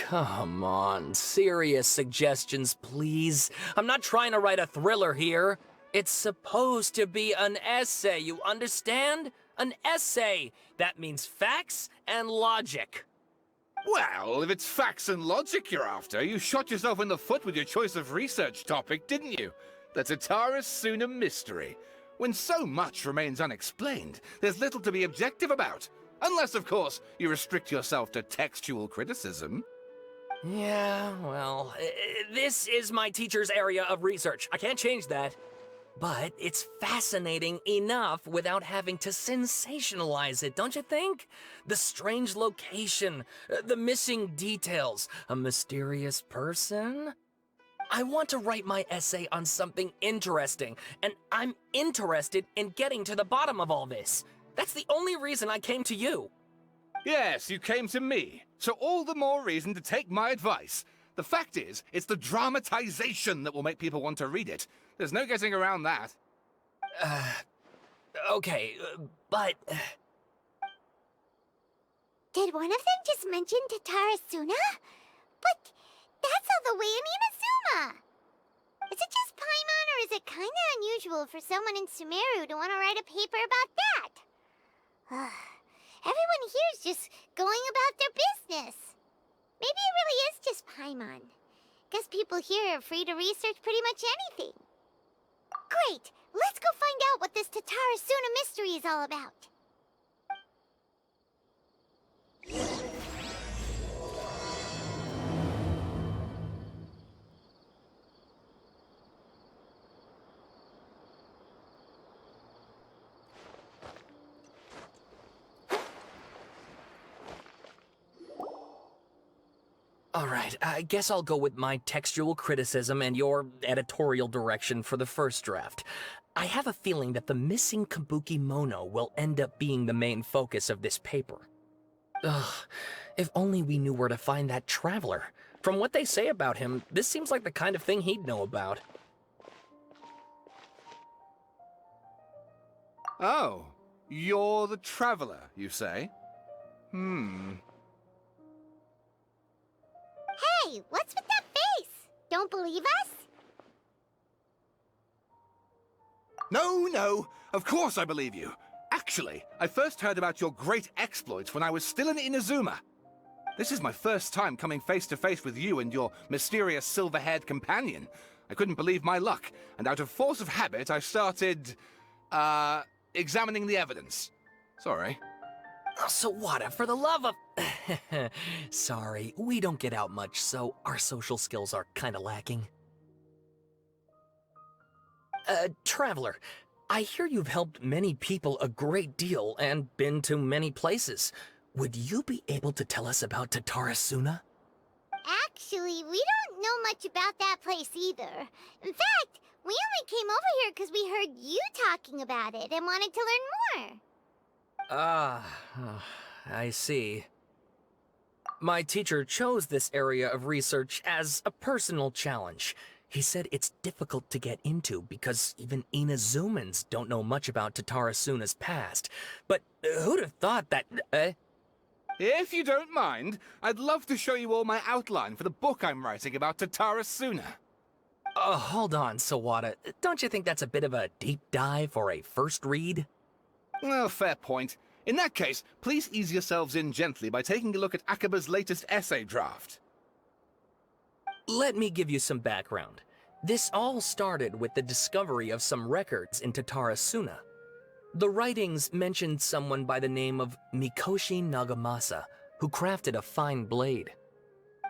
Come on, serious suggestions, please. I'm not trying to write a thriller here. It's supposed to be an essay, you understand? An essay! That means facts and logic. Well, if it's facts and logic you're after, you shot yourself in the foot with your choice of research topic, didn't you? The Totara Suna mystery. When so much remains unexplained, there's little to be objective about. Unless, of course, you restrict yourself to textual criticism. Yeah, well, this is my teacher's area of research. I can't change that. But it's fascinating enough without having to sensationalize it, don't you think? The strange location, the missing details, a mysterious person. I want to write my essay on something interesting, and I'm interested in getting to the bottom of all this. That's the only reason I came to you. Yes, you came to me, so all the more reason to take my advice. The fact is, it's the dramatization that will make people want to read it. There's no getting around that. Okay, but... Did one of them just mention Totara Suna? But that's all the way in Inazuma! Is it just Paimon, or is it kinda unusual for someone in Sumeru to want to write a paper about that? Everyone here's just going about their business. Maybe it really is just Paimon. Guess people here are free to research pretty much anything. Great! Let's go find out what this Totara Suna mystery is all about. Alright, I guess I'll go with my textual criticism and your editorial direction for the first draft. I have a feeling that the missing Kabuki Mono will end up being the main focus of this paper. Ugh, if only we knew where to find that traveler. From what they say about him, this seems like the kind of thing he'd know about. Oh, you're the traveler, you say? Hey, what's with that face? Don't believe us? No, of course I believe you. Actually, I first heard about your great exploits when I was still in Inazuma. This is my first time coming face to face with you and your mysterious silver-haired companion. I couldn't believe my luck, and out of force of habit, I started, examining the evidence. Sorry. Sawada, for the love of... Sorry, we don't get out much, so our social skills are kinda lacking. Traveler, I hear you've helped many people a great deal and been to many places. Would you be able to tell us about Totara Suna? Actually, we don't know much about that place either. In fact, we only came over here because we heard you talking about it and wanted to learn more. I see. My teacher chose this area of research as a personal challenge. He said it's difficult to get into because even Inazumans don't know much about Totara Suna's past. But who'd have thought that... If you don't mind, I'd love to show you all my outline for the book I'm writing about Totara Suna. Hold on, Sawada. Don't you think that's a bit of a deep dive for a first read? Well, fair point. In that case, please ease yourselves in gently by taking a look at Akaba's latest essay draft. Let me give you some background. This all started with the discovery of some records in Totara Suna. The writings mentioned someone by the name of Mikoshi Nagamasa, who crafted a fine blade.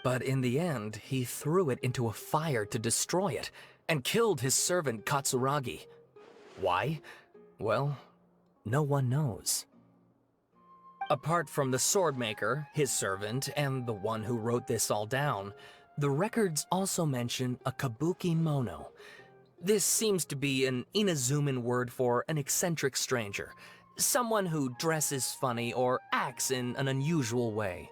But in the end, he threw it into a fire to destroy it, and killed his servant Katsuragi. Why? Well, no one knows. Apart from the swordmaker, his servant, and the one who wrote this all down, the records also mention a Kabuki Mono. This seems to be an Inazuman word for an eccentric stranger, someone who dresses funny or acts in an unusual way.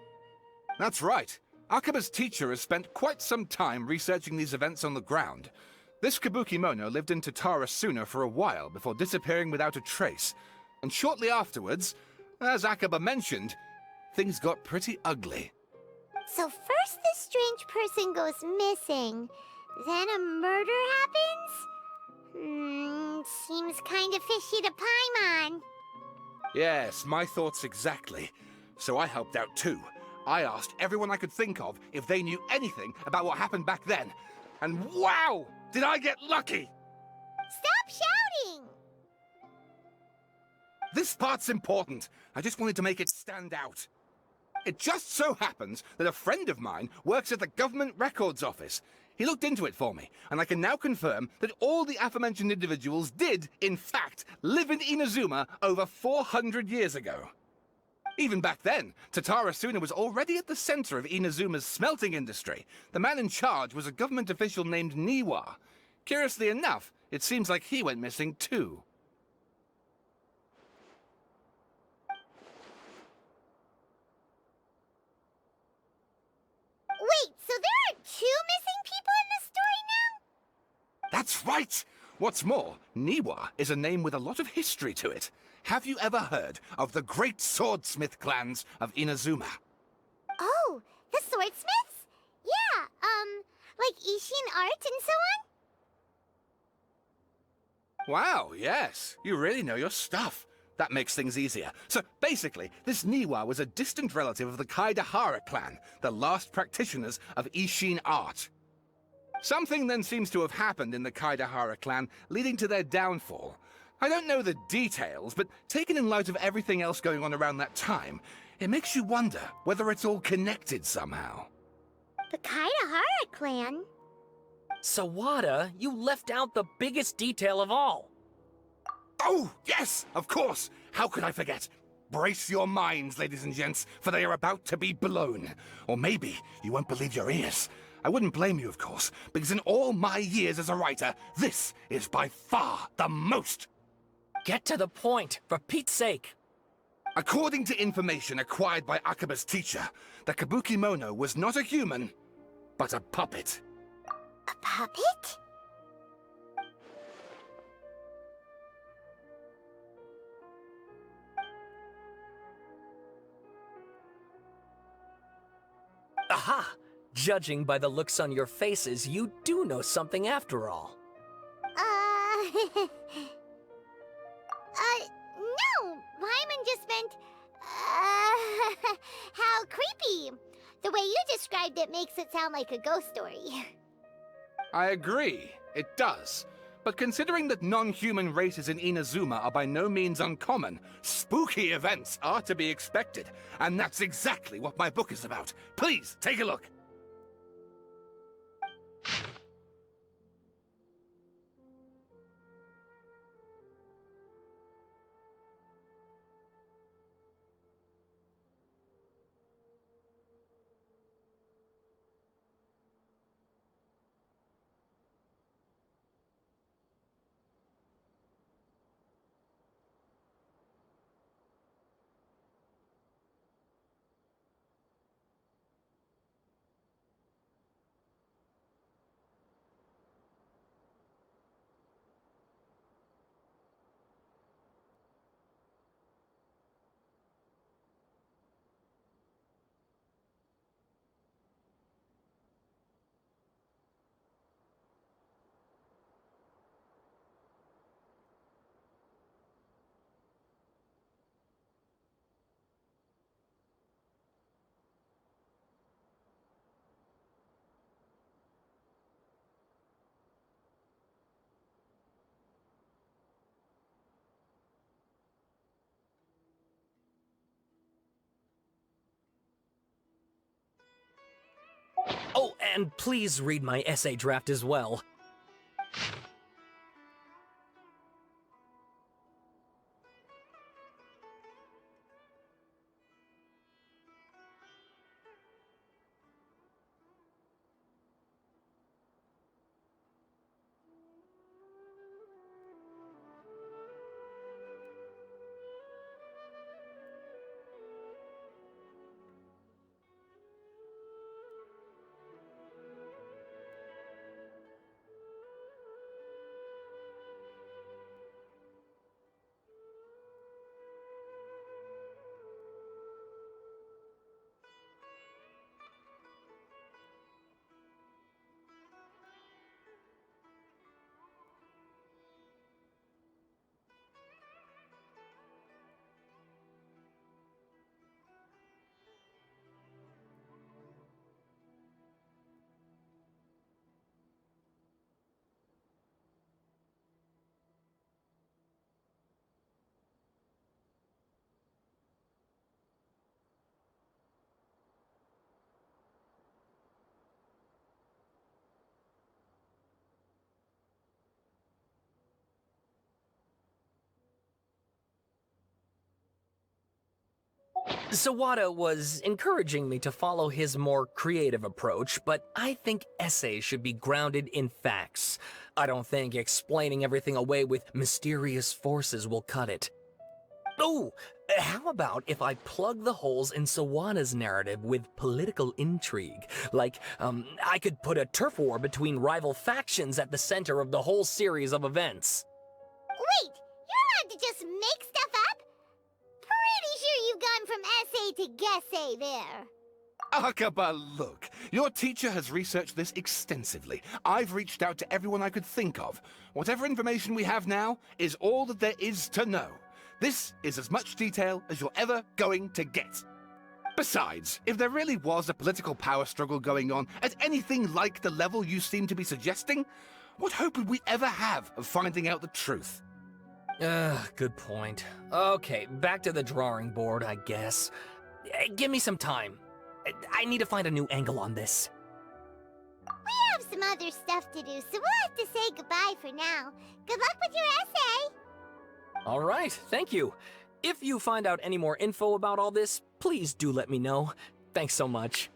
That's right. Akaba's teacher has spent quite some time researching these events on the ground. This Kabuki Mono lived in Totara Suna for a while before disappearing without a trace. And shortly afterwards, as Akaba mentioned, things got pretty ugly. So first this strange person goes missing, then a murder happens? Seems kinda fishy to Paimon. Yes, my thoughts exactly. So I helped out too. I asked everyone I could think of if they knew anything about what happened back then. And wow! Did I get lucky! Stop shouting! This part's important. I just wanted to make it stand out. It just so happens that a friend of mine works at the government records office. He looked into it for me, and I can now confirm that all the aforementioned individuals did, in fact, live in Inazuma over 400 years ago. Even back then, Totara Suna was already at the center of Inazuma's smelting industry. The man in charge was a government official named Niwa. Curiously enough, it seems like he went missing too. Wait, so there are 2 missing people in the story now? That's right! What's more, Niwa is a name with a lot of history to it. Have you ever heard of the great swordsmith clans of Inazuma? Oh, the swordsmiths? Yeah, like Ishin art and so on? Wow, yes. You really know your stuff. That makes things easier. So basically, this Niwa was a distant relative of the Kaidahara clan, the last practitioners of Ishin art. Something then seems to have happened in the Kaidahara clan, leading to their downfall. I don't know the details, but taken in light of everything else going on around that time, it makes you wonder whether it's all connected somehow. The Kaidahara clan? Sawada, you left out the biggest detail of all. Oh, yes, of course. How could I forget? Brace your minds, ladies and gents, for they are about to be blown. Or maybe you won't believe your ears. I wouldn't blame you, of course, because in all my years as a writer, this is by far the most. Get to the point, for Pete's sake. According to information acquired by Akaba's teacher, the Kabukimono was not a human, but a puppet. A puppet? Aha! Judging by the looks on your faces, you do know something after all. No! Paimon just meant, how creepy! The way you described it makes it sound like a ghost story. I agree, it does. But considering that non-human races in Inazuma are by no means uncommon, spooky events are to be expected. And that's exactly what my book is about. Please, take a look. Oh, and please read my essay draft as well. Sawada was encouraging me to follow his more creative approach, but I think essays should be grounded in facts. I don't think explaining everything away with mysterious forces will cut it. Oh, how about if I plug the holes in Sawada's narrative with political intrigue? Like, I could put a turf war between rival factions at the center of the whole series of events. Wait, you're allowed to just make stuff up? Pretty sure you've gone from essay to guessay there. Akaba, look. Your teacher has researched this extensively. I've reached out to everyone I could think of. Whatever information we have now is all that there is to know. This is as much detail as you're ever going to get. Besides, if there really was a political power struggle going on at anything like the level you seem to be suggesting, what hope would we ever have of finding out the truth? Good point. Okay, back to the drawing board, I guess. Give me some time. I need to find a new angle on this. We have some other stuff to do, so we'll have to say goodbye for now. Good luck with your essay! All right, thank you. If you find out any more info about all this, please do let me know. Thanks so much.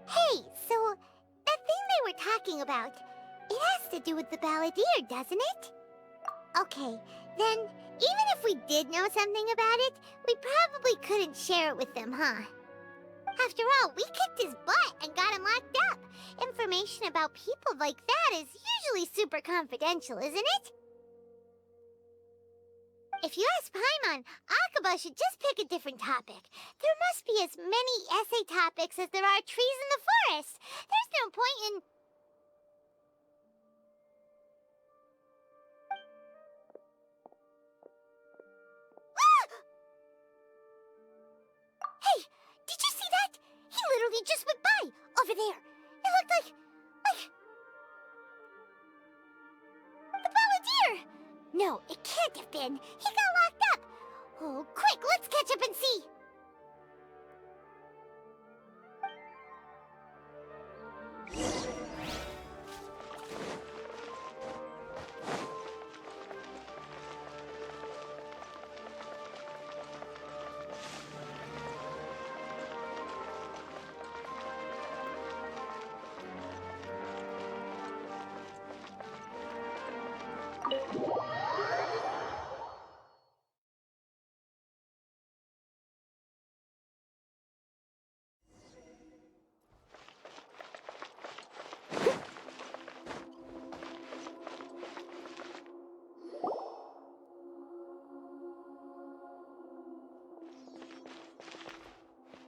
Hey, so that thing they were talking about, it has to do with the Balladeer, doesn't it? Okay, then even if we did know something about it, we probably couldn't share it with them, huh? After all, we kicked his butt and got him locked up. Information about people like that is usually super confidential, isn't it? If you ask Paimon, Akaba should just pick a different topic. There must be as many essay topics as there are trees in the forest. There's no point in... Ah! Hey, did you see that? He literally just went by, over there. It looked like... the Balladeer! No, it can't have been. He got locked up. Oh, quick, let's catch up and see.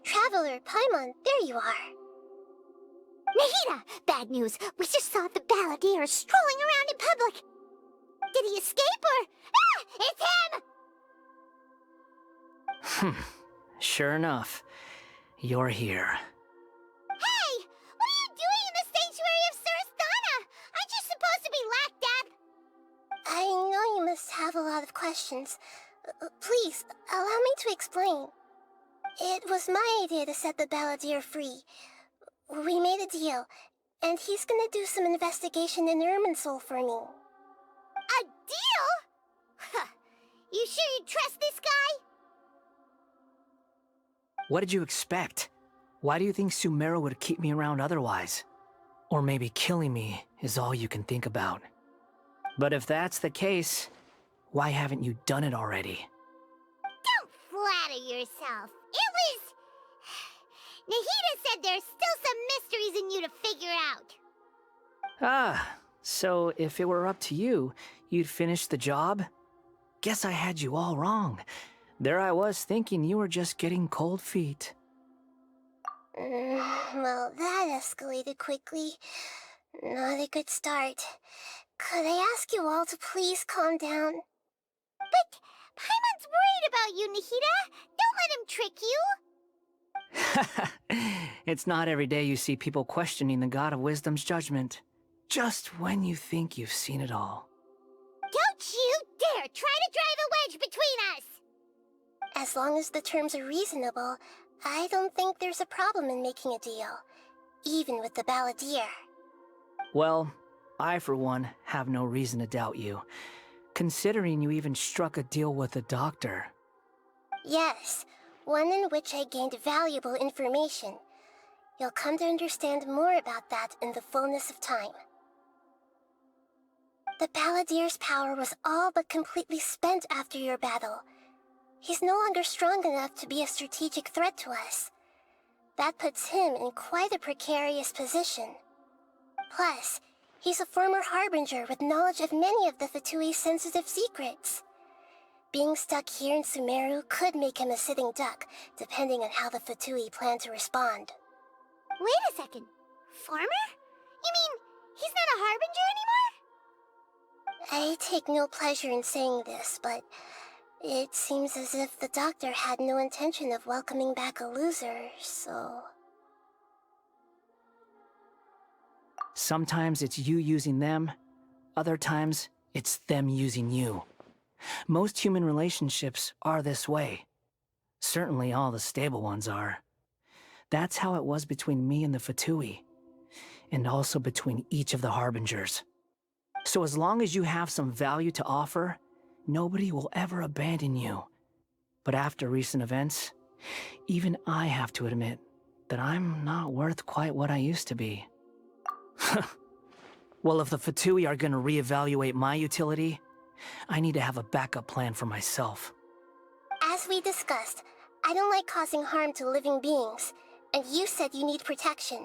Traveler, Paimon, there you are. Nahida! Bad news. We just saw the Balladeer strolling around in public. Did he escape or... Ah! It's him! Sure enough. You're here. Hey! What are you doing in the sanctuary of Surasthana? Aren't you supposed to be locked up? I know you must have a lot of questions. Please, allow me to explain. It was my idea to set the Balladeer free. We made a deal, and he's gonna do some investigation in Irminsul for me. A deal? Huh. You sure you trust this guy? What did you expect? Why do you think Sumeru would keep me around otherwise? Or maybe killing me is all you can think about. But if that's the case, why haven't you done it already? Don't flatter yourself. It was... Nahida said there's still some mysteries in you to figure out. Ah, so if it were up to you, you'd finish the job? Guess I had you all wrong. There I was thinking you were just getting cold feet. Well, that escalated quickly. Not a good start. Could I ask you all to please calm down? But Paimon's worried about you, Nahida. Don't let him trick you. It's not every day you see people questioning the God of Wisdom's judgment. Just when you think you've seen it all. Don't you dare try to drive a wedge between us! As long as the terms are reasonable, I don't think there's a problem in making a deal. Even with the Balladeer. Well, I for one have no reason to doubt you, considering you even struck a deal with the doctor. Yes, one in which I gained valuable information. You'll come to understand more about that in the fullness of time. The Balladeer's power was all but completely spent after your battle. He's no longer strong enough to be a strategic threat to us. That puts him in quite a precarious position. Plus, he's a former Harbinger with knowledge of many of the Fatui's sensitive secrets. Being stuck here in Sumeru could make him a sitting duck, depending on how the Fatui plan to respond. Wait a second. Former? You mean he's not a Harbinger anymore? I take no pleasure in saying this, but it seems as if the doctor had no intention of welcoming back a loser, so... Sometimes it's you using them, other times it's them using you. Most human relationships are this way. Certainly all the stable ones are. That's how it was between me and the Fatui, and also between each of the Harbingers. So as long as you have some value to offer, nobody will ever abandon you. But after recent events, even I have to admit that I'm not worth quite what I used to be. Well, if the Fatui are gonna reevaluate my utility, I need to have a backup plan for myself. As we discussed, I don't like causing harm to living beings, and you said you need protection.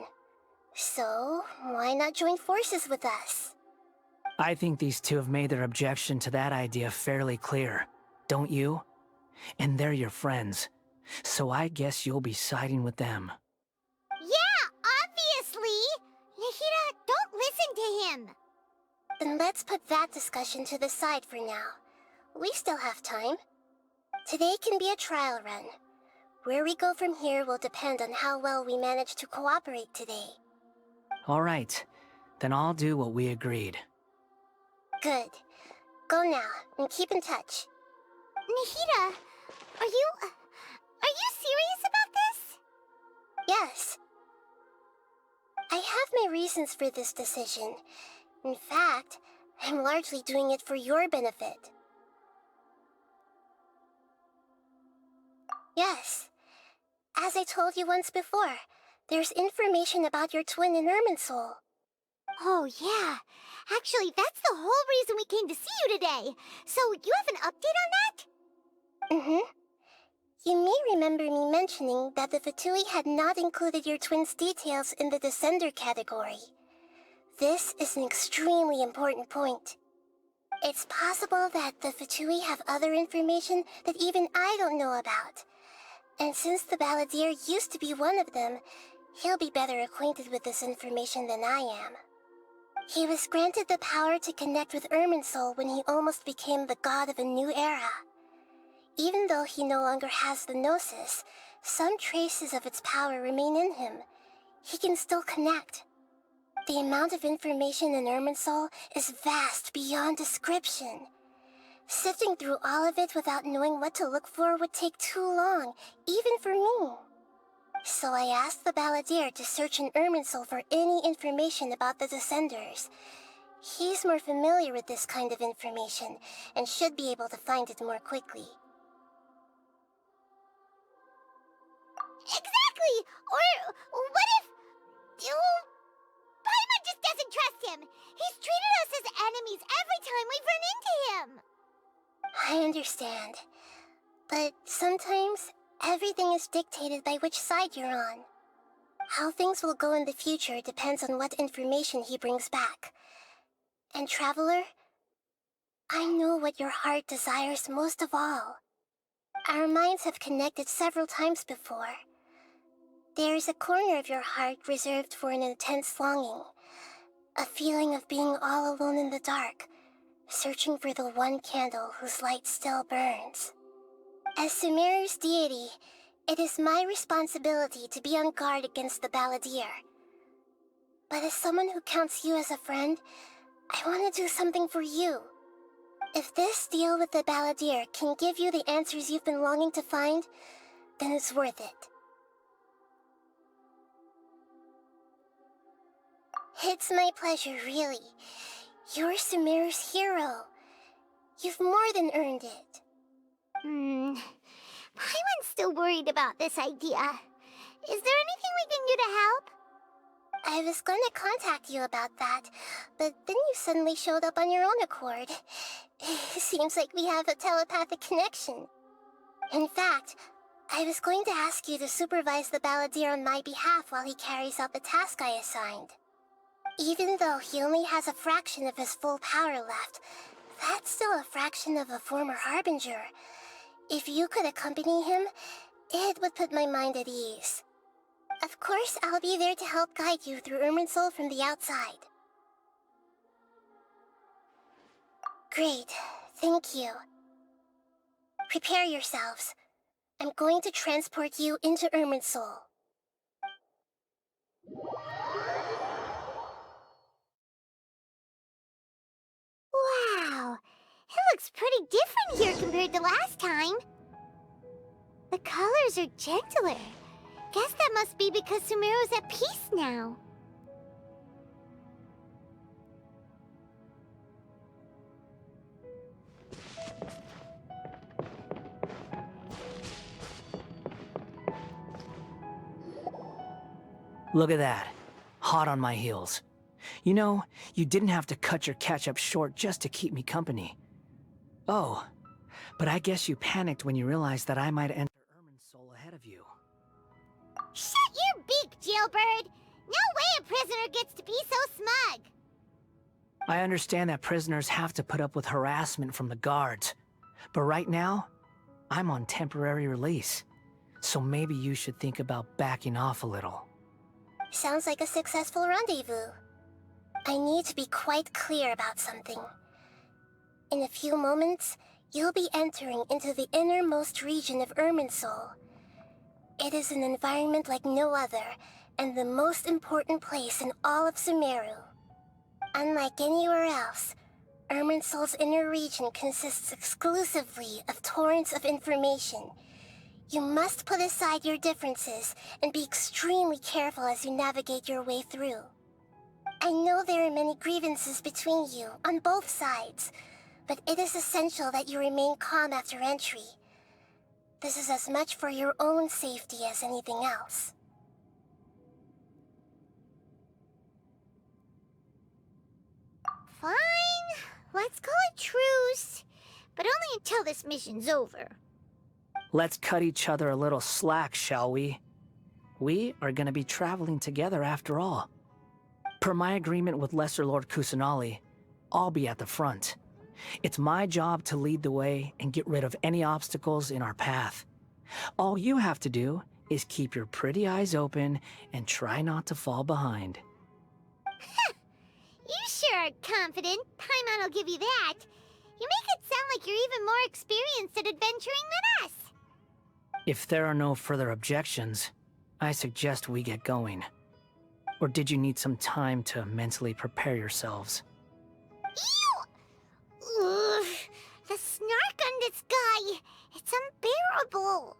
So, why not join forces with us? I think these two have made their objection to that idea fairly clear, don't you? And they're your friends, so I guess you'll be siding with them. Yeah, obviously! Nahida, don't listen to him! Then let's put that discussion to the side for now. We still have time. Today can be a trial run. Where we go from here will depend on how well we manage to cooperate today. All right, then I'll do what we agreed. Good. Go now, and keep in touch. Nahida, are you serious about this? Yes. I have my reasons for this decision. In fact, I'm largely doing it for your benefit. Yes. As I told you once before, there's information about your twin in Irminsul. Oh, yeah. Actually, that's the whole reason we came to see you today. So, you have an update on that? Mm-hmm. You may remember me mentioning that the Fatui had not included your twin's details in the Descender category. This is an extremely important point. It's possible that the Fatui have other information that even I don't know about. And since the Balladeer used to be one of them, he'll be better acquainted with this information than I am. He was granted the power to connect with Irminsul when he almost became the god of a new era. Even though he no longer has the gnosis, some traces of its power remain in him. He can still connect. The amount of information in Irminsul is vast beyond description. Sifting through all of it without knowing what to look for would take too long, even for me. So I asked the Balladeer to search in Irminsul for any information about the Descenders. He's more familiar with this kind of information, and should be able to find it more quickly. Exactly! Or what if... Paimon just doesn't trust him! He's treated us as enemies every time we've run into him! I understand. But sometimes, everything is dictated by which side you're on. How things will go in the future depends on what information he brings back. And Traveler, I know what your heart desires most of all. Our minds have connected several times before. There is a corner of your heart reserved for an intense longing. A feeling of being all alone in the dark, searching for the one candle whose light still burns. As Sumeru's deity, it is my responsibility to be on guard against the Balladeer. But as someone who counts you as a friend, I want to do something for you. If this deal with the Balladeer can give you the answers you've been longing to find, then it's worth it. It's my pleasure, really. You're Sumeru's hero. You've more than earned it. Paimon's still worried about this idea. Is there anything we can do to help? I was going to contact you about that, but then you suddenly showed up on your own accord. Seems like we have a telepathic connection. In fact, I was going to ask you to supervise the Balladeer on my behalf while he carries out the task I assigned. Even though he only has a fraction of his full power left, that's still a fraction of a former Harbinger. If you could accompany him, it would put my mind at ease. Of course, I'll be there to help guide you through Irminsul from the outside. Great, thank you. Prepare yourselves. I'm going to transport you into Irminsul. Wow, it looks pretty different here compared to last time. The colors are gentler. Guess that must be because Sumeru's at peace now. Look at that. Hot on my heels. You know, you didn't have to cut your catch-up short just to keep me company. Oh, but I guess you panicked when you realized that I might enter Irminsul ahead of you. Shut your beak, jailbird! No way a prisoner gets to be so smug! I understand that prisoners have to put up with harassment from the guards, but right now, I'm on temporary release, so maybe you should think about backing off a little. Sounds like a successful rendezvous. I need to be quite clear about something. In a few moments, you'll be entering into the innermost region of Irminsul. It is an environment like no other, and the most important place in all of Sumeru. Unlike anywhere else, Irminsul's inner region consists exclusively of torrents of information. You must put aside your differences and be extremely careful as you navigate your way through. I know there are many grievances between you, on both sides, but it is essential that you remain calm after entry. This is as much for your own safety as anything else. Fine. Let's call it truce. But only until this mission's over. Let's cut each other a little slack, shall we? We are gonna be traveling together after all. Per my agreement with Lesser Lord Kusanali, I'll be at the front. It's my job to lead the way and get rid of any obstacles in our path. All you have to do is keep your pretty eyes open and try not to fall behind. You sure are confident. Paimon will give you that. You make it sound like you're even more experienced at adventuring than us. If there are no further objections, I suggest we get going. Or did you need some time to mentally prepare yourselves? Ew! Ugh, the snark on this guy. It's unbearable.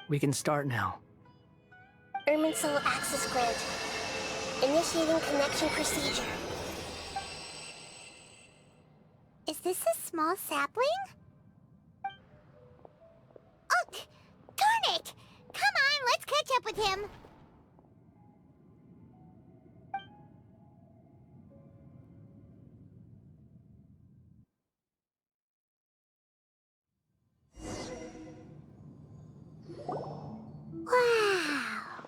We can start now. Irminsul access granted. Initiating connection procedure. Is this a small sapling? Oh, darn it! Come on, let's catch up with him. Wow!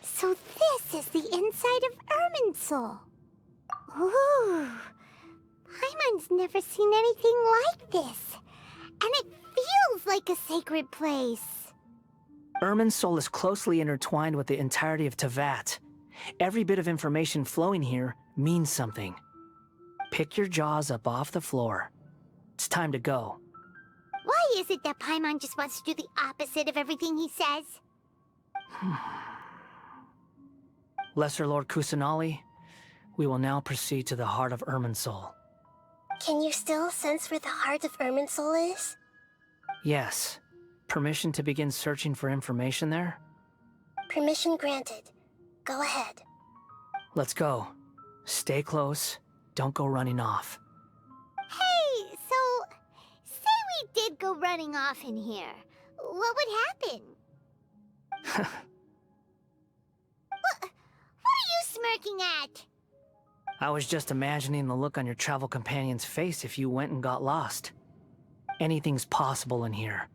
So this is the inside of Irminsul. Ooh! Paimon's never seen anything like this. And it feels like a sacred place. Irminsul is closely intertwined with the entirety of Teyvat. Every bit of information flowing here means something. Pick your jaws up off the floor. It's time to go. Why is it that Paimon just wants to do the opposite of everything he says? Lesser Lord Kusanali, we will now proceed to the heart of Irminsul. Can you still sense where the heart of Irminsul is? Yes. Permission to begin searching for information there? Permission granted. Go ahead. Let's go. Stay close. Don't go running off. Hey, so, say we did go running off in here. What would happen? What are you smirking at? I was just imagining the look on your travel companion's face if you went and got lost. Anything's possible in here.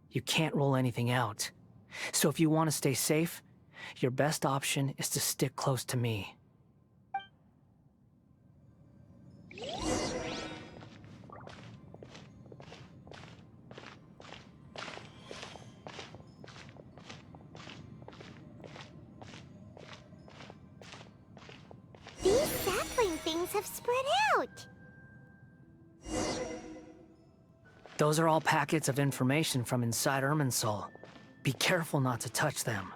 You can't rule anything out. So if you want to stay safe, your best option is to stick close to me. These sapling things have spread out. Those are all packets of information from inside Irminsul. Be careful not to touch them.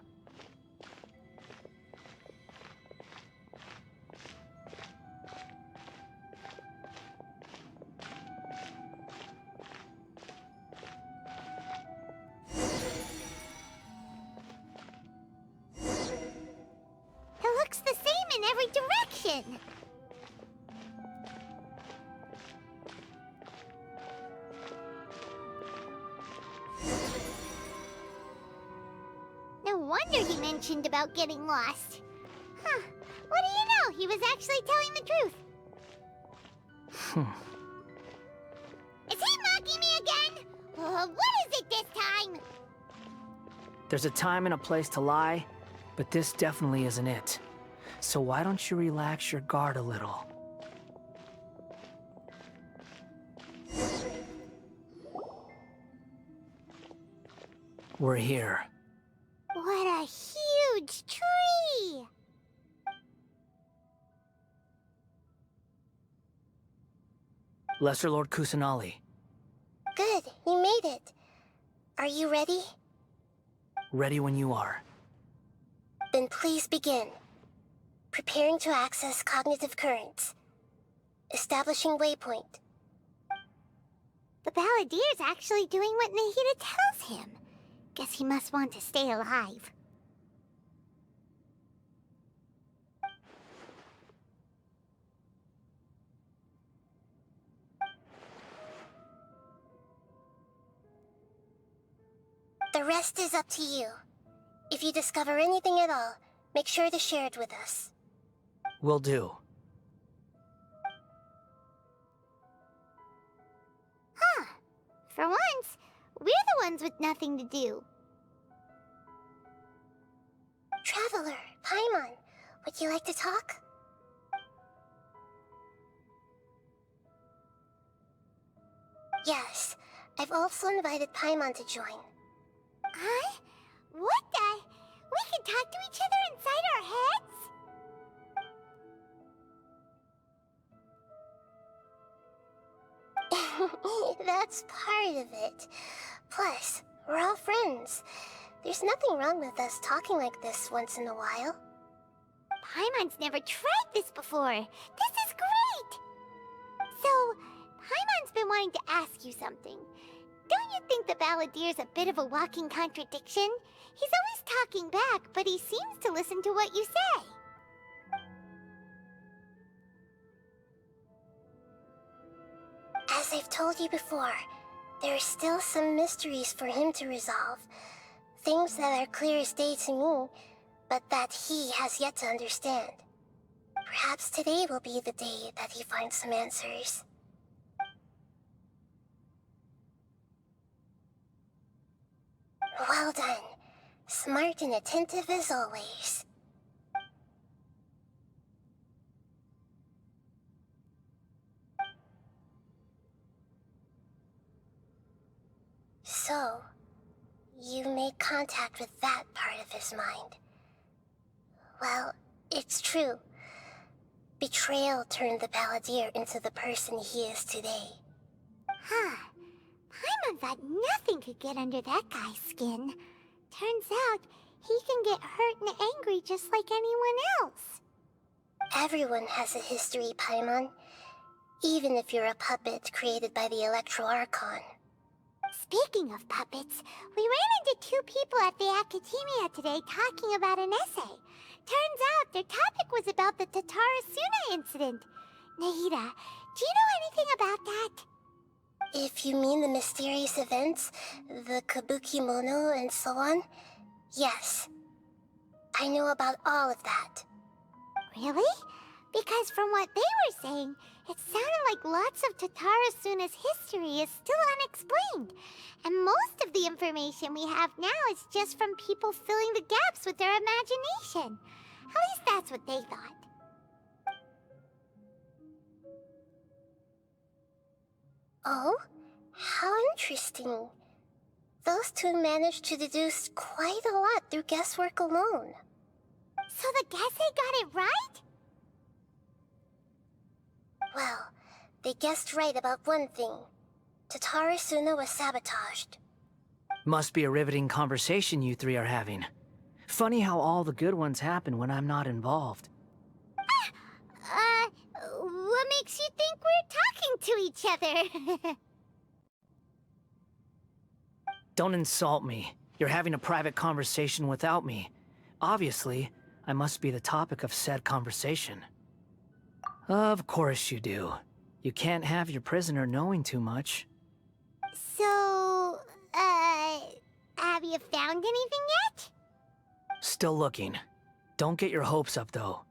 It looks the same in every direction. No wonder he mentioned about getting lost. Huh. What do you know? He was actually telling the truth. Is he mocking me again? What is it this time? There's a time and a place to lie, but this definitely isn't it. So why don't you relax your guard a little? We're here. What a huge tree! Lesser Lord Kusanali. Good, you made it. Are you ready? Ready when you are. Then please begin. Preparing to access cognitive currents. Establishing waypoint. The Balladeer's actually doing what Nahida tells him. Guess he must want to stay alive. The rest is up to you. If you discover anything at all, make sure to share it with us. Will do. Huh. For once, we're the ones with nothing to do. Traveler, Paimon, would you like to talk? Yes, I've also invited Paimon to join. Huh? What the? We can talk to each other inside our heads? That's part of it. Plus, we're all friends. There's nothing wrong with us talking like this once in a while. Paimon's never tried this before. This is great! So, Paimon's been wanting to ask you something. Don't you think the Balladeer's a bit of a walking contradiction? He's always talking back, but he seems to listen to what you say. As I've told you before, there are still some mysteries for him to resolve. Things that are clear as day to me, but that he has yet to understand. Perhaps today will be the day that he finds some answers. Well done. Smart and attentive as always. So, you made contact with that part of his mind. Well, it's true. Betrayal turned the Balladeer into the person he is today. Huh. Paimon thought nothing could get under that guy's skin. Turns out, he can get hurt and angry just like anyone else. Everyone has a history, Paimon. Even if you're a puppet created by the Electro Archon. Speaking of puppets, we ran into two people at the Academia today talking about an essay. Turns out their topic was about the Tatarasuna incident. Nahida, do you know anything about that? If you mean the mysterious events, the Kabukimono and so on, yes. I know about all of that. Really? Because from what they were saying, it sounded like lots of Tatarasuna's history is still unexplained. And most of the information we have now is just from people filling the gaps with their imagination. At least that's what they thought. Oh? How interesting. Those two managed to deduce quite a lot through guesswork alone. So the Gese got it right? Well, they guessed right about one thing. Tatarasuna was sabotaged. Must be a riveting conversation you three are having. Funny how all the good ones happen when I'm not involved. What makes you think we're talking to each other? Don't insult me. You're having a private conversation without me. Obviously, I must be the topic of said conversation. Of course you do. You can't have your prisoner knowing too much. So, have you found anything yet? Still looking. Don't get your hopes up, though.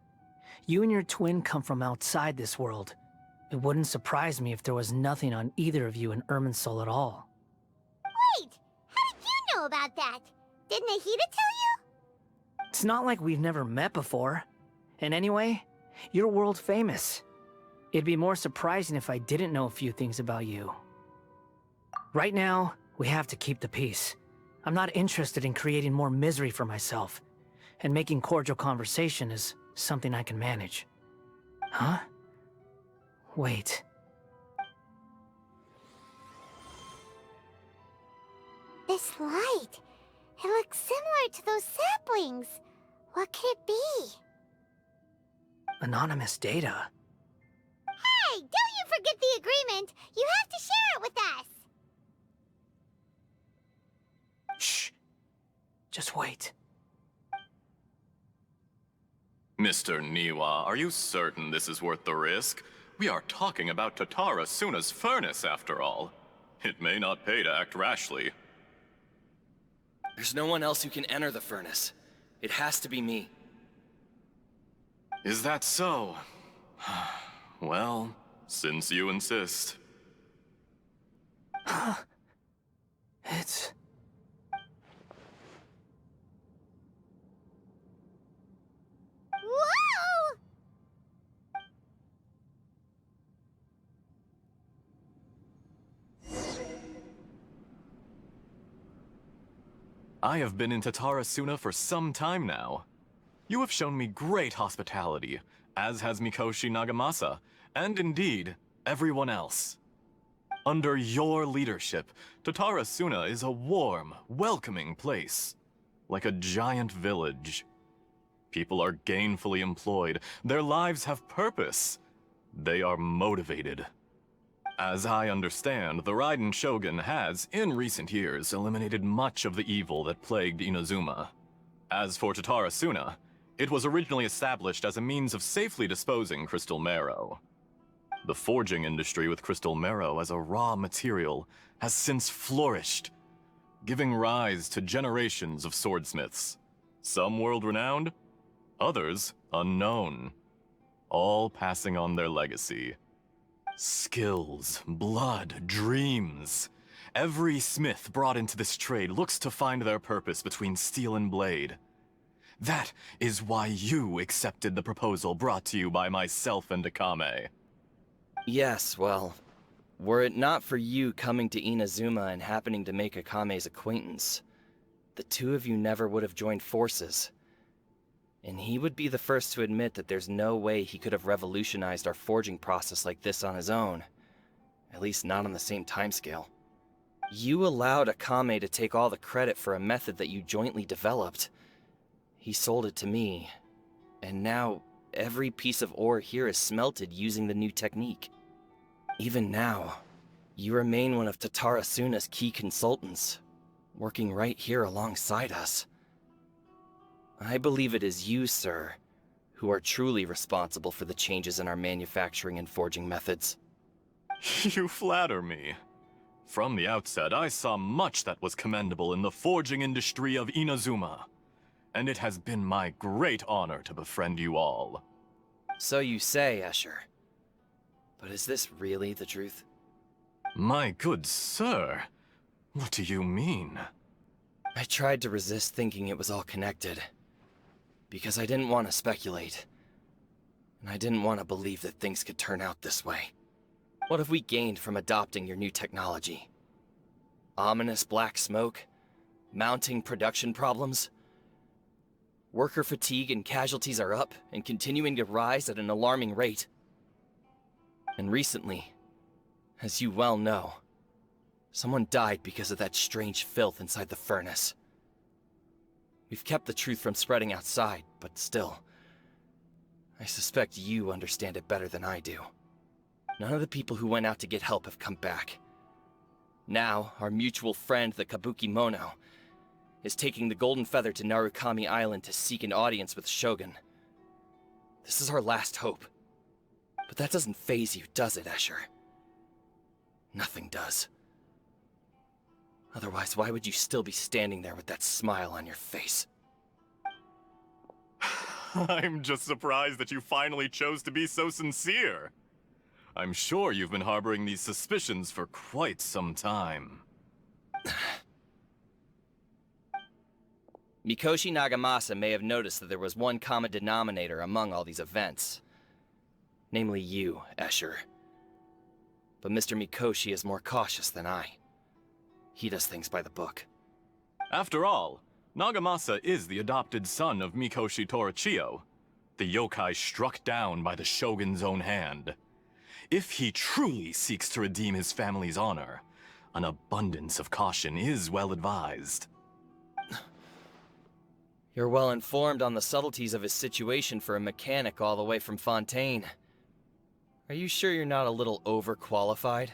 You and your twin come from outside this world. It wouldn't surprise me if there was nothing on either of you in Irminsul at all. Wait, how did you know about that? Did Nahida tell you? It's not like we've never met before. And anyway, you're world famous. It'd be more surprising if I didn't know a few things about you. Right now, we have to keep the peace. I'm not interested in creating more misery for myself. And making cordial conversation is something I can manage. Huh? Wait. This light. It looks similar to those saplings. What could it be? Anonymous data. Hey, don't you forget the agreement! You have to share it with us! Shh. Just wait. Mr. Niwa, are you certain this is worth the risk? We are talking about Tatarasuna's furnace, after all. It may not pay to act rashly. There's no one else who can enter the furnace. It has to be me. Is that so? Well, since you insist. It's... Whoa! I have been in Tatarasuna for some time now. You have shown me great hospitality, as has Mikoshi Nagamasa, and indeed, everyone else. Under your leadership, Tatarasuna is a warm, welcoming place, like a giant village. People are gainfully employed, their lives have purpose. They are motivated. As I understand, the Raiden Shogun has, in recent years, eliminated much of the evil that plagued Inazuma. As for Tatarasuna, it was originally established as a means of safely disposing crystal marrow. The forging industry with crystal marrow as a raw material has since flourished, giving rise to generations of swordsmiths. Some world-renowned, others unknown, all passing on their legacy. Skills, blood, dreams. Every smith brought into this trade looks to find their purpose between steel and blade. That is why you accepted the proposal brought to you by myself and Akame. Yes, well, were it not for you coming to Inazuma and happening to make Akame's acquaintance, the two of you never would have joined forces. And he would be the first to admit that there's no way he could have revolutionized our forging process like this on his own. At least not on the same timescale. You allowed Akame to take all the credit for a method that you jointly developed. He sold it to me, and now every piece of ore here is smelted using the new technique. Even now, You remain one of Dottore Suna's key consultants, working right here alongside us. I believe it is you, sir, who are truly responsible for the changes in our manufacturing and forging methods. You flatter me. From the outset, I saw much that was commendable in the forging industry of Inazuma, and it has been my great honor to befriend you all. So you say, Escher. But is this really the truth? My good sir, what do you mean? I tried to resist thinking it was all connected, because I didn't want to speculate, and I didn't want to believe that things could turn out this way. What have we gained from adopting your new technology? Ominous black smoke? Mounting production problems? Worker fatigue and casualties are up and continuing to rise at an alarming rate. And recently, as you well know, someone died because of that strange filth inside the furnace. We've kept the truth from spreading outside, but still, I suspect you understand it better than I do. None of the people who went out to get help have come back. Now, our mutual friend, the Kabuki Mono, is taking the Golden Feather to Narukami Island to seek an audience with Shogun. This is our last hope. But that doesn't faze you, does it, Escher? Nothing does. Otherwise, why would you still be standing there with that smile on your face? I'm just surprised that you finally chose to be so sincere. I'm sure you've been harboring these suspicions for quite some time. Mikoshi Nagamasa may have noticed that there was one common denominator among all these events. Namely you, Escher. But Mr. Mikoshi is more cautious than I. He does things by the book. After all, Nagamasa is the adopted son of Mikoshi Torichio, the yokai struck down by the Shogun's own hand. If he truly seeks to redeem his family's honor, an abundance of caution is well advised. You're well informed on the subtleties of his situation for a mechanic all the way from Fontaine. Are you sure you're not a little overqualified?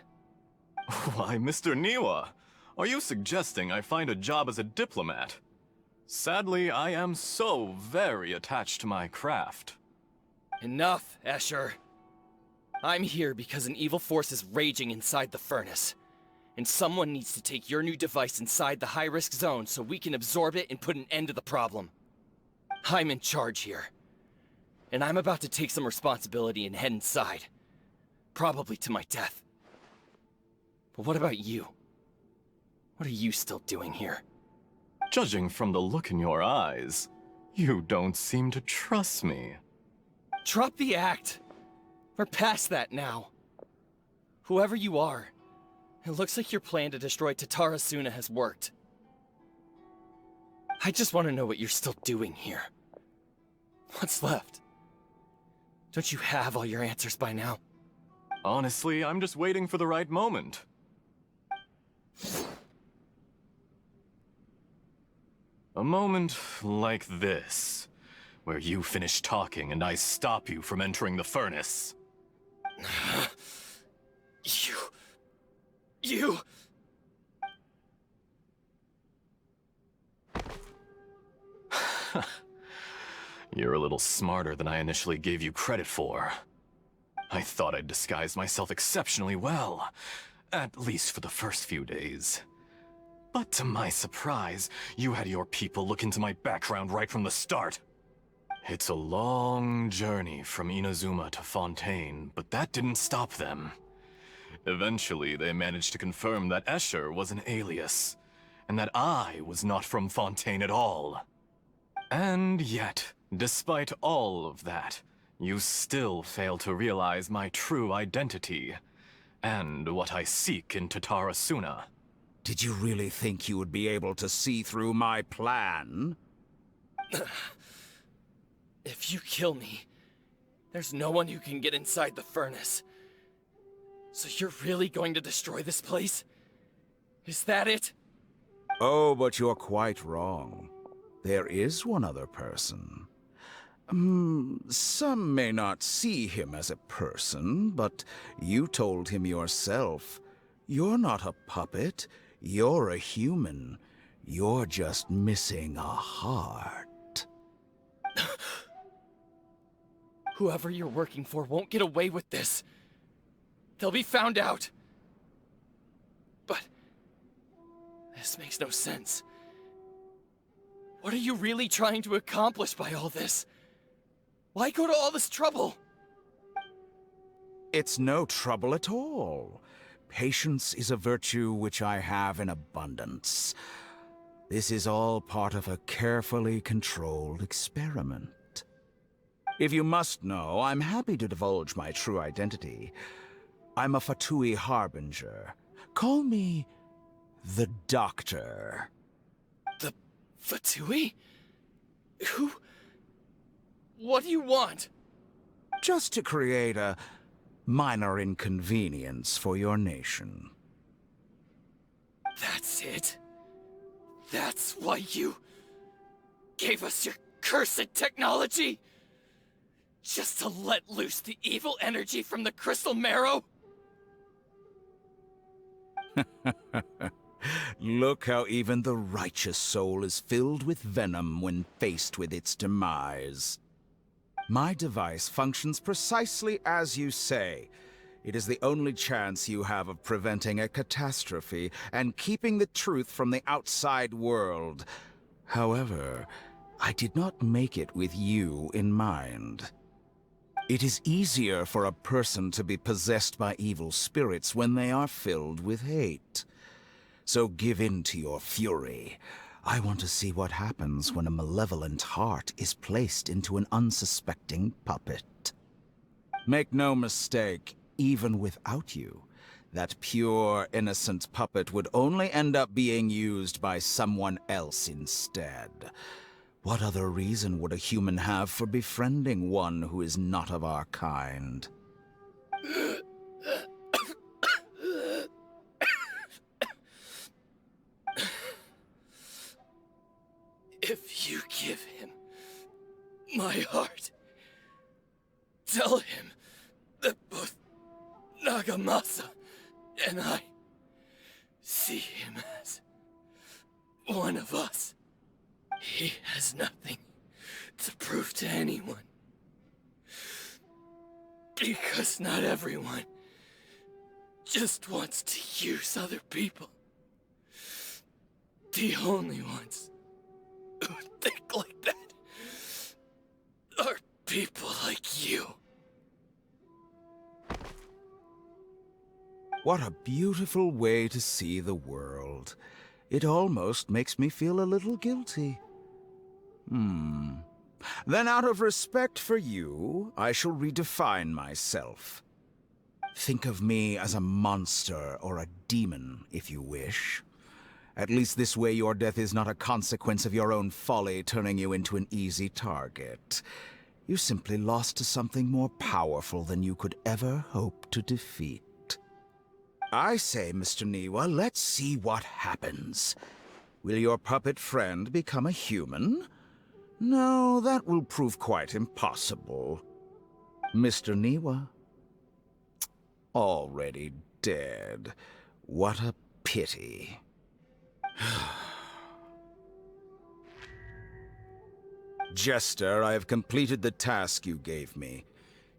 Why, Mr. Niwa, are you suggesting I find a job as a diplomat? Sadly, I am so very attached to my craft. Enough, Escher. I'm here because an evil force is raging inside the furnace. And someone needs to take your new device inside the high-risk zone so we can absorb it and put an end to the problem. I'm in charge here. And I'm about to take some responsibility and head inside. Probably to my death. But what about you? What are you still doing here? Judging from the look in your eyes, you don't seem to trust me. Drop the act! We're past that now. Whoever you are, it looks like your plan to destroy Dottore Suna has worked. I just want to know what you're still doing here. What's left? Don't you have all your answers by now? Honestly, I'm just waiting for the right moment. A moment like this, where you finish talking and I stop you from entering the furnace. You... You're a little smarter than I initially gave you credit for. I thought I'd disguised myself exceptionally well, at least for the first few days. But to my surprise, you had your people look into my background right from the start. It's a long journey from Inazuma to Fontaine, but that didn't stop them. Eventually, they managed to confirm that Escher was an alias, and that I was not from Fontaine at all. And yet, despite all of that, you still fail to realize my true identity, and what I seek in Dottore Suna. Did you really think you would be able to see through my plan? If you kill me, there's no one who can get inside the furnace. So you're really going to destroy this place? Is that it? Oh, but you're quite wrong. There is one other person. Some may not see him as a person, but you told him yourself. You're not a puppet. You're a human. You're just missing a heart. Whoever you're working for won't get away with this. They'll be found out. But this makes no sense. What are you really trying to accomplish by all this? Why go to all this trouble? It's no trouble at all. Patience is a virtue which I have in abundance. This is all part of a carefully controlled experiment. If you must know, I'm happy to divulge my true identity. I'm a Fatui Harbinger. Call me the Doctor. The Fatui? Who? What do you want? Just to create a minor inconvenience for your nation. That's it? That's why you gave us your cursed technology? Just to let loose the evil energy from the crystal marrow? Look how even the righteous soul is filled with venom when faced with its demise. My device functions precisely as you say. It is the only chance you have of preventing a catastrophe and keeping the truth from the outside world. However, I did not make it with you in mind. It is easier for a person to be possessed by evil spirits when they are filled with hate. So give in to your fury. I want to see what happens when a malevolent heart is placed into an unsuspecting puppet. Make no mistake, even without you, that pure, innocent puppet would only end up being used by someone else instead. What other reason would a human have for befriending one who is not of our kind? If you give him my heart, tell him that both Nagamasa and I see him as one of us. He has nothing to prove to anyone. Because not everyone just wants to use other people. The only ones who think like that are people like you. What a beautiful way to see the world. It almost makes me feel a little guilty. Then out of respect for you, I shall redefine myself. Think of me as a monster or a demon, if you wish. At least this way your death is not a consequence of your own folly turning you into an easy target. You simply lost to something more powerful than you could ever hope to defeat. I say, Mr. Niwa, let's see what happens. Will your puppet friend become a human? No, that will prove quite impossible. Mr. Niwa? Already dead. What a pity. Jester, I have completed the task you gave me.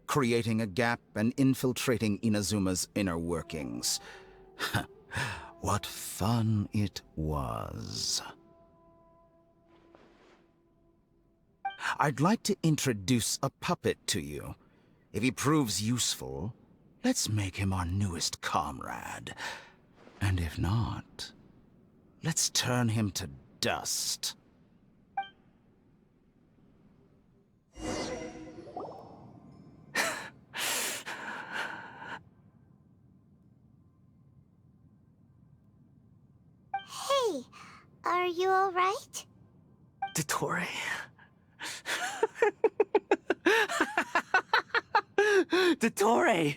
Creating a gap and infiltrating Inazuma's inner workings. What fun it was. I'd like to introduce a puppet to you. If he proves useful, let's make him our newest comrade. And if not, let's turn him to dust. Hey, are you alright? Dottore. Dottore!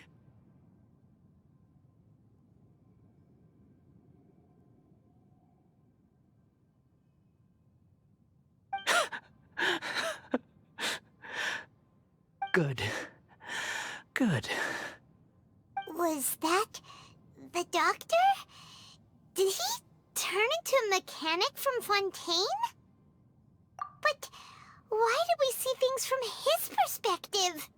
Good. Good. Was that the doctor? Did he turn into a mechanic from Fontaine? But why did we see things from his perspective?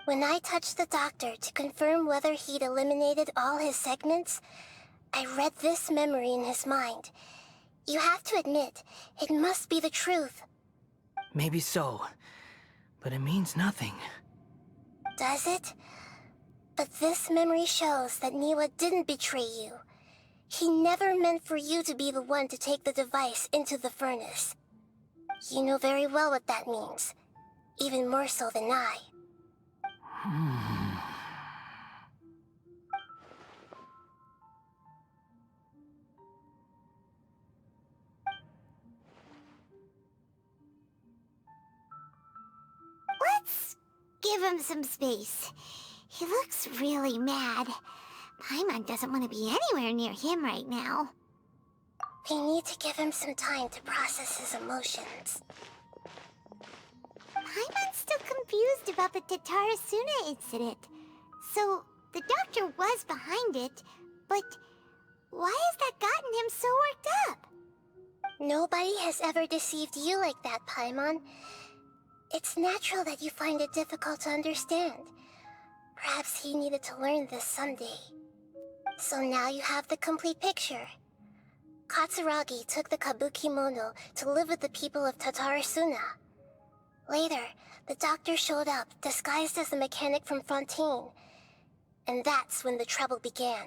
When I touched the doctor to confirm whether he'd eliminated all his segments, I read this memory in his mind. You have to admit, it must be the truth. Maybe so, but it means nothing. Does it? But this memory shows that Niwa didn't betray you. He never meant for you to be the one to take the device into the furnace. You know very well what that means. Even more so than I. Let's give him some space. He looks really mad. Paimon doesn't want to be anywhere near him right now. We need to give him some time to process his emotions. Paimon's still confused about the Tatarasuna incident. So, the doctor was behind it, but why has that gotten him so worked up? Nobody has ever deceived you like that, Paimon. It's natural that you find it difficult to understand. Perhaps he needed to learn this someday. So now you have the complete picture. Katsuragi took the Kabukimono to live with the people of Tatarasuna. Later, the doctor showed up, disguised as the mechanic from Fontaine. And that's when the trouble began.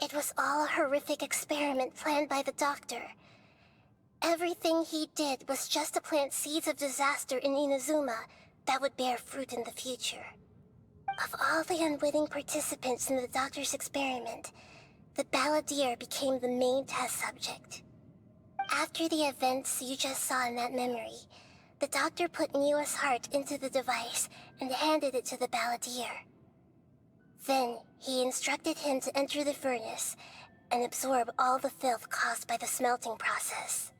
It was all a horrific experiment planned by the doctor. Everything he did was just to plant seeds of disaster in Inazuma that would bear fruit in the future. Of all the unwitting participants in the doctor's experiment, the Balladeer became the main test subject. After the events you just saw in that memory, the doctor put Niwa's heart into the device and handed it to the Balladeer. Then, he instructed him to enter the furnace and absorb all the filth caused by the smelting process.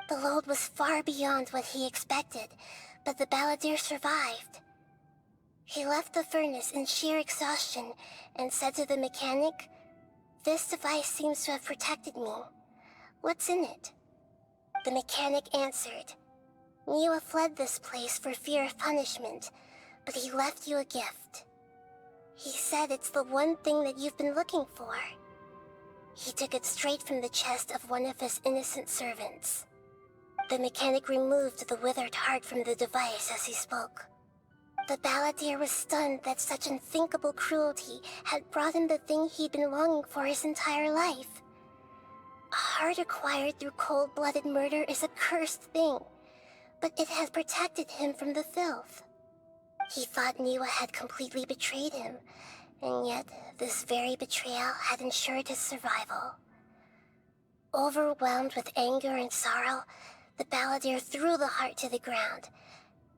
The load was far beyond what he expected, but the Balladeer survived. He left the furnace in sheer exhaustion and said to the mechanic, "This device seems to have protected me. What's in it?" The mechanic answered, "Niwa fled this place for fear of punishment, but he left you a gift. He said it's the one thing that you've been looking for." He took it straight from the chest of one of his innocent servants. The mechanic removed the withered heart from the device as he spoke. The Balladeer was stunned that such unthinkable cruelty had brought him the thing he'd been longing for his entire life. A heart acquired through cold-blooded murder is a cursed thing, but it had protected him from the filth. He thought Niwa had completely betrayed him, and yet this very betrayal had ensured his survival. Overwhelmed with anger and sorrow, the Balladeer threw the heart to the ground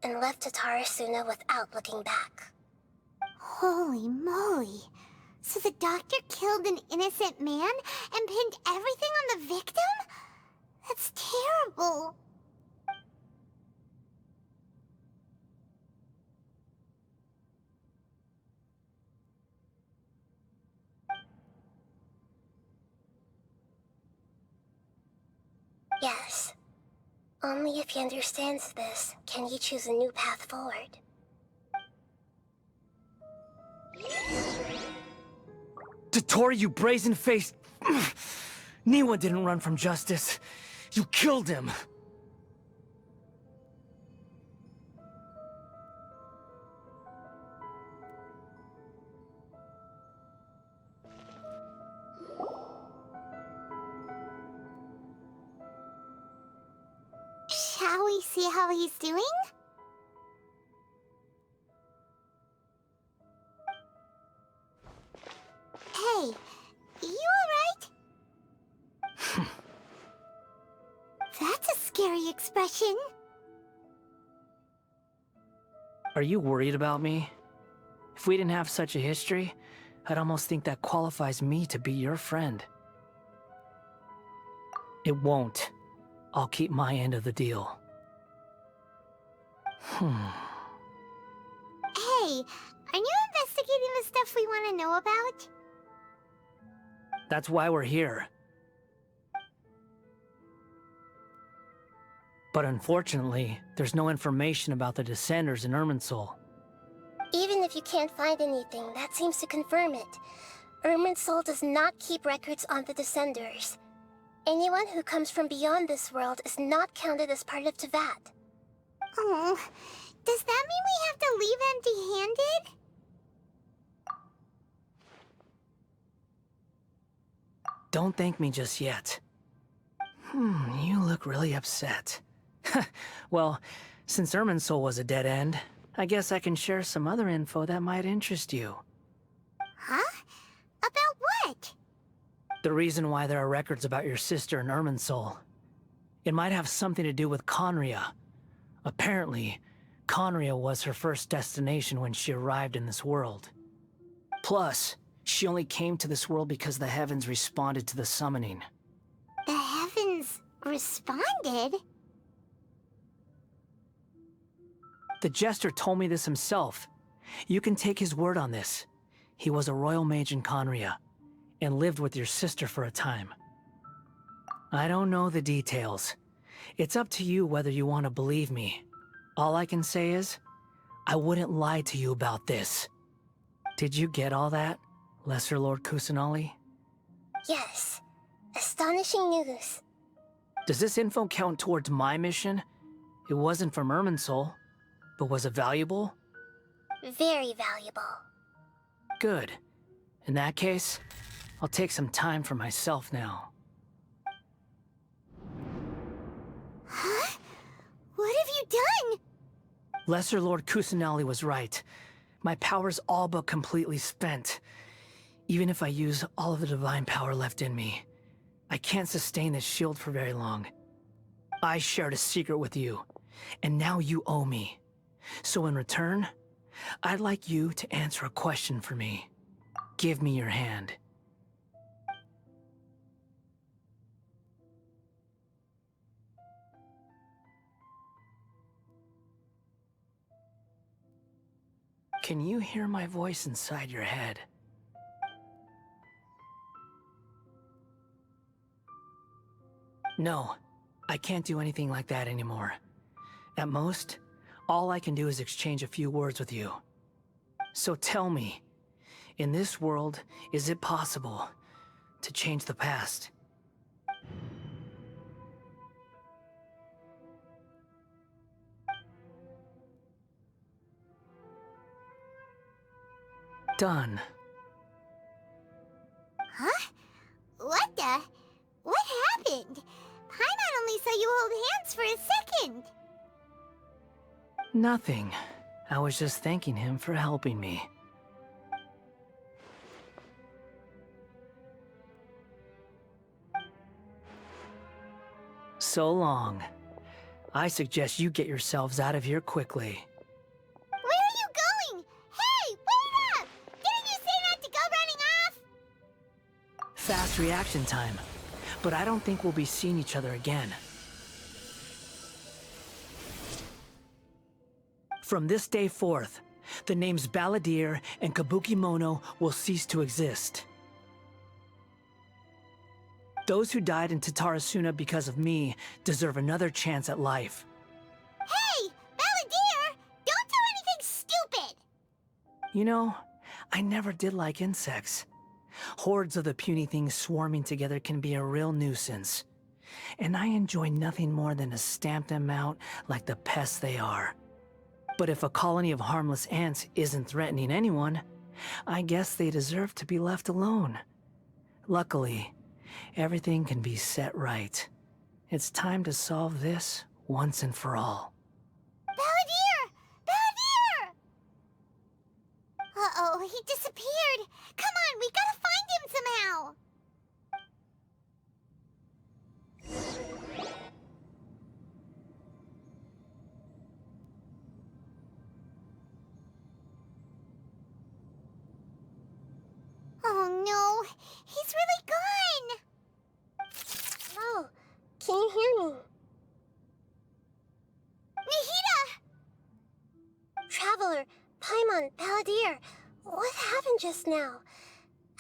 and left Tatarasuna without looking back. Holy moly. So the doctor killed an innocent man and pinned everything on the victim? That's terrible. Yes. Only if he understands this can he choose a new path forward. Dottore, you brazen-faced... Niwa didn't run from justice. You killed him. Shall we see how he's doing? Hey, you alright? That's a scary expression. Are you worried about me? If we didn't have such a history, I'd almost think that qualifies me to be your friend. It won't. I'll keep my end of the deal. Hey, are you investigating the stuff we want to know about? That's why we're here. But unfortunately, there's no information about the Descenders in Irminsul. Even if you can't find anything, that seems to confirm it. Irminsul does not keep records on the Descenders. Anyone who comes from beyond this world is not counted as part of Teyvat. Oh, does that mean we have to leave empty-handed? Don't thank me just yet. You look really upset. Well, since Irminsul was a dead end, I guess I can share some other info that might interest you. Huh? About what? The reason why there are records about your sister in Irminsul. It might have something to do with Conria. Apparently, Conria was her first destination when she arrived in this world. Plus, she only came to this world because the heavens responded to the summoning. The heavens responded? The Jester told me this himself. You can take his word on this. He was a royal mage in Conria, and lived with your sister for a time. I don't know the details. It's up to you whether you want to believe me. All I can say is, I wouldn't lie to you about this. Did you get all that, Lesser Lord Kusanali? Yes. Astonishing news. Does this info count towards my mission? It wasn't from Irminsul, but was it valuable? Very valuable. Good. In that case, I'll take some time for myself now. Huh? What have you done? Lesser Lord Kusanali was right. My power's all but completely spent. Even if I use all of the divine power left in me, I can't sustain this shield for very long. I shared a secret with you, and now you owe me. So in return, I'd like you to answer a question for me. Give me your hand. Can you hear my voice inside your head? No, I can't do anything like that anymore. At most, all I can do is exchange a few words with you. So tell me, in this world, is it possible to change the past? Done. Huh? What the? What happened? Paimon only saw you hold hands for a second. Nothing. I was just thanking him for helping me. So long. I suggest you get yourselves out of here quickly. Where are you going? Hey, wait up! Didn't you say not to go running off? Fast reaction time. But I don't think we'll be seeing each other again. From this day forth, the names Balladeer and Kabukimono will cease to exist. Those who died in Tatarasuna because of me deserve another chance at life. Hey, Balladeer! Don't do anything stupid! You know, I never did like insects. Hordes of the puny things swarming together can be a real nuisance. And I enjoy nothing more than to stamp them out like the pests they are. But if a colony of harmless ants isn't threatening anyone, I guess they deserve to be left alone. Luckily, everything can be set right. It's time to solve this once and for all. Balladeer! Balladeer! Uh-oh, he disappeared. Come on, we gotta find him somehow. Oh no, he's really gone. Oh, can you hear me? Nihida! Traveler, Paimon, Balladeer, what happened just now.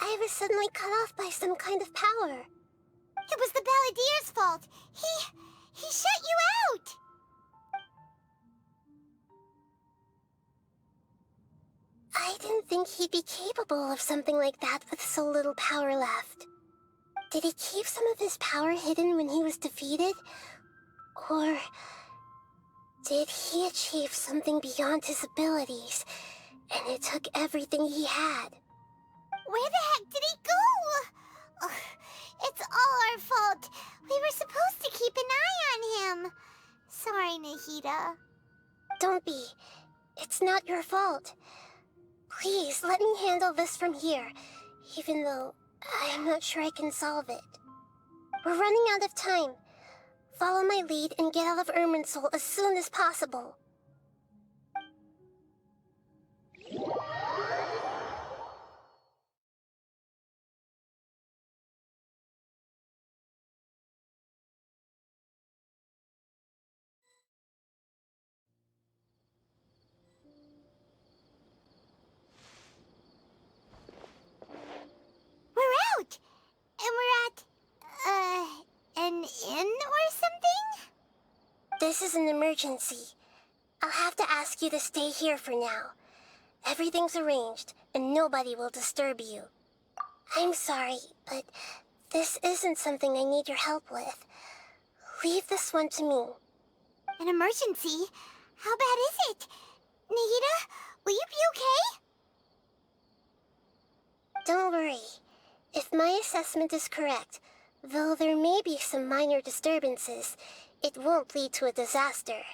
I was suddenly cut off by some kind of power. It was the Balladeer's fault. He shut you out! I didn't think he'd be capable of something like that with so little power left. Did he keep some of his power hidden when he was defeated? Or did he achieve something beyond his abilities, and it took everything he had? Where the heck did he go? Ugh, it's all our fault. We were supposed to keep an eye on him. Sorry, Nahida. Don't be. It's not your fault. Please, let me handle this from here, even though I'm not sure I can solve it. We're running out of time. Follow my lead and get out of Irminsul as soon as possible. We're out! And we're at, an inn or something? This is an emergency. I'll have to ask you to stay here for now. Everything's arranged, and nobody will disturb you. I'm sorry, but this isn't something I need your help with. Leave this one to me. An emergency? How bad is it? Nahida, will you be okay? Don't worry. If my assessment is correct, though there may be some minor disturbances, it won't lead to a disaster.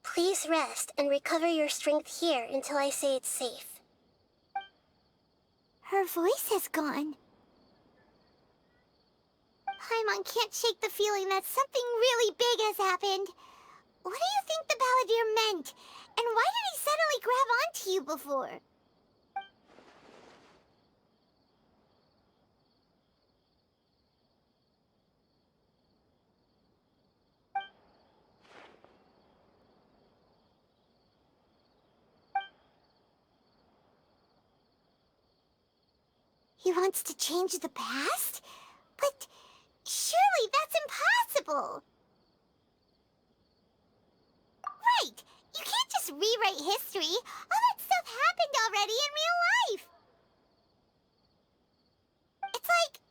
Please rest and recover your strength here until I say it's safe. Her voice has gone. Paimon can't shake the feeling that something really big has happened. What do you think the Balladeer meant? And why did he suddenly grab onto you before? He wants to change the past? But surely that's impossible! Right! You can't just rewrite history! All that stuff happened already in real life! It's like,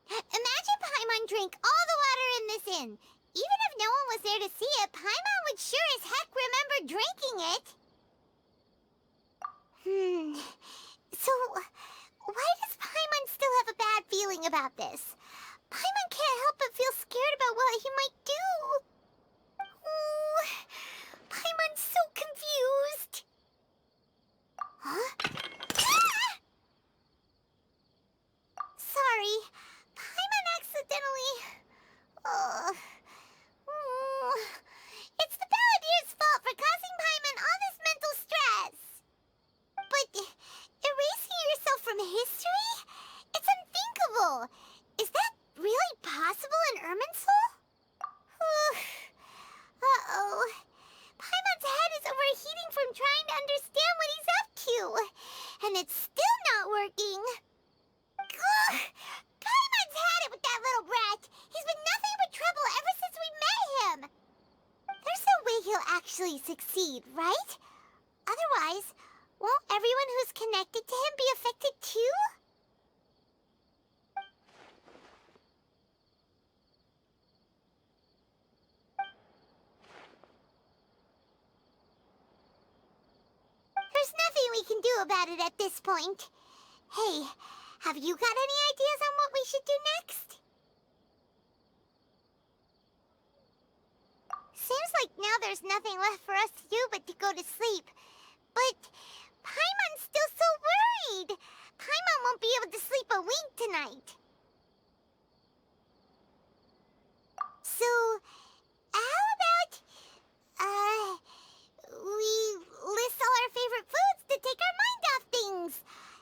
imagine Paimon drank all the water in this inn. Even if no one was there to see it, Paimon would sure as heck remember drinking it! So, why does Paimon still have a bad feeling about this? Paimon can't help but feel scared about what he might do. Oh, Paimon's so confused. Huh? Ah! Sorry, Paimon accidentally... It's the Balladeer's fault for causing Paimon all this mental stress. But erasing yourself from history? It's unthinkable. Is that really possible in Irminsul? Uh-oh. Paimon's head is overheating from trying to understand what he's up to. And it's still not working. Ugh! Paimon's had it with that little brat. He's been nothing but trouble ever since we met him. There's no way he'll actually succeed, right? Otherwise, won't everyone who's connected to him be affected too? There's nothing we can do about it at this point. Hey, have you got any ideas on what we should do next? Seems like now there's nothing left for us to do but to go to sleep. But Paimon's still so worried. Paimon won't be able to sleep a wink tonight. So, how about, we list all our favorite foods to take our mind off things?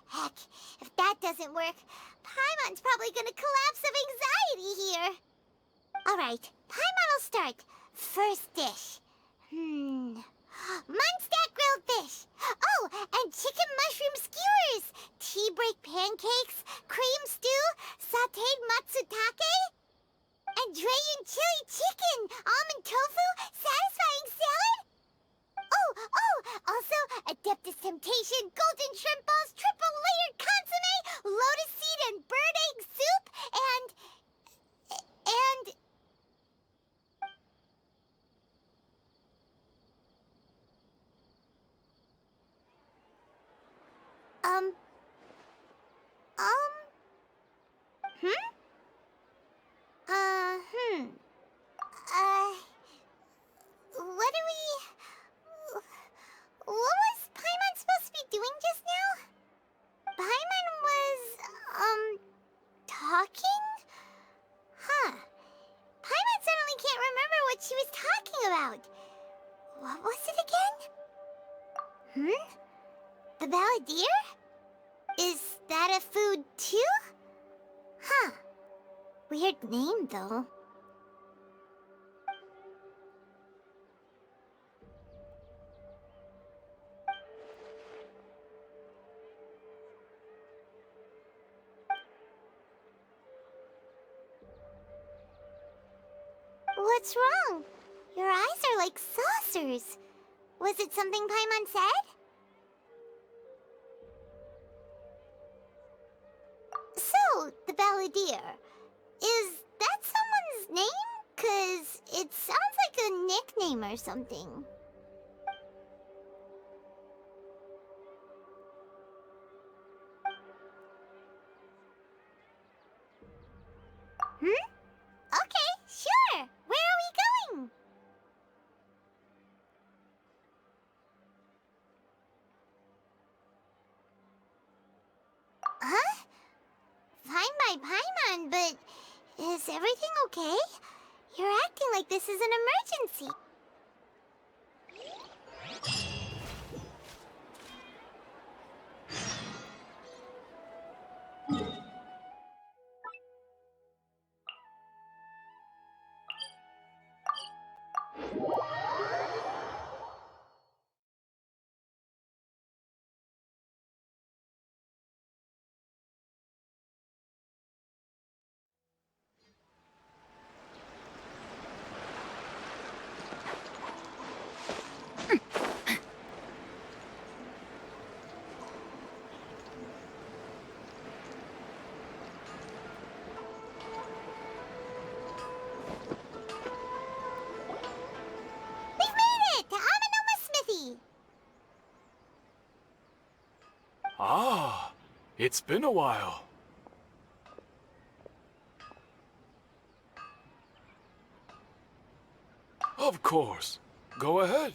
Heck, if that doesn't work, Paimon's probably gonna collapse of anxiety here. Alright, Paimon will start. First dish. Munstack grilled fish! Oh, and chicken mushroom skewers! Tea break pancakes, cream stew, sauteed matsutake, and Dragon chili chicken, almond tofu, satisfying salad! Also, Adeptus Temptation, golden shrimp balls, triple layered consomme, lotus seed and bird egg soup, and... What was Paimon supposed to be doing just now? Paimon was, talking? Huh. Paimon suddenly can't remember what she was talking about. What was it again? The Balladeer? Is that a food too? Huh. Weird name, though. What's wrong? Your eyes are like saucers. Was it something Paimon said? So, the Balladeer. Is that someone's name? 'Cause it sounds like a nickname or something. Okay, sure. Where are we going? Huh? Fine by Paimon, but is everything okay? You're acting like this is an emergency. Ah, it's been a while. Of course. Go ahead.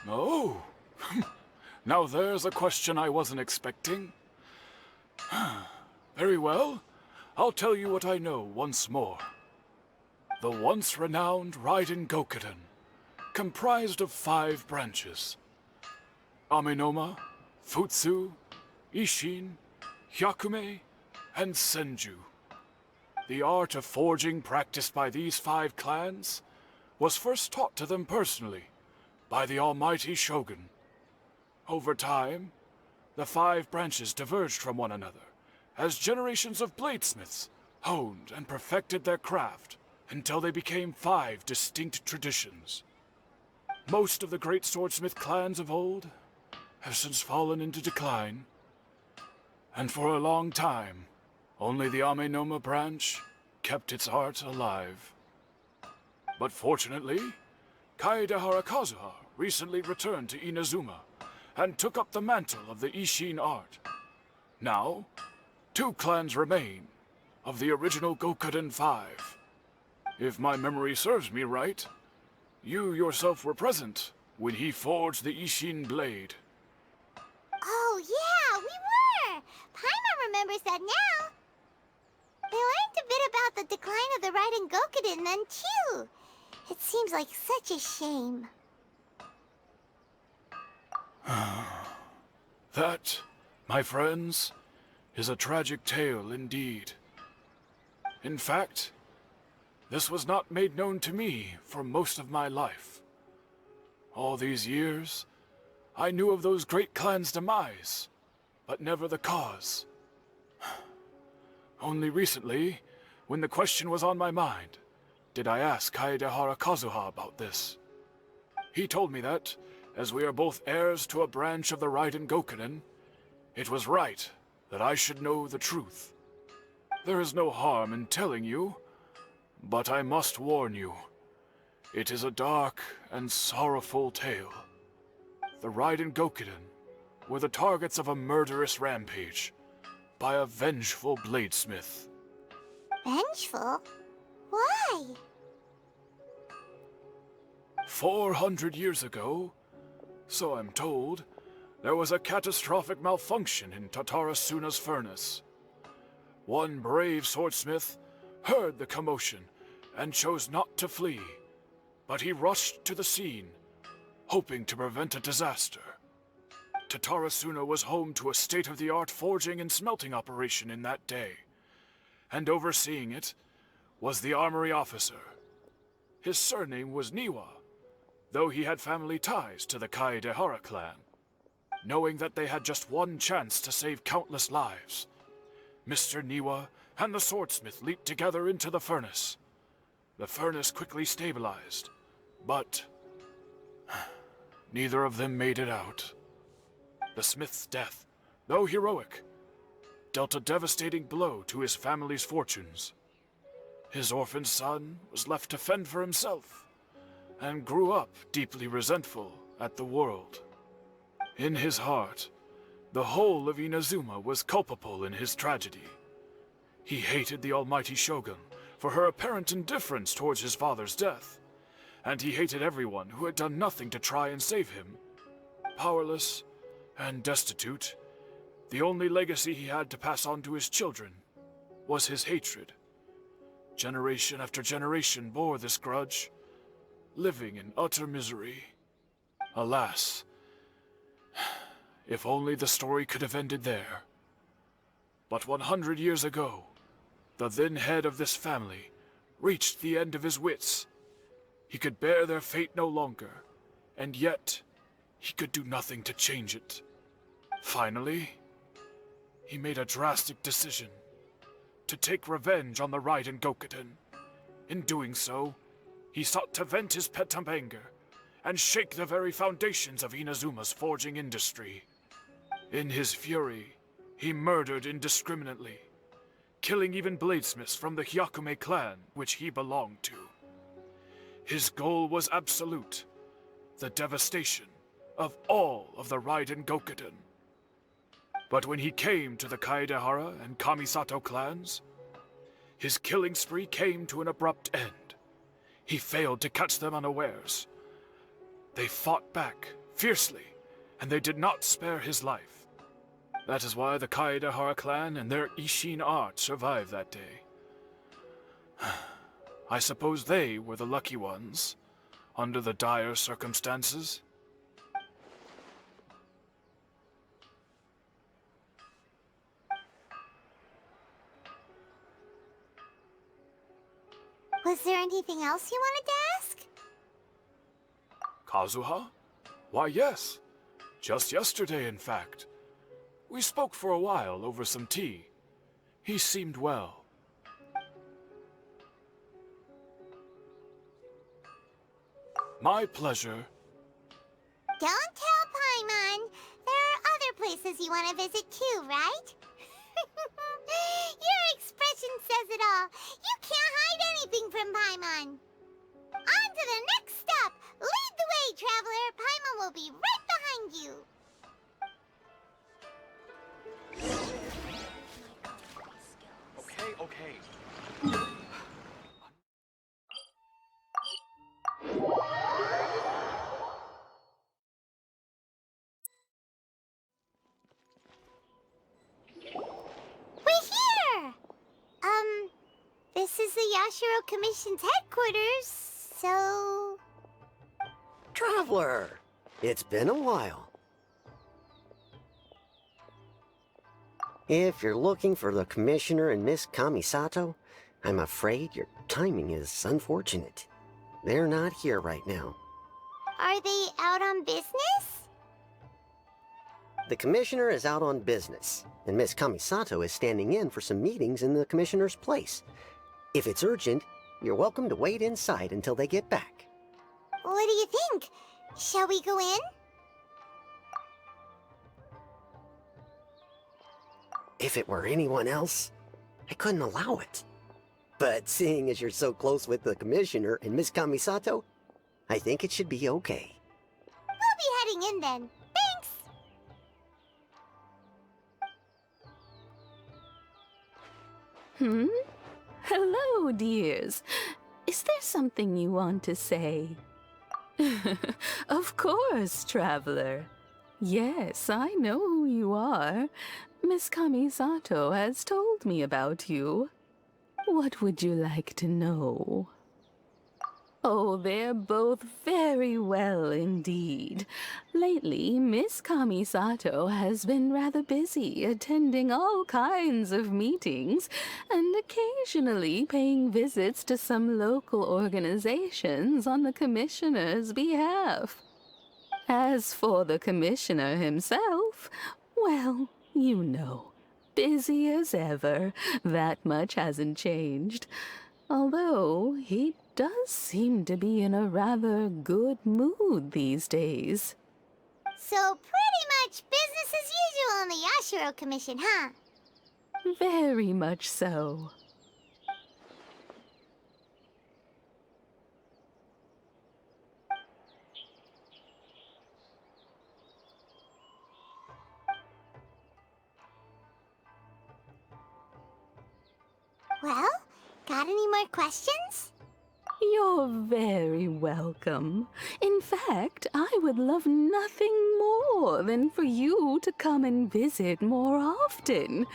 Oh. Now there's a question I wasn't expecting. Very well. I'll tell you what I know once more. The once renowned Raiden Gokuden, comprised of 5 branches. Amenoma, Futsu, Ishin, Hyakume, and Senju. The art of forging practiced by these 5 clans was first taught to them personally by the almighty Shogun. Over time, the 5 branches diverged from one another as generations of bladesmiths honed and perfected their craft until they became 5 distinct traditions. Most of the great swordsmith clans of old have since fallen into decline, and for a long time, only the Amenoma branch kept its art alive. But fortunately, Kaede Harakazuha recently returned to Inazuma and took up the mantle of the Ishin art. Now, 2 clans remain of the original Gokuden 5. If my memory serves me right, you yourself were present when he forged the Ishin blade. Oh, yeah, we were! Paimon remembers that now. We learned a bit about the decline of the Raiden Gokuden then, too. It seems like such a shame. That, my friends, is a tragic tale indeed. In fact, this was not made known to me for most of my life. All these years, I knew of those great clans' demise, but never the cause. Only recently, when the question was on my mind, did I ask Kaedehara Kazuha about this. He told me that, as we are both heirs to a branch of the Raiden Gokunin, it was right that I should know the truth. There is no harm in telling you, but I must warn you. It is a dark and sorrowful tale. The Raiden Gokunin were the targets of a murderous rampage by a vengeful bladesmith. Vengeful? Why? 400 years ago, so I'm told, there was a catastrophic malfunction in Tatarasuna's furnace. One brave swordsmith heard the commotion and chose not to flee, but he rushed to the scene, hoping to prevent a disaster. Tatarasuna was home to a state-of-the-art forging and smelting operation in that day, and overseeing it was the armory officer. His surname was Niwa, though he had family ties to the Kaedehara clan. Knowing that they had just one chance to save countless lives, Mr. Niwa and the swordsmith leaped together into the furnace. The furnace quickly stabilized, but neither of them made it out. The smith's death, though heroic, dealt a devastating blow to his family's fortunes. His orphan son was left to fend for himself, and grew up deeply resentful at the world. In his heart, the whole of Inazuma was culpable in his tragedy. He hated the almighty Shogun for her apparent indifference towards his father's death, and he hated everyone who had done nothing to try and save him. Powerless and destitute, the only legacy he had to pass on to his children was his hatred. Generation after generation bore this grudge, living in utter misery. Alas, if only the story could have ended there. But 100 years ago, the then head of this family reached the end of his wits. He could bear their fate no longer, and yet he could do nothing to change it. Finally, he made a drastic decision to take revenge on the Raiden Gokunin. In doing so, he sought to vent his pent anger and shake the very foundations of Inazuma's forging industry. In his fury, he murdered indiscriminately, killing even bladesmiths from the Hyakume clan which he belonged to. His goal was absolute, the devastation of all of the Raiden Gokunin. But when he came to the Kaedehara and Kamisato clans, his killing spree came to an abrupt end. He failed to catch them unawares. They fought back fiercely, and they did not spare his life. That is why the Kaedehara clan and their Ishin art survived that day. I suppose they were the lucky ones, under the dire circumstances. Was there anything else you wanted to ask? Kazuha? Why, yes. Just yesterday, in fact. We spoke for a while over some tea. He seemed well. My pleasure. Don't tell Paimon. There are other places you want to visit too, right? Your expression says it all. You can't hide anything from Paimon. On to the next stop. Lead the way, traveler. Paimon will be right behind you. Okay. We're here! This is the Yashiro Commission's headquarters, so... Traveler! It's been a while. If you're looking for the Commissioner and Miss Kamisato, I'm afraid your timing is unfortunate. They're not here right now. Are they out on business? The Commissioner is out on business, and Miss Kamisato is standing in for some meetings in the Commissioner's place. If it's urgent, you're welcome to wait inside until they get back. What do you think? Shall we go in? If it were anyone else, I couldn't allow it. But seeing as you're so close with the Commissioner and Miss Kamisato, I think it should be okay. We'll be heading in then. Thanks! Hello, dears. Is there something you want to say? Of course, traveler. Yes, I know who you are. Miss Kamisato has told me about you. What would you like to know? Oh, they're both very well indeed. Lately, Miss Kamisato has been rather busy attending all kinds of meetings and occasionally paying visits to some local organizations on the Commissioner's behalf. As for the Commissioner himself, well, you know, busy as ever. That much hasn't changed. Although he does seem to be in a rather good mood these days. So pretty much business as usual on the Yashiro Commission, huh? Very much so. Well, got any more questions? You're very welcome. In fact, I would love nothing more than for you to come and visit more often.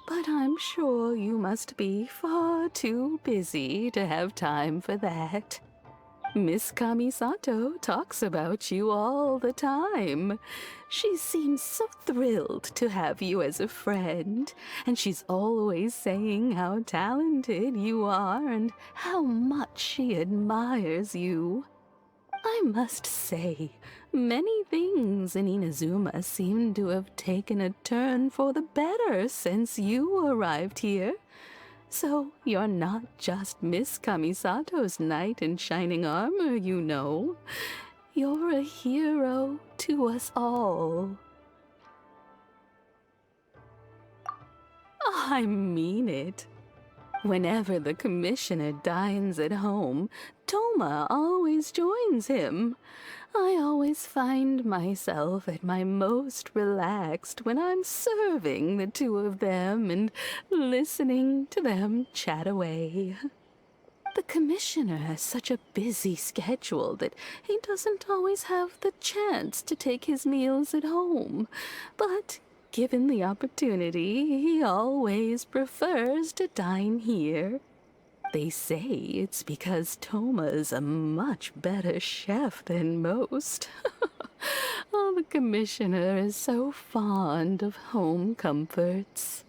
But I'm sure you must be far too busy to have time for that. Miss Kamisato talks about you all the time. She seems so thrilled to have you as a friend, and she's always saying how talented you are and how much she admires you. I must say, many things in Inazuma seem to have taken a turn for the better since you arrived here. So you're not just Miss Kamisato's knight in shining armor, you know. You're a hero to us all. I mean it. Whenever the Commissioner dines at home, Toma always joins him. I always find myself at my most relaxed when I'm serving the two of them and listening to them chat away. The Commissioner has such a busy schedule that he doesn't always have the chance to take his meals at home, but given the opportunity, he always prefers to dine here. They say it's because Toma's a much better chef than most. Oh, the Commissioner is so fond of home comforts.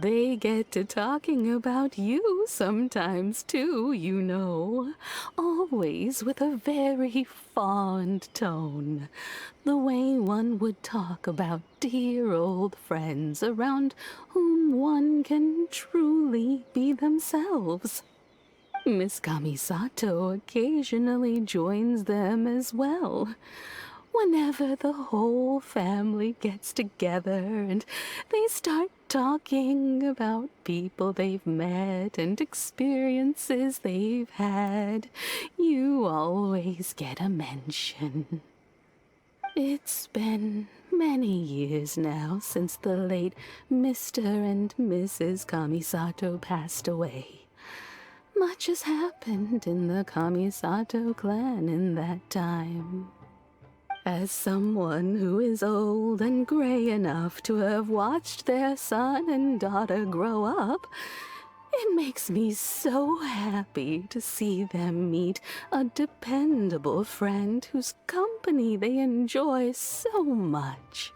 They get to talking about you sometimes, too, you know. Always with a very fond tone. The way one would talk about dear old friends around whom one can truly be themselves. Miss Kamisato occasionally joins them as well. Whenever the whole family gets together and they start talking about people they've met and experiences they've had, you always get a mention. It's been many years now since the late Mr. and Mrs. Kamisato passed away. Much has happened in the Kamisato clan in that time. As someone who is old and gray enough to have watched their son and daughter grow up, it makes me so happy to see them meet a dependable friend whose company they enjoy so much.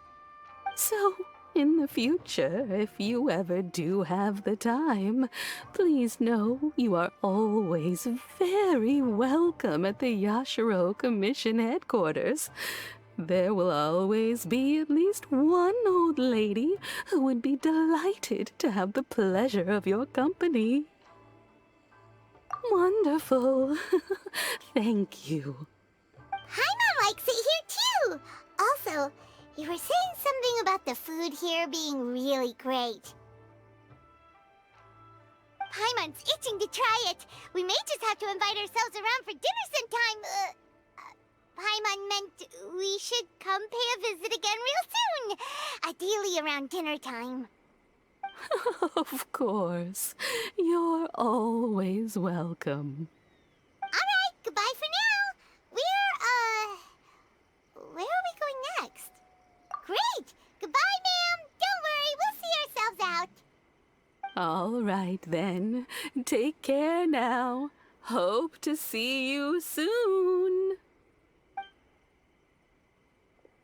So, In the future, if you ever do have the time, please know you are always very welcome at the Yashiro Commission headquarters. There will always be at least one old lady who would be delighted to have the pleasure of your company. Wonderful. Thank you. Paimon likes it here too! Also, you were saying something about the food here being really great. Paimon's itching to try it. We may just have to invite ourselves around for dinner sometime. Paimon meant we should come pay a visit again real soon. Ideally around dinner time. Of course. You're always welcome. Alright, goodbye for now. Where are we going next? Great! Goodbye, ma'am! Don't worry, we'll see ourselves out. All right, then. Take care now. Hope to see you soon.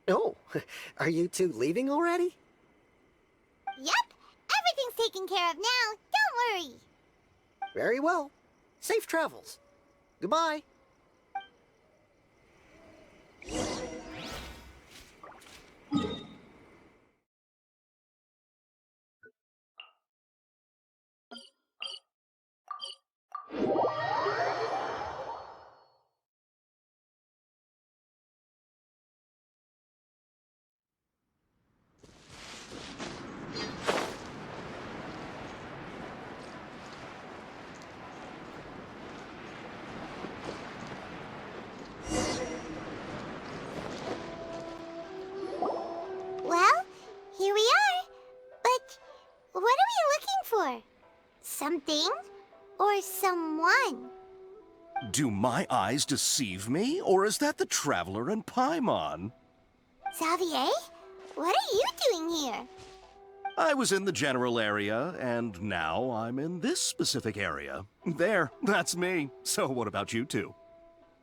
Oh, are you two leaving already? Yep, everything's taken care of now. Don't worry. Very well. Safe travels. Goodbye. Well, here we are. But what are we looking for? Something or someone? Do my eyes deceive me, or is that the Traveler and Paimon? Xavier, what are you doing here? I was in the general area, and now I'm in this specific area. There, that's me. So what about you two?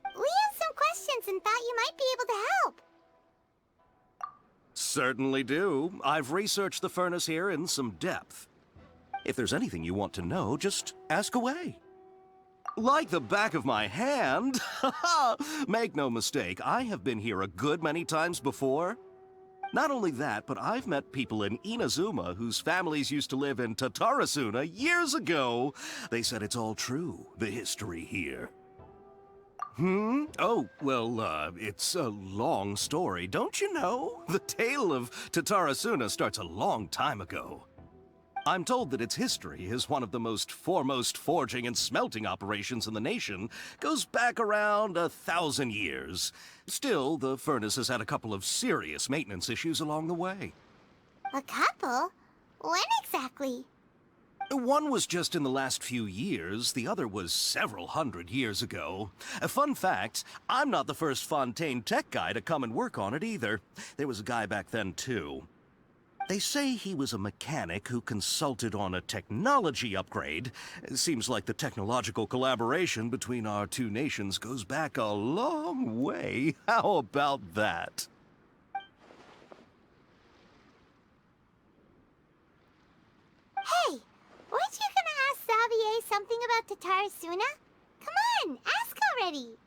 We have some questions and thought you might be able to help. Certainly do. I've researched the furnace here in some depth. If there's anything you want to know, just ask away. Like the back of my hand. Make no mistake, I have been here a good many times before. Not only that, but I've met people in Inazuma whose families used to live in Tatarasuna years ago. They said it's all true, the history here. Oh, well, it's a long story, don't you know? The tale of Tatarasuna starts a long time ago. I'm told that its history is one of the most foremost forging and smelting operations in the nation, goes back around 1,000 years. Still, the furnace has had a couple of serious maintenance issues along the way. A couple? When exactly? One was just in the last few years, the other was several hundred years ago. A fun fact, I'm not the first Fontaine tech guy to come and work on it either. There was a guy back then too. They say he was a mechanic who consulted on a technology upgrade. It seems like the technological collaboration between our two nations goes back a long way. How about that? Hey, weren't you gonna ask Xavier something about Tatarasuna? Come on, ask already.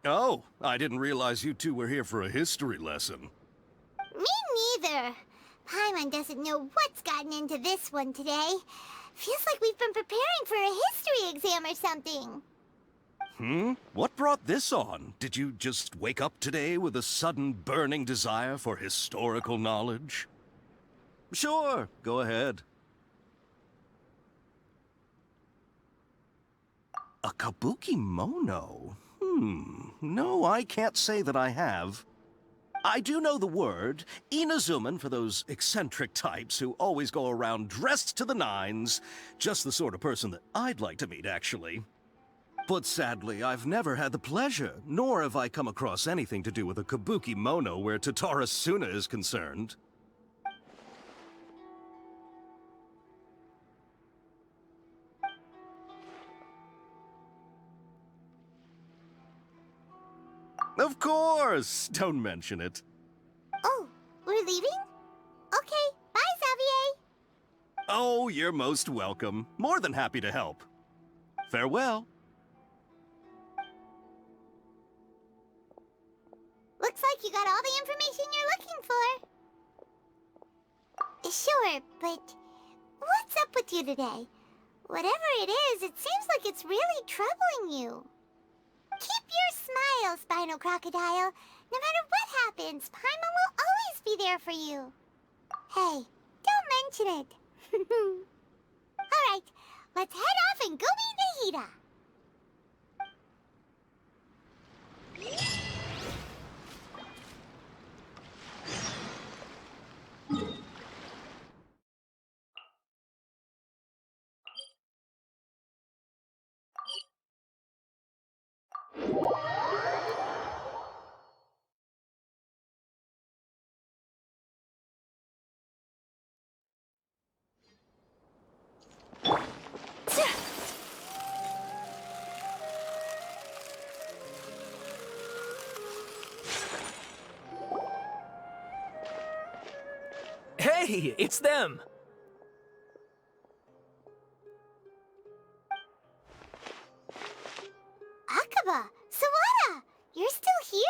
Oh, I didn't realize you two were here for a history lesson. Me neither. Paimon doesn't know what's gotten into this one today. Feels like we've been preparing for a history exam or something. What brought this on? Did you just wake up today with a sudden burning desire for historical knowledge? Sure, go ahead. A kabuki mono? No, I can't say that I have. I do know the word, Inazuman for those eccentric types who always go around dressed to the nines. Just the sort of person that I'd like to meet, actually. But sadly, I've never had the pleasure, nor have I come across anything to do with a kabuki mono where Tatarasuna is concerned. Of course! Don't mention it. Oh, we're leaving? Oh, you're most welcome. More than happy to help. Farewell. Looks like you got all the information you're looking for. Sure, but what's up with you today? Whatever it is, it seems like it's really troubling you. Keep your smile, Spinal Crocodile. No matter what happens, Paimon will always be there for you. Hey, don't mention it. Alright, let's head off and go meet Nahida. Hey, it's them! Akaba, Sawada, you're still here?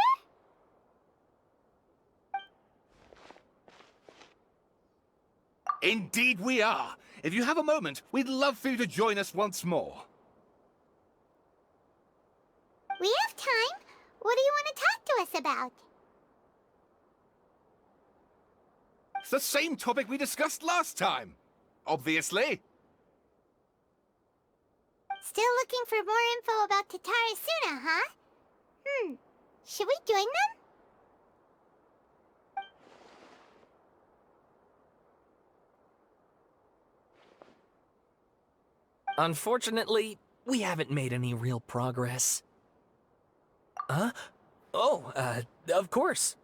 Indeed we are. If you have a moment, we'd love for you to join us once more. We have time. What do you want to talk to us about? It's the same topic we discussed last time. Obviously. Still looking for more info about Dottore Suna, huh? Should we join them? Unfortunately, we haven't made any real progress. Huh? Oh, of course.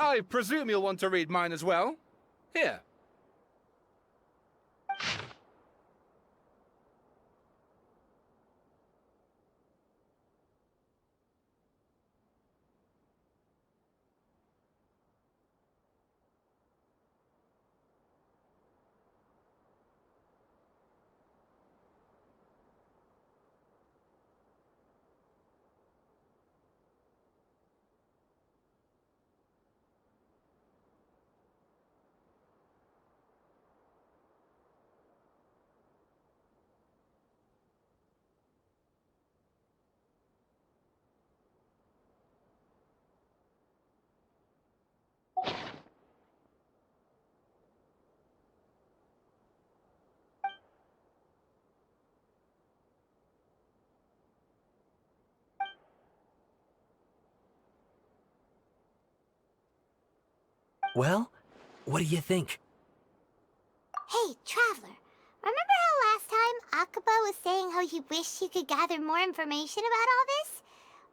I presume you'll want to read mine as well. Here. Well, what do you think? Hey, Traveler. Remember how last time Akaba was saying how he wished he could gather more information about all this?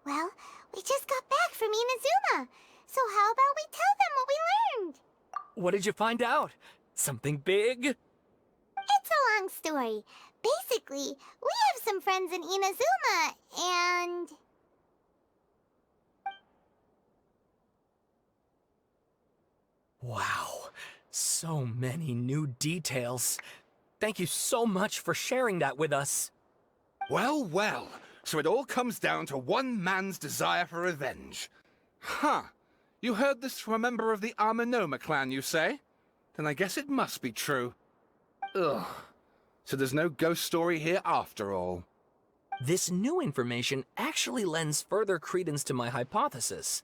Well, we just got back from Inazuma. So how about we tell them what we learned? What did you find out? Something big? It's a long story. Basically, we have some friends in Inazuma, and... Wow, so many new details. Thank you so much for sharing that with us. Well, well. So it all comes down to one man's desire for revenge. Huh. You heard this from a member of the Anemo clan, you say? Then I guess it must be true. Ugh. So there's no ghost story here after all. This new information actually lends further credence to my hypothesis.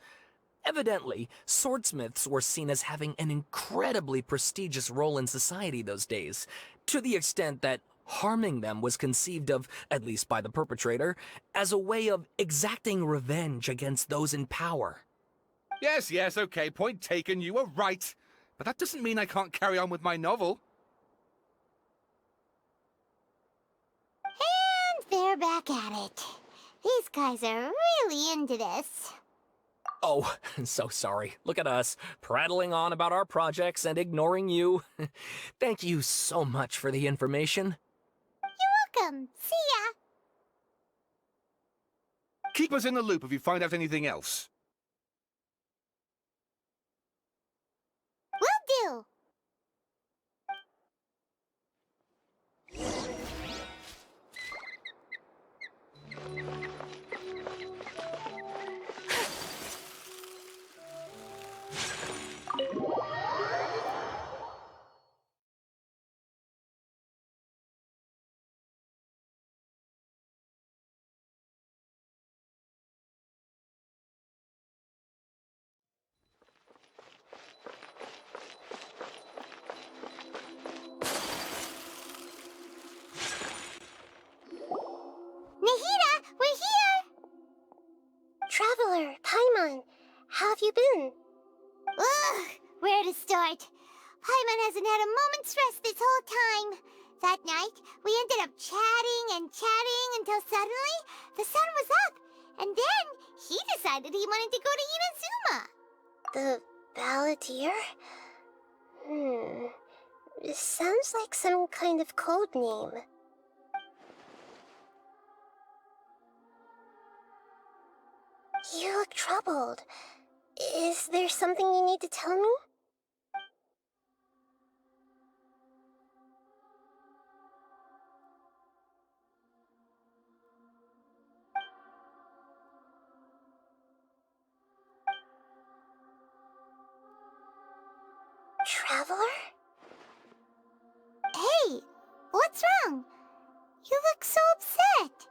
Evidently, swordsmiths were seen as having an incredibly prestigious role in society those days, to the extent that harming them was conceived of, at least by the perpetrator, as a way of exacting revenge against those in power. Yes, okay, point taken, you were right. But that doesn't mean I can't carry on with my novel. And they're back at it. These guys are really into this. Oh, so sorry. Look at us, prattling on about our projects and ignoring you. Thank you so much for the information. You're welcome. See ya. Keep us in the loop if you find out anything else. Will do. Nahida, we're here! Traveler, Paimon, how have you been? Ugh, where to start? Paimon hasn't had a moment's rest this whole time. That night, we ended up chatting and chatting until suddenly the sun was up. And then he decided he wanted to go to Inazuma. The Balladeer? It sounds like some kind of code name. You look troubled. Is there something you need to tell me? Traveler? Hey, what's wrong? You look so upset.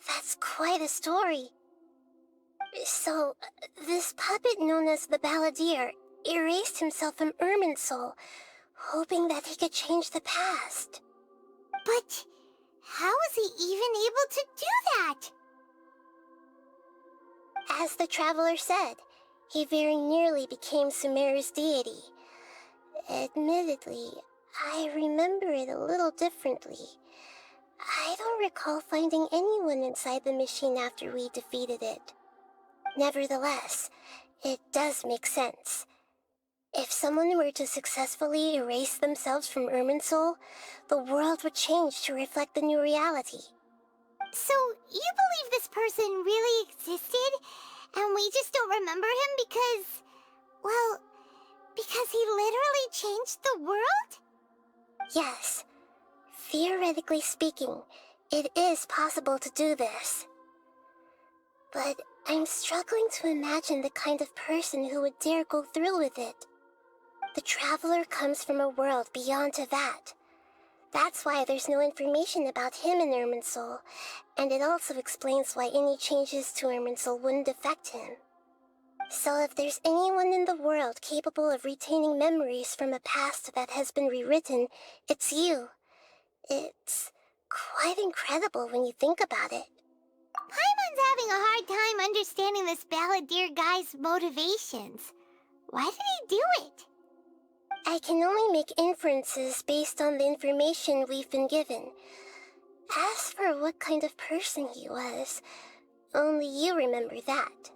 That's quite a story. So, this puppet known as the Balladeer erased himself from Irminsul, hoping that he could change the past. But how was he even able to do that? As the Traveler said, he very nearly became Sumeru's deity. Admittedly, I remember it a little differently. I don't recall finding anyone inside the machine after we defeated it. Nevertheless, it does make sense. If someone were to successfully erase themselves from Irminsul, the world would change to reflect the new reality. So, you believe this person really existed, and we just don't remember him because... well, because he literally changed the world? Yes. Theoretically speaking, it is possible to do this. But I'm struggling to imagine the kind of person who would dare go through with it. The Traveler comes from a world beyond Tevat. That's why there's no information about him in Irminsul, and it also explains why any changes to Irminsul wouldn't affect him. So if there's anyone in the world capable of retaining memories from a past that has been rewritten, it's you. It's quite incredible when you think about it. Paimon's having a hard time understanding this Balladeer guy's motivations. Why did he do it? I can only make inferences based on the information we've been given. As for what kind of person he was, only you remember that.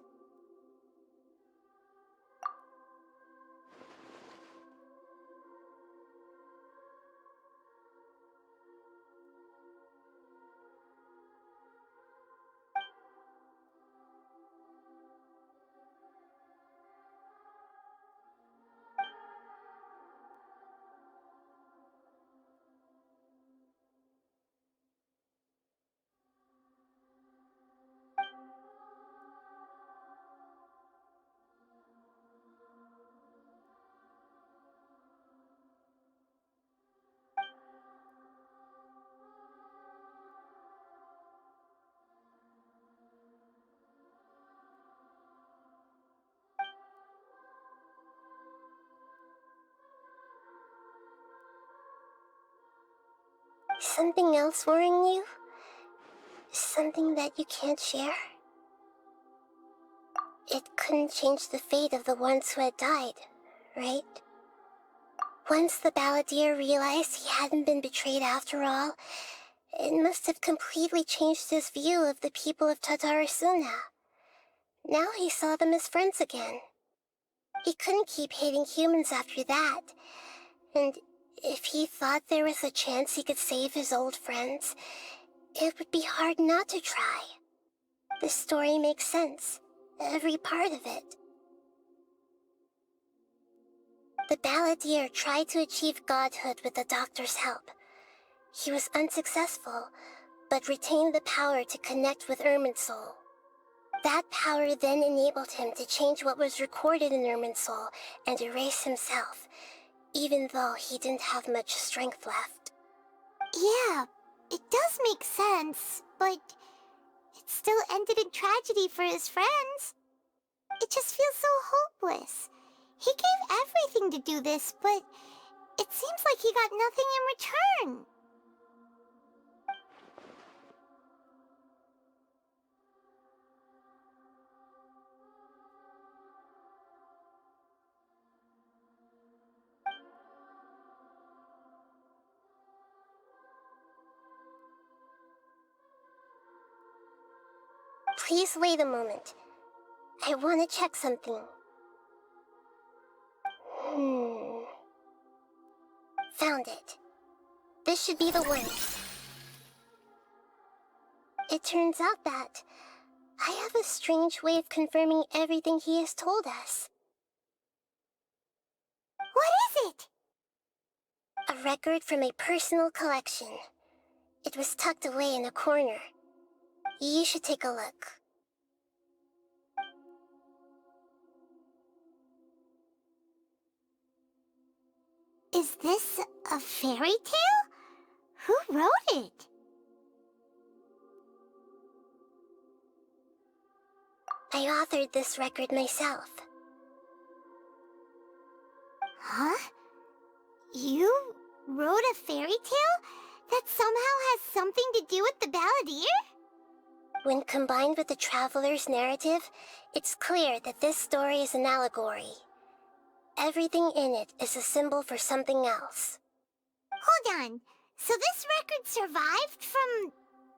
Something else worrying you? Something that you can't share? It couldn't change the fate of the ones who had died, right? Once the Balladeer realized he hadn't been betrayed after all, it must have completely changed his view of the people of Tatarasuna. Now he saw them as friends again. He couldn't keep hating humans after that, and if he thought there was a chance he could save his old friends, it would be hard not to try. The story makes sense, every part of it. The Balladeer tried to achieve godhood with the Doctor's help. He was unsuccessful, but retained the power to connect with Irminsul. That power then enabled him to change what was recorded in Irminsul and erase himself, even though he didn't have much strength left. Yeah, it does make sense, but it still ended in tragedy for his friends. It just feels so hopeless. He gave everything to do this, but it seems like he got nothing in return. Please wait a moment. I want to check something. Found it. This should be the one. It turns out that I have a strange way of confirming everything he has told us. What is it? A record from a personal collection. It was tucked away in a corner. You should take a look. Is this a fairy tale? Who wrote it? I authored this record myself. Huh? You wrote a fairy tale that somehow has something to do with the Balladeer? When combined with the Traveler's narrative, it's clear that this story is an allegory. Everything in it is a symbol for something else. Hold on. So this record survived from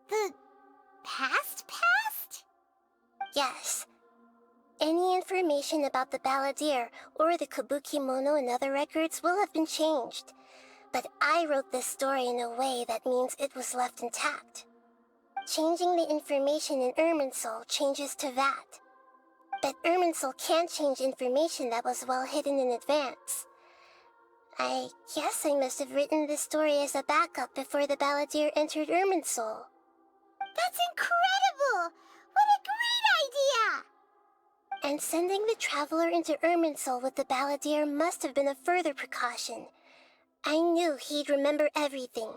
the past? Yes. Any information about the Balladeer or the Kabukimono and other records will have been changed. But I wrote this story in a way that means it was left intact. Changing the information in Irminsul changes to that. But Irminsul can't change information that was well hidden in advance. I guess I must have written this story as a backup before the Balladeer entered Irminsul. That's incredible! What a great idea! And sending the Traveler into Irminsul with the Balladeer must have been a further precaution. I knew he'd remember everything.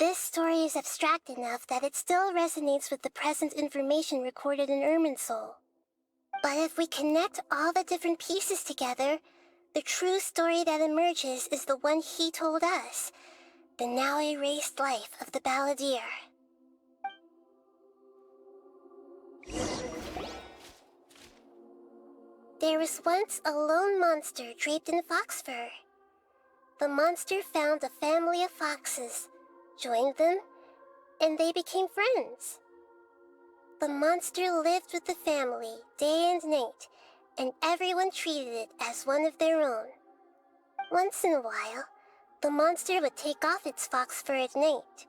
This story is abstract enough that it still resonates with the present information recorded in Irminsul. But if we connect all the different pieces together, the true story that emerges is the one he told us, the now erased life of the Balladeer. There was once a lone monster draped in fox fur. the monster found a family of foxes, joined them, and they became friends. The monster lived with the family day and night, and everyone treated it as one of their own. Once in a while, the monster would take off its fox fur at night,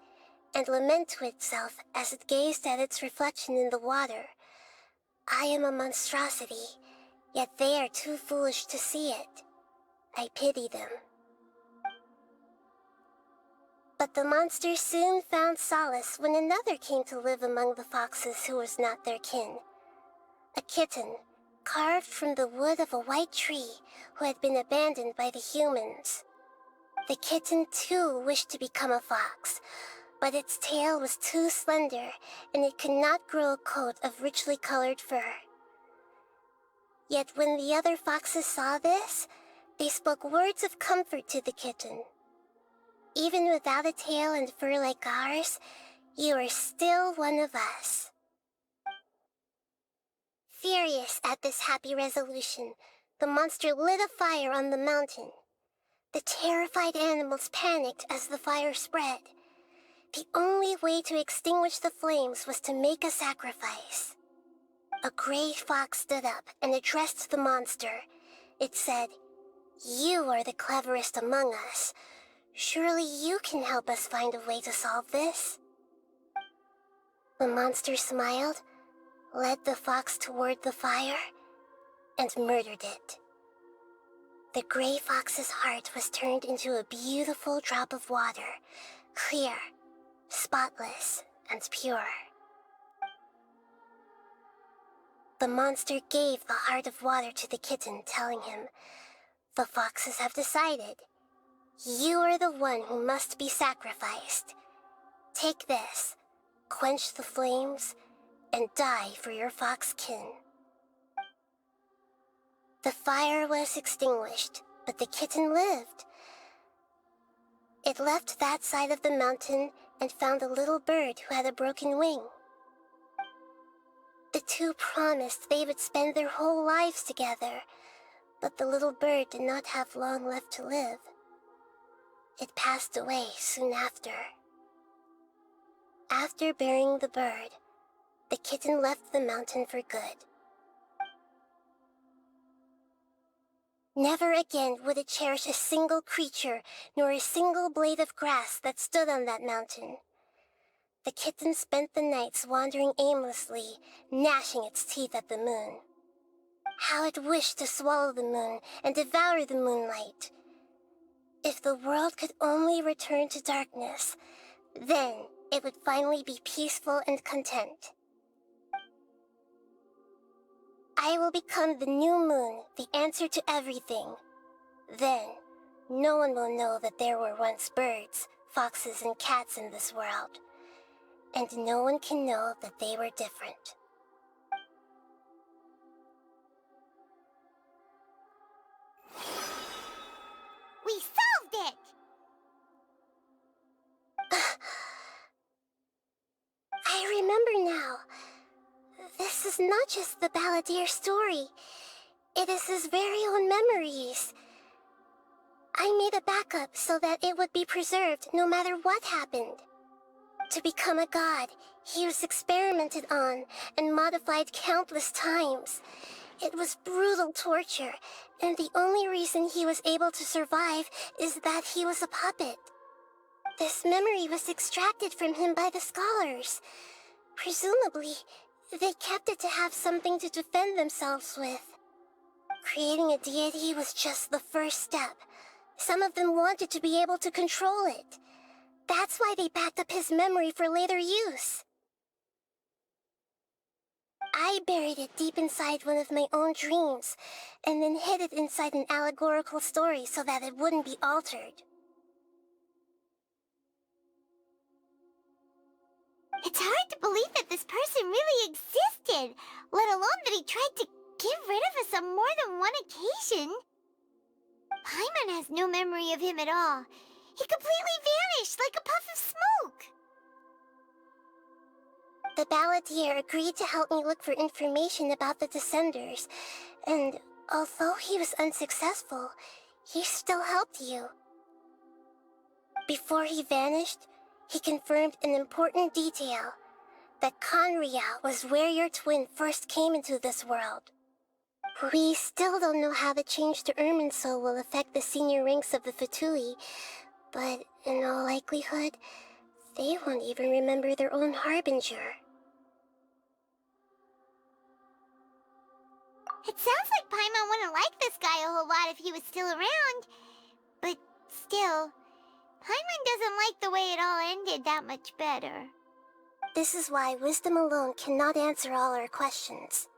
and lament to itself as it gazed at its reflection in the water. I am a monstrosity, yet they are too foolish to see it. I pity them. But the monster soon found solace when another came to live among the foxes who was not their kin. A kitten, carved from the wood of a white tree who had been abandoned by the humans. The kitten too wished to become a fox, but its tail was too slender and it could not grow a coat of richly colored fur. Yet when the other foxes saw this, they spoke words of comfort to the kitten. Even without a tail and fur like ours, you are still one of us. Furious at this happy resolution, the monster lit a fire on the mountain. The terrified animals panicked as the fire spread. The only way to extinguish the flames was to make a sacrifice. A gray fox stood up and addressed the monster. It said, "You are the cleverest among us. Surely you can help us find a way to solve this." The monster smiled, led the fox toward the fire, and murdered it. The gray fox's heart was turned into a beautiful drop of water, clear, spotless, and pure. The monster gave the heart of water to the kitten, telling him, "The foxes have decided. You are the one who must be sacrificed. Take this, quench the flames, and die for your fox kin." The fire was extinguished, but the kitten lived. It left that side of the mountain and found a little bird who had a broken wing. The two promised they would spend their whole lives together, but the little bird did not have long left to live. It passed away soon after. After burying the bird, the kitten left the mountain for good. Never again would it cherish a single creature, nor a single blade of grass that stood on that mountain. The kitten spent the nights wandering aimlessly, gnashing its teeth at the moon. How it wished to swallow the moon and devour the moonlight. If the world could only return to darkness, then it would finally be peaceful and content. I will become the new moon, the answer to everything. Then, no one will know that there were once birds, foxes, and cats in this world. And no one can know that they were different. We solved it! I remember now. This is not just the Balladeer story. It is his very own memories. I made a backup so that it would be preserved no matter what happened. To become a god, he was experimented on and modified countless times. It was brutal torture, and the only reason he was able to survive is that he was a puppet. This memory was extracted from him by the scholars. Presumably, they kept it to have something to defend themselves with. Creating a deity was just the first step. Some of them wanted to be able to control it. That's why they backed up his memory for later use. I buried it deep inside one of my own dreams, and then hid it inside an allegorical story so that it wouldn't be altered. It's hard to believe that this person really existed, let alone that he tried to get rid of us on more than one occasion. Paimon has no memory of him at all. He completely vanished like a puff of smoke. The Balladeer agreed to help me look for information about the Descenders, and although he was unsuccessful, he still helped you. Before he vanished, he confirmed an important detail. That Conria was where your twin first came into this world. We still don't know how the change to Irminsul will affect the senior ranks of the Fatui, but in all likelihood, they won't even remember their own Harbinger. It sounds like Paimon wouldn't like this guy a whole lot if he was still around. But still, Paimon doesn't like the way it all ended that much better. This is why wisdom alone cannot answer all our questions.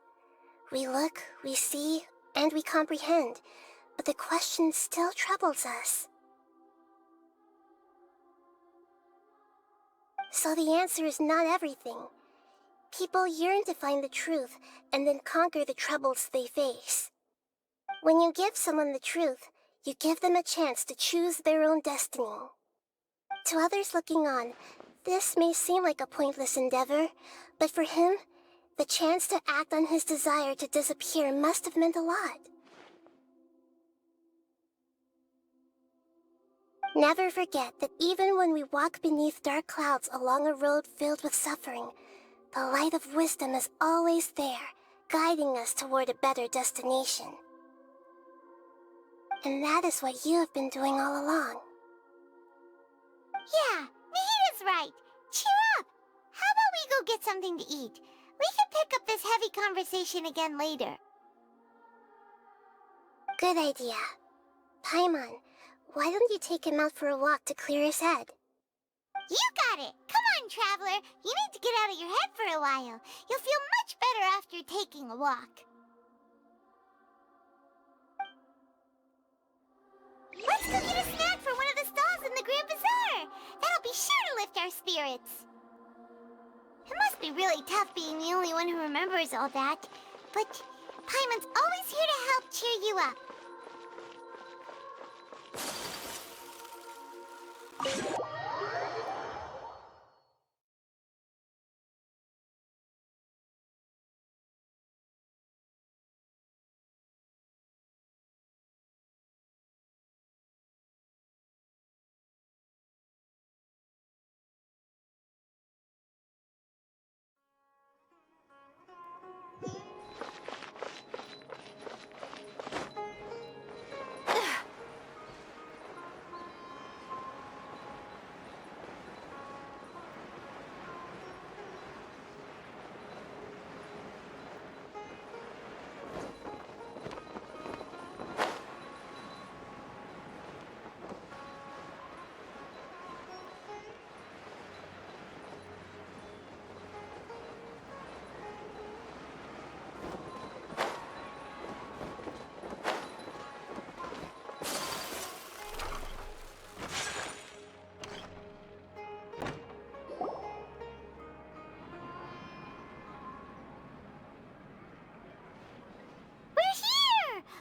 We look, we see, and we comprehend, but the question still troubles us. So the answer is not everything. People yearn to find the truth and then conquer the troubles they face. When you give someone the truth, you give them a chance to choose their own destiny. To others looking on, this may seem like a pointless endeavor, but for him, the chance to act on his desire to disappear must have meant a lot. Never forget that even when we walk beneath dark clouds along a road filled with suffering, the light of wisdom is always there, guiding us toward a better destination. And that is what you have been doing all along. Yeah, Nahita's right. Cheer up! How about we go get something to eat? We can pick up this heavy conversation again later. Good idea. Paimon, why don't you take him out for a walk to clear his head? You got it! Come on, Traveler! You need to get out of your head for a while. You'll feel much better after taking a walk. Let's go get a snack from one of the stalls in the Grand Bazaar! That'll be sure to lift our spirits. It must be really tough being the only one who remembers all that. But Paimon's always here to help cheer you up.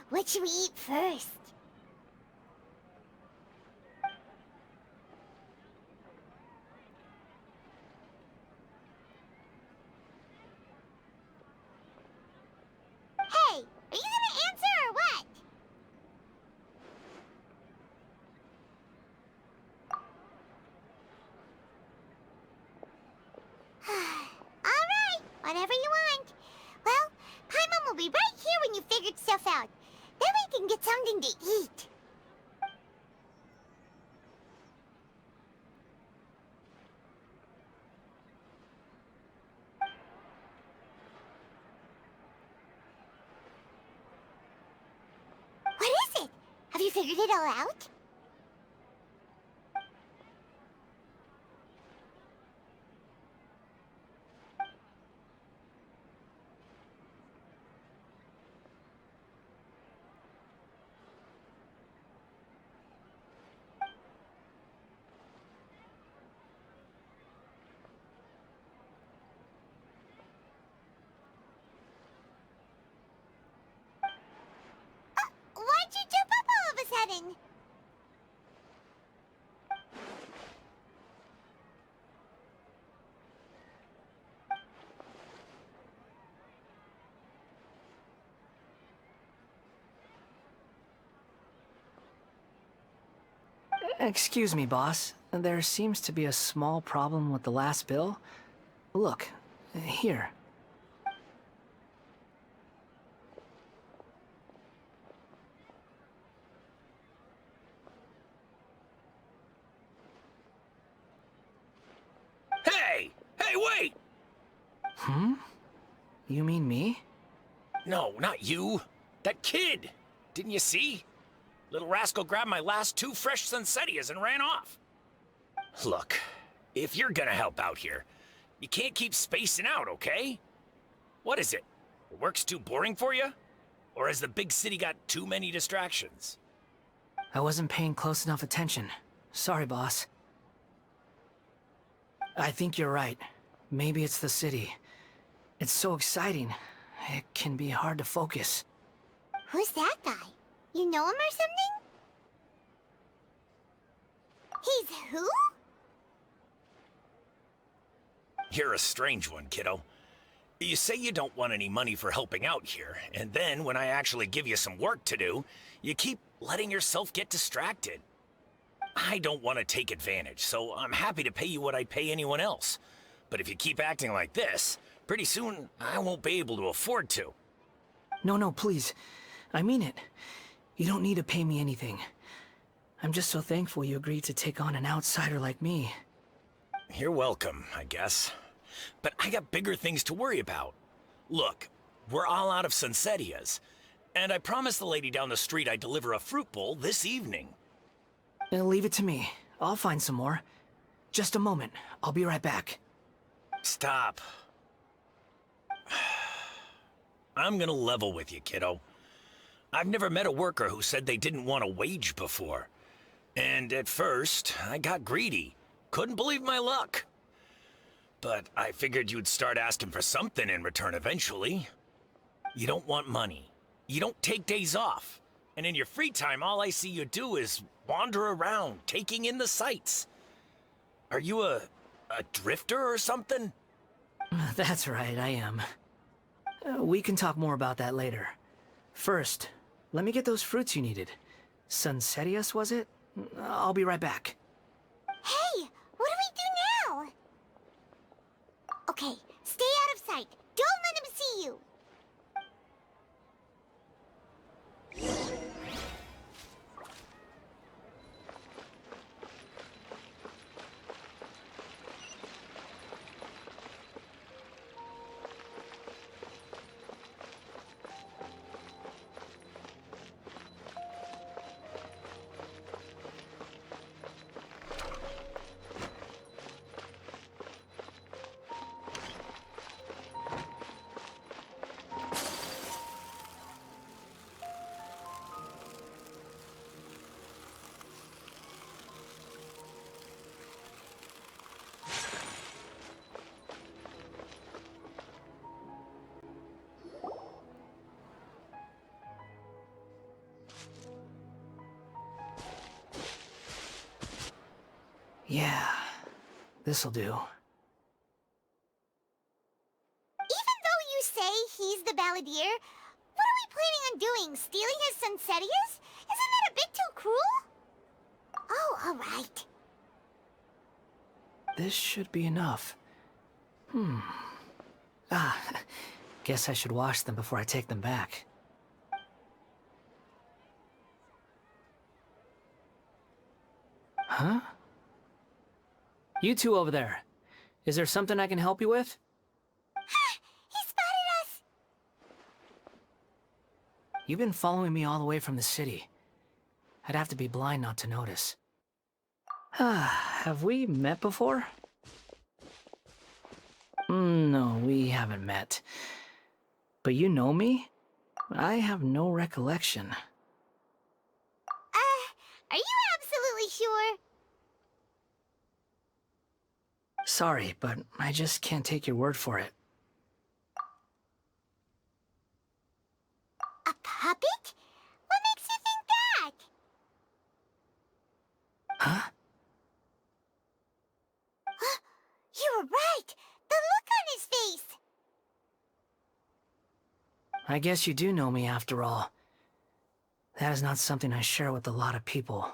What should we eat first? Hey, are you gonna answer or what? Alright, whatever you want. Well, Paimon will be right here when you figured stuff out. Then we can get something to eat. What is it? Have you figured it all out? Why'd you jump up all of a sudden? Excuse me, boss. There seems to be a small problem with the last bill. Look, here. Hey! Hey, wait! Hmm? You mean me? No, not you. That kid! Didn't you see? Little rascal grabbed my last 2 fresh Sunsettias and ran off. Look, if you're gonna help out here, you can't keep spacing out, okay? What is it? Work's too boring for you? Or has the big city got too many distractions? I wasn't paying close enough attention. Sorry, boss. I think you're right. Maybe it's the city. It's so exciting. It can be hard to focus. Who's that guy? You know him or something? He's who? You're a strange one, kiddo. You say you don't want any money for helping out here, and then when I actually give you some work to do, you keep letting yourself get distracted. I don't want to take advantage, so I'm happy to pay you what I'd pay anyone else. But if you keep acting like this, pretty soon I won't be able to afford to. No, please. I mean it. You don't need to pay me anything. I'm just so thankful you agreed to take on an outsider like me. You're welcome, I guess. But I got bigger things to worry about. Look, we're all out of Sunsettias, and I promised the lady down the street I'd deliver a fruit bowl this evening. Leave it to me. I'll find some more. Just a moment. I'll be right back. Stop. I'm gonna level with you, kiddo. I've never met a worker who said they didn't want a wage before. And at first, I got greedy. Couldn't believe my luck. But I figured you'd start asking for something in return eventually. You don't want money. You don't take days off. And in your free time, all I see you do is wander around, taking in the sights. Are you a drifter or something? That's right, I am. We can talk more about that later. First, let me get those fruits you needed. Sunsettias, was it? I'll be right back. Hey, what do we do now? Okay, stay out of sight. Don't let him see you. Yeah, this'll do. Even though you say he's the Balladeer, what are we planning on doing? Stealing his Sunsettias? Isn't that a bit too cruel? Oh, alright. This should be enough. Guess I should wash them before I take them back. Huh? You two over there. Is there something I can help you with? He spotted us! You've been following me all the way from the city. I'd have to be blind not to notice. Have we met before? No, we haven't met. But you know me? I have no recollection. Are you absolutely sure? Sorry, but I just can't take your word for it. A puppet? What makes you think that? Huh? You were right! The look on his face! I guess you do know me after all. That is not something I share with a lot of people.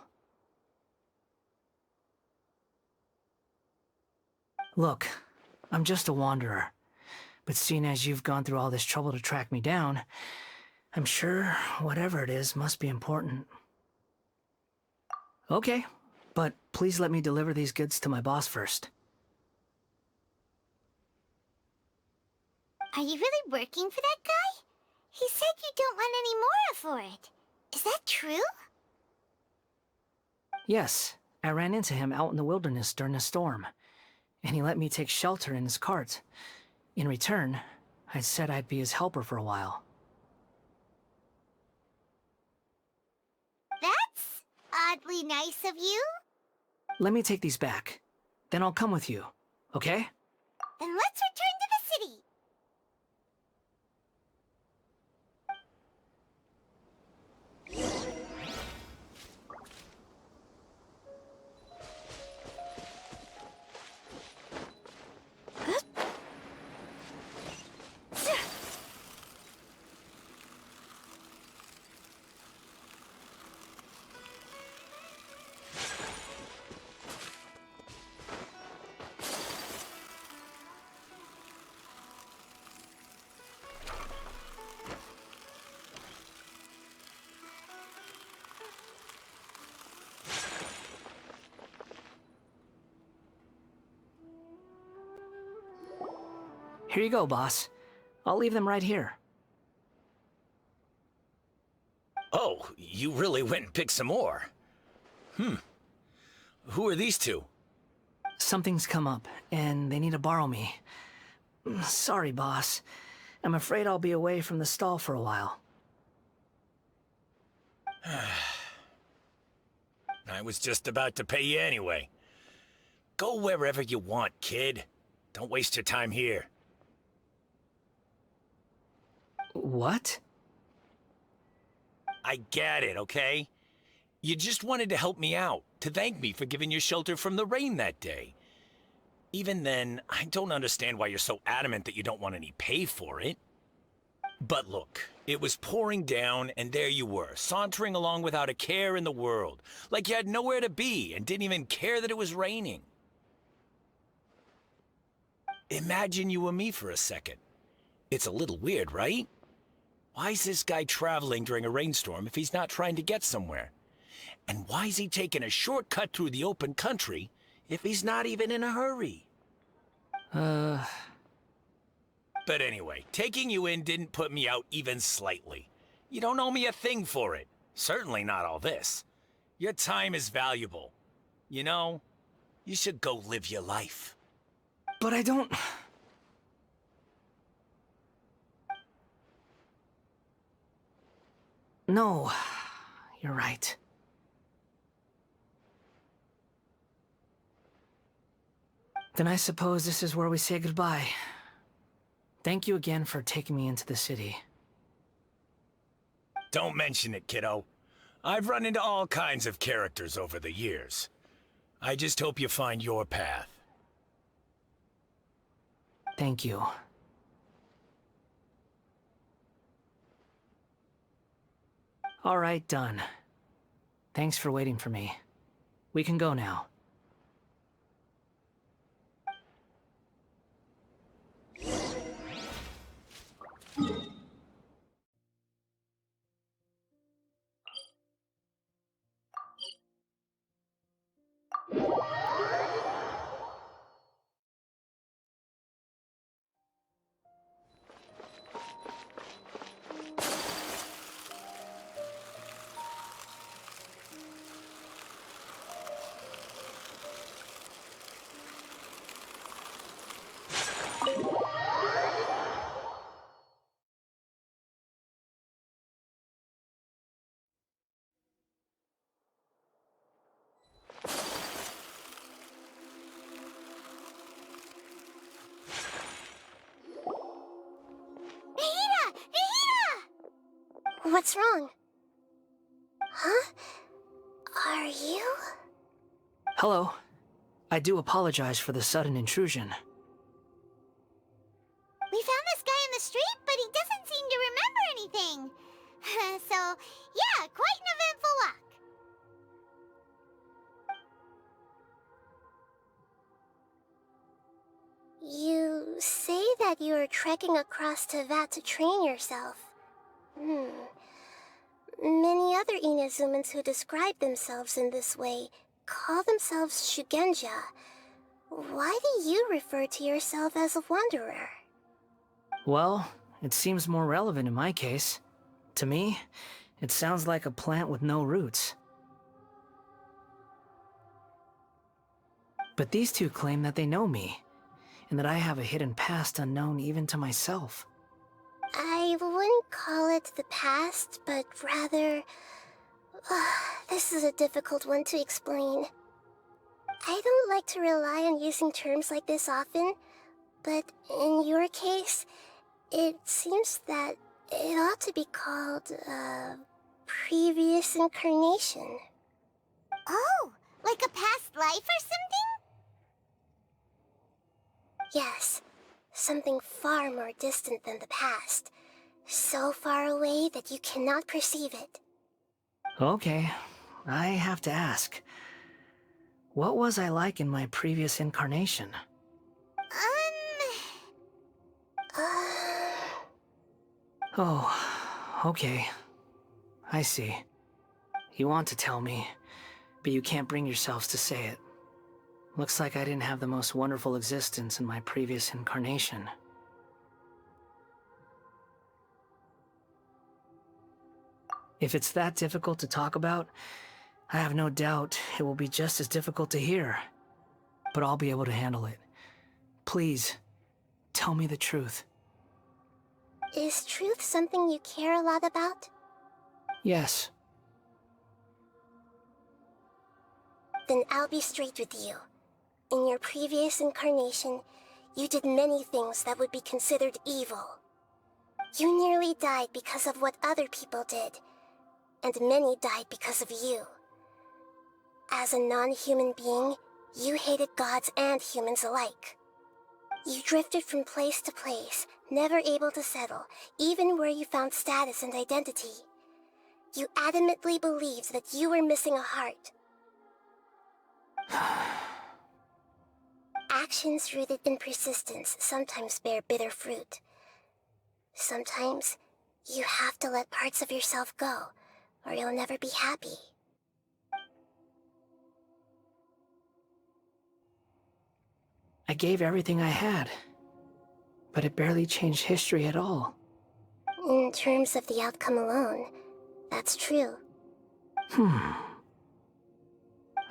Look, I'm just a wanderer. But seeing as you've gone through all this trouble to track me down, I'm sure whatever it is must be important. Okay, but please let me deliver these goods to my boss first. Are you really working for that guy? He said you don't want any more for it. Is that true? Yes, I ran into him out in the wilderness during a storm, and he let me take shelter in his cart. In return, I said I'd be his helper for a while. That's oddly nice of you. Let me take these back. Then I'll come with you, okay? Then let's return to the city. Here you go, boss. I'll leave them right here. Oh, you really went and picked some more. Who are these two? Something's come up, and they need to borrow me. Sorry, boss. I'm afraid I'll be away from the stall for a while. I was just about to pay you anyway. Go wherever you want, kid. Don't waste your time here. What? I get it, okay? You just wanted to help me out, to thank me for giving you shelter from the rain that day. Even then, I don't understand why you're so adamant that you don't want any pay for it. But look, it was pouring down, and there you were, sauntering along without a care in the world, like you had nowhere to be and didn't even care that it was raining. Imagine you and me for a second. It's a little weird, right? Why is this guy traveling during a rainstorm if he's not trying to get somewhere? And why is he taking a shortcut through the open country if he's not even in a hurry? But anyway, taking you in didn't put me out even slightly. You don't owe me a thing for it. Certainly not all this. Your time is valuable. You know, you should go live your life. But I don't... No, you're right. Then I suppose this is where we say goodbye. Thank you again for taking me into the city. Don't mention it, kiddo. I've run into all kinds of characters over the years. I just hope you find your path. Thank you. All right, done. Thanks for waiting for me. We can go now. What's wrong? Huh? Are you? Hello. I do apologize for the sudden intrusion. We found this guy in the street, but he doesn't seem to remember anything. So, yeah, quite an eventful walk. say that you are trekking across Tevat to train yourself. Many other Inazumans who describe themselves in this way call themselves Shugenja. Why do you refer to yourself as a wanderer? Well, it seems more relevant in my case. To me, it sounds like a plant with no roots. But these two claim that they know me, and that I have a hidden past unknown even to myself. I wouldn't call it the past, but rather... this is a difficult one to explain. I don't like to rely on using terms like this often, but in your case, it seems that it ought to be called, previous incarnation. Oh, like a past life or something? Yes, something far more distant than the past. So far away that you cannot perceive it. Okay, I have to ask. What was I like in my previous incarnation? Oh, okay. I see. You want to tell me, but you can't bring yourselves to say it. Looks like I didn't have the most wonderful existence in my previous incarnation. If it's that difficult to talk about, I have no doubt it will be just as difficult to hear. But I'll be able to handle it. Please, tell me the truth. Is truth something you care a lot about? Yes. Then I'll be straight with you. In your previous incarnation, you did many things that would be considered evil. You nearly died because of what other people did, and many died because of you. As a non-human being, you hated gods and humans alike. You drifted from place to place, never able to settle, even where you found status and identity. You adamantly believed that you were missing a heart. Actions rooted in persistence sometimes bear bitter fruit. Sometimes, you have to let parts of yourself go, or you'll never be happy. I gave everything I had, but it barely changed history at all. In terms of the outcome alone, that's true.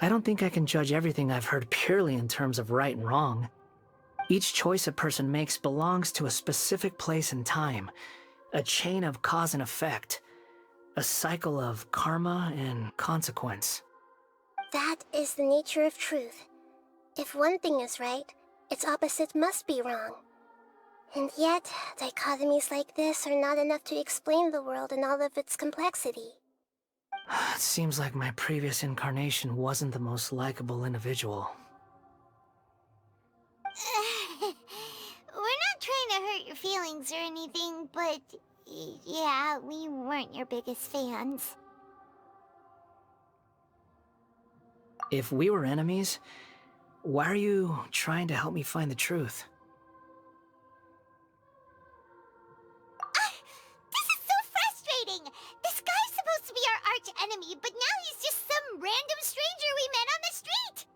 I don't think I can judge everything I've heard purely in terms of right and wrong. Each choice a person makes belongs to a specific place and time, a chain of cause and effect, a cycle of karma and consequence. That is the nature of truth. If one thing is right, its opposite must be wrong. And yet, dichotomies like this are not enough to explain the world in all of its complexity. It seems like my previous incarnation wasn't the most likable individual. We're not trying to hurt your feelings or anything, but yeah, we weren't your biggest fans. If we were enemies, why are you trying to help me find the truth? This is so frustrating! This guy's supposed to be our arch enemy, but now he's just some random stranger we met on the street!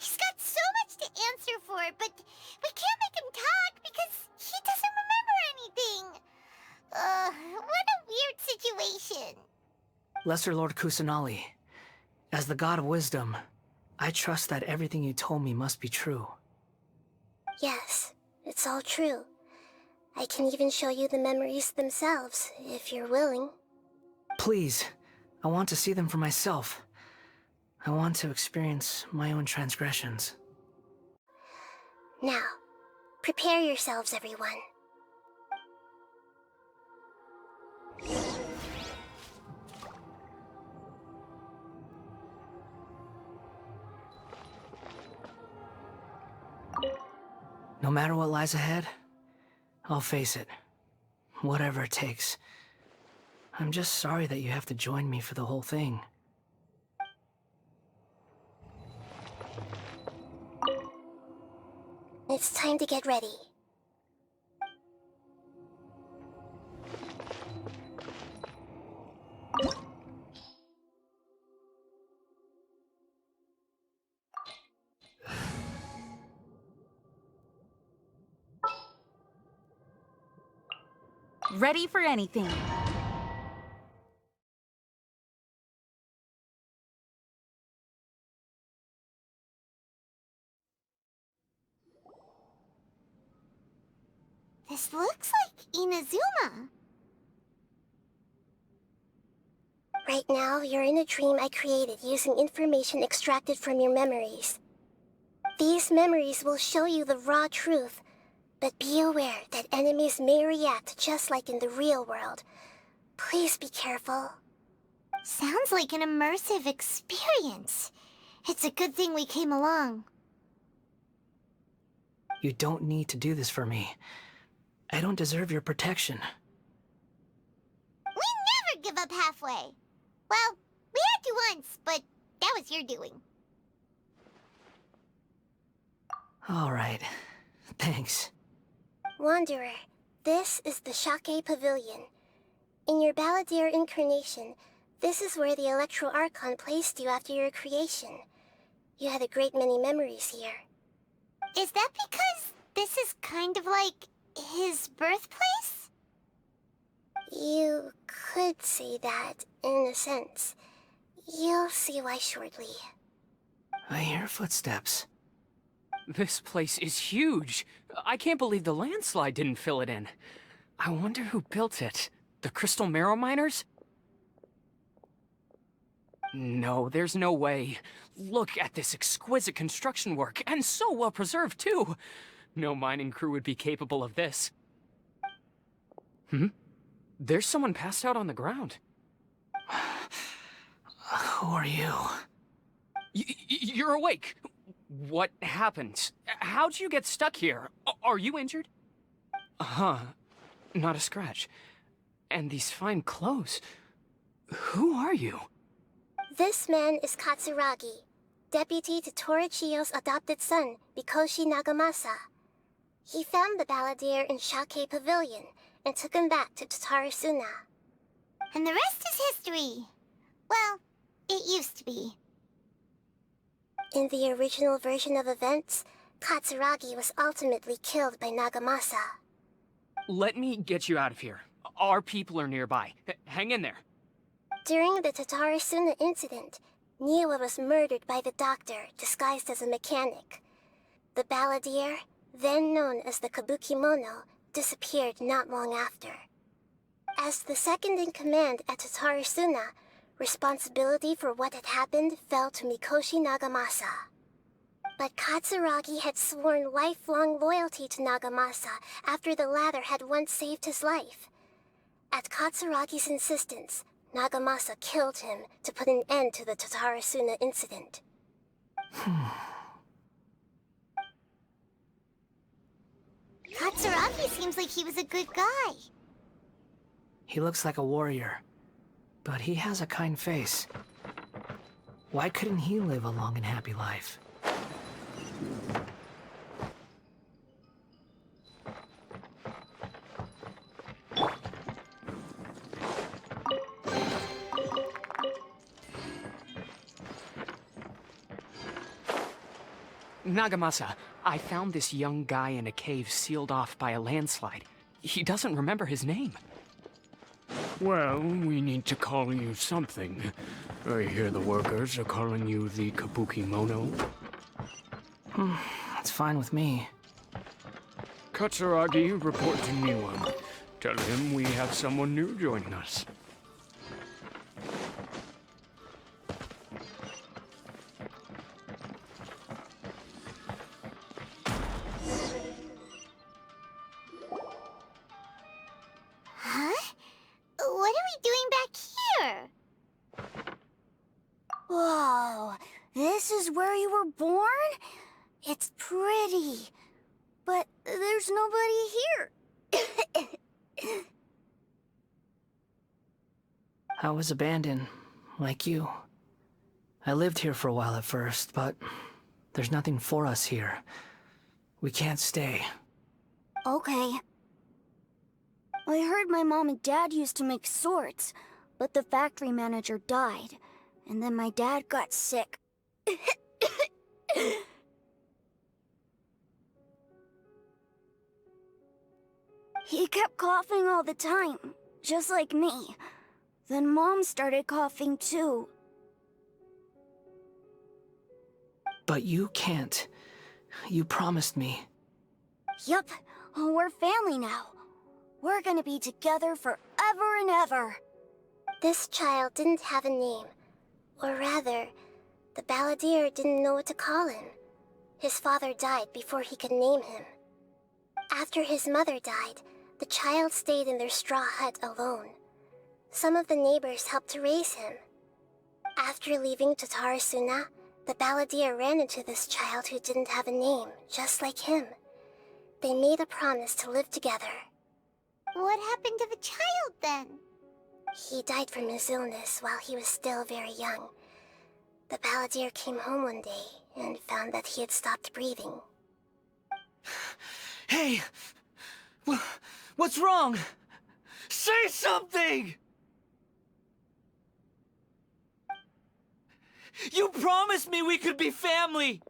He's got so much to answer for, but we can't make him talk because he doesn't remember anything! What a weird situation. Lesser Lord Kusanali, as the God of Wisdom, I trust that everything you told me must be true. Yes, it's all true. I can even show you the memories themselves, if you're willing. Please, I want to see them for myself. I want to experience my own transgressions. Now, prepare yourselves, everyone. No matter what lies ahead, I'll face it. Whatever it takes. I'm just sorry that you have to join me for the whole thing. It's time to get ready. Ready for anything. This looks like Inazuma. Right now, you're in a dream I created using information extracted from your memories. These memories will show you the raw truth, but be aware that enemies may react just like in the real world. Please be careful. Sounds like an immersive experience. It's a good thing we came along. You don't need to do this for me. I don't deserve your protection. We never give up halfway. Well, we had to once, but that was your doing. All right. Thanks. Wanderer, this is the Shake Pavilion. In your Balladeer incarnation, this is where the Electro Archon placed you after your creation. You had a great many memories here. Is that because this is kind of like his birthplace? You could say that, in a sense. You'll see why shortly. I hear footsteps. This place is huge. I can't believe the landslide didn't fill it in. I wonder who built it. The Crystal Marrow Miners? No, there's no way. Look at this exquisite construction work, and so well preserved, too. No mining crew would be capable of this. There's someone passed out on the ground. Who are you? You're awake. What happened? How'd you get stuck here? Are you injured? Huh. Not a scratch. And these fine clothes. Who are you? This man is Katsuragi, deputy to Torichio's adopted son, Mikoshi Nagamasa. He found the Balladeer in Shake Pavilion and took him back to Tatarasuna. And the rest is history. Well, it used to be. In the original version of events, Katsuragi was ultimately killed by Nagamasa. Let me get you out of here. Our people are nearby. Hang in there. During the Tatarasuna incident, Niwa was murdered by the doctor, disguised as a mechanic. The Balladeer, then known as the Kabukimono, disappeared not long after. As the second-in-command at Tatarasuna, responsibility for what had happened fell to Mikoshi Nagamasa. But Katsuragi had sworn lifelong loyalty to Nagamasa after the latter had once saved his life. At Katsuragi's insistence, Nagamasa killed him to put an end to the Tatarasuna incident. Katsuragi seems like he was a good guy. He looks like a warrior, but he has a kind face. Why couldn't he live a long and happy life? Nagamasa, I found this young guy in a cave sealed off by a landslide. He doesn't remember his name. Well, we need to call you something. I hear the workers are calling you the Kabukimono. That's fine with me. Katsuragi, report to Niwa. Tell him we have someone new joining us. Huh? What are we doing back here? Whoa, this is where you were born? It's pretty, but there's nobody here. I was abandoned, like you. I lived here for a while at first, but there's nothing for us here. We can't stay. Okay. I heard my mom and dad used to make swords, but the factory manager died, and then my dad got sick. He kept coughing all the time, just like me. Then Mom started coughing too. But you can't. You promised me. Yup, we're family now. We're gonna be together forever and ever. This child didn't have a name. Or rather, the Balladeer didn't know what to call him. His father died before he could name him. After his mother died, the child stayed in their straw hut alone. Some of the neighbors helped to raise him. After leaving Tatarasuna, the Balladeer ran into this child who didn't have a name, just like him. They made a promise to live together. What happened to the child then? He died from his illness while he was still very young. The Balladeer came home one day and found that he had stopped breathing. Hey! What's wrong? Say something! You promised me we could be family!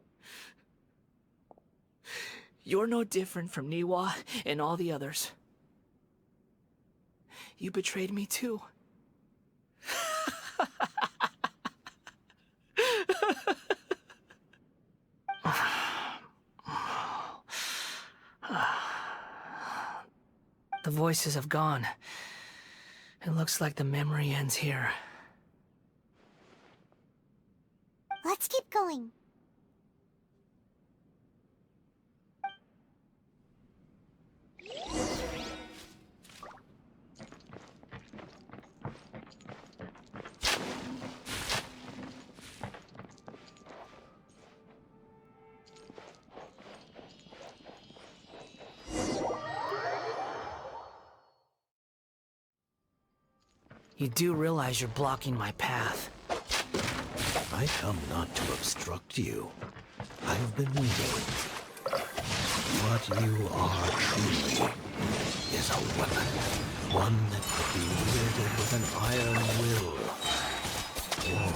You're no different from Niwa and all the others. You betrayed me too. The voices have gone. It looks like the memory ends here. Let's keep going. You do realize you're blocking my path. I come not to obstruct you. I have been waiting. What you are truly is a weapon. One that could be wielded with an iron will. Or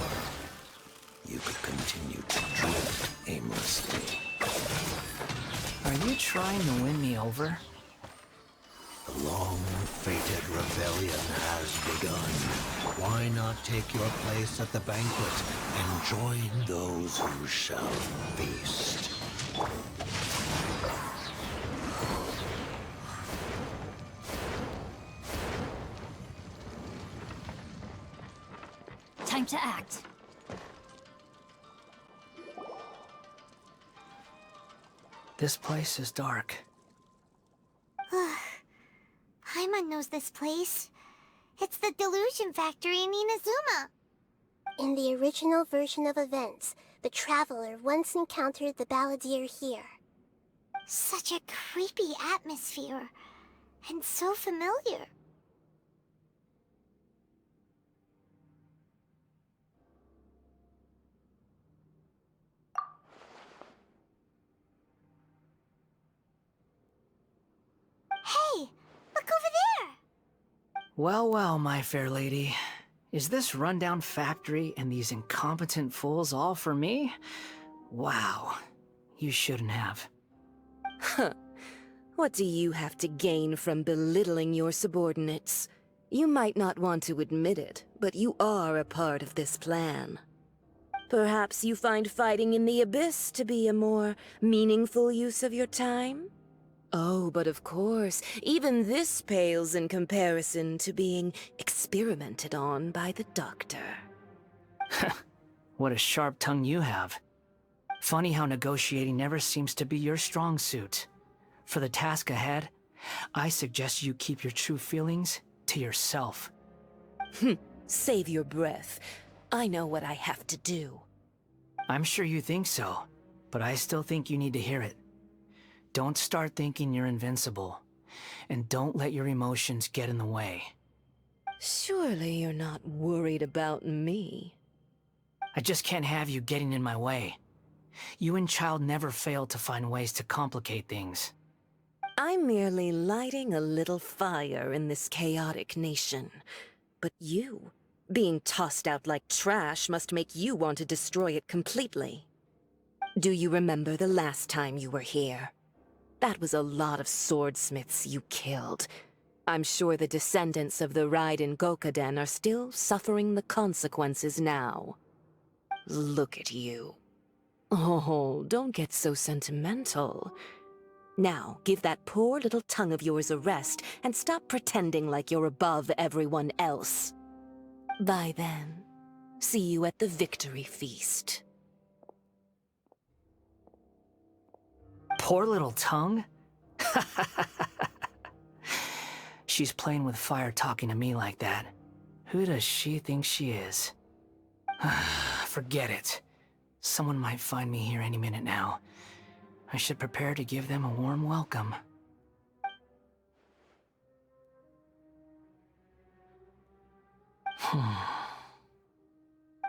you could continue to drift aimlessly. Are you trying to win me over? The long-fated rebellion has begun. Why not take your place at the banquet and join those who shall feast? Time to act. This place is dark. Paimon knows this place. It's the Delusion Factory in Inazuma. In the original version of events, the Traveler once encountered the Balladeer here. Such a creepy atmosphere. And so familiar. Hey! Look over there! Well, well, my fair lady. Is this rundown factory and these incompetent fools all for me? Wow. You shouldn't have. Huh. What do you have to gain from belittling your subordinates? You might not want to admit it, but you are a part of this plan. Perhaps you find fighting in the Abyss to be a more meaningful use of your time? Oh, but of course, even this pales in comparison to being experimented on by the Doctor. What a sharp tongue you have. Funny how negotiating never seems to be your strong suit. For the task ahead, I suggest you keep your true feelings to yourself. Save your breath. I know what I have to do. I'm sure you think so, but I still think you need to hear it. Don't start thinking you're invincible, and don't let your emotions get in the way. Surely you're not worried about me. I just can't have you getting in my way. You and Child never fail to find ways to complicate things. I'm merely lighting a little fire in this chaotic nation. But you, being tossed out like trash, must make you want to destroy it completely. Do you remember the last time you were here? That was a lot of swordsmiths you killed. I'm sure the descendants of the Raiden Gokaden are still suffering the consequences now. Look at you. Oh, don't get so sentimental. Now, give that poor little tongue of yours a rest and stop pretending like you're above everyone else. Bye then. See you at the victory feast. Poor little tongue? She's playing with fire talking to me like that. Who does she think she is? Forget it. Someone might find me here any minute now. I should prepare to give them a warm welcome.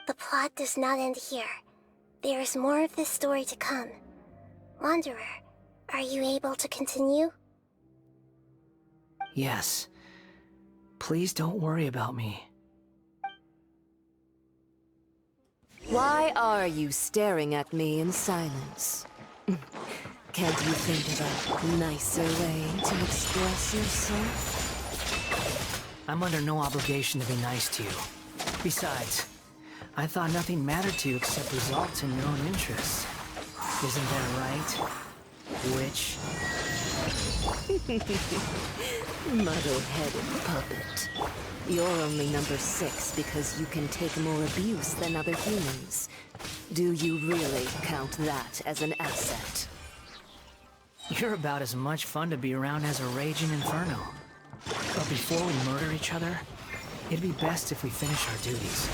The plot does not end here. There is more of this story to come. Wanderer, are you able to continue? Yes. Please don't worry about me. Why are you staring at me in silence? Can't you think of a nicer way to express yourself? I'm under no obligation to be nice to you. Besides, I thought nothing mattered to you except results in your own interests. Isn't that right? Witch? Muddle-headed puppet. You're only number 6 because you can take more abuse than other humans. Do you really count that as an asset? You're about as much fun to be around as a raging inferno. But before we murder each other, it'd be best if we finish our duties.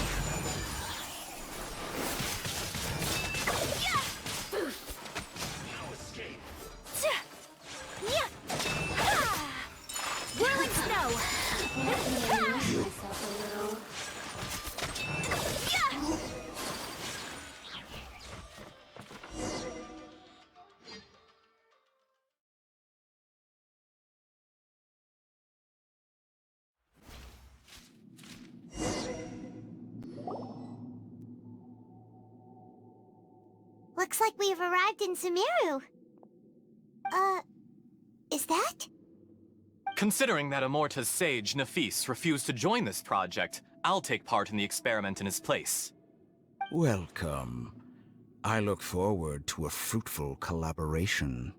Whirling snow! Looks like we've arrived in Sumeru. Is that? Considering that Amorta's sage, Nafis, refused to join this project, I'll take part in the experiment in his place. Welcome. I look forward to a fruitful collaboration.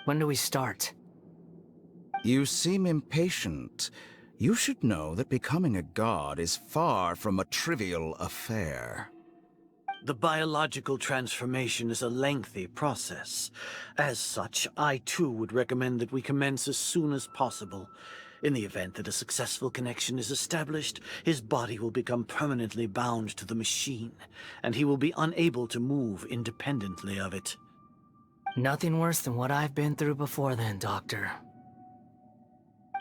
When do we start? You seem impatient. You should know that becoming a god is far from a trivial affair. The biological transformation is a lengthy process. As such, I too would recommend that we commence as soon as possible. In the event that a successful connection is established, his body will become permanently bound to the machine, and he will be unable to move independently of it. Nothing worse than what I've been through before then, Doctor.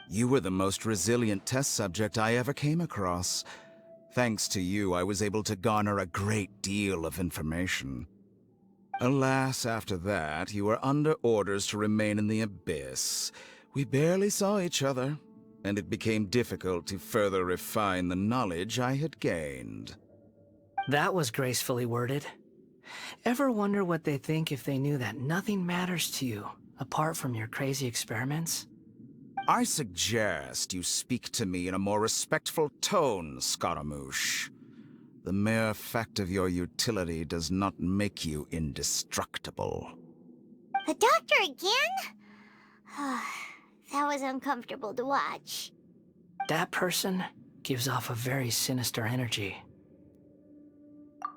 You were the most resilient test subject I ever came across. Thanks to you, I was able to garner a great deal of information. Alas, after that, you were under orders to remain in the Abyss. We barely saw each other, and it became difficult to further refine the knowledge I had gained. That was gracefully worded. Ever wonder what they think if they knew that nothing matters to you, apart from your crazy experiments? I suggest you speak to me in a more respectful tone, Scaramouche. The mere fact of your utility does not make you indestructible. The doctor again? That was uncomfortable to watch. That person gives off a very sinister energy.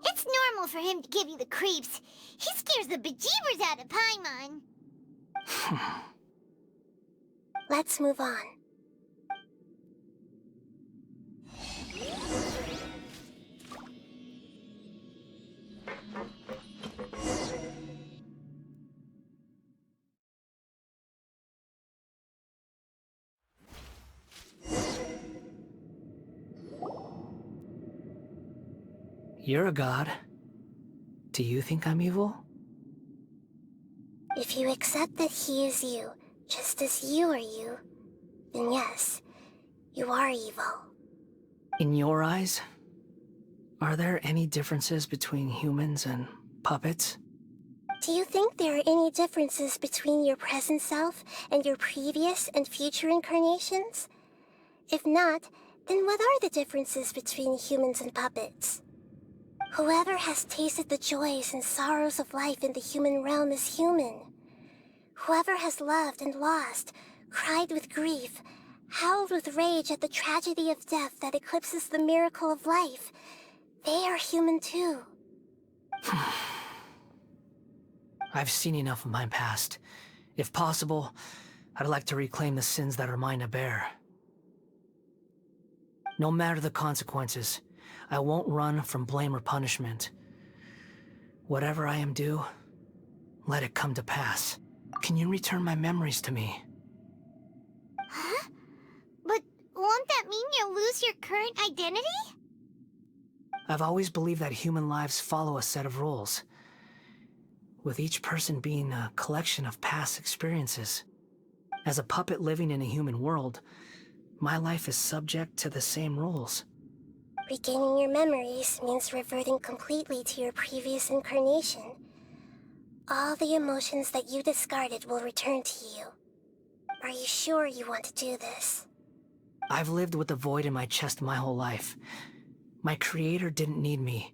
It's normal for him to give you the creeps. He scares the bejeebers out of Paimon. Let's move on. You're a god. Do you think I'm evil? If you accept that he is you, just as you are you, then yes, you are evil. In your eyes, are there any differences between humans and puppets? Do you think there are any differences between your present self and your previous and future incarnations? If not, then what are the differences between humans and puppets? Whoever has tasted the joys and sorrows of life in the human realm is human. Whoever has loved and lost, cried with grief, howled with rage at the tragedy of death that eclipses the miracle of life, they are human too. I've seen enough of my past. If possible, I'd like to reclaim the sins that are mine to bear. No matter the consequences, I won't run from blame or punishment. Whatever I am due, let it come to pass. Can you return my memories to me? Huh? But won't that mean you'll lose your current identity? I've always believed that human lives follow a set of rules, with each person being a collection of past experiences. As a puppet living in a human world, my life is subject to the same rules. Regaining your memories means reverting completely to your previous incarnation. All the emotions that you discarded will return to you. Are you sure you want to do this? I've lived with the void in my chest my whole life. My creator didn't need me.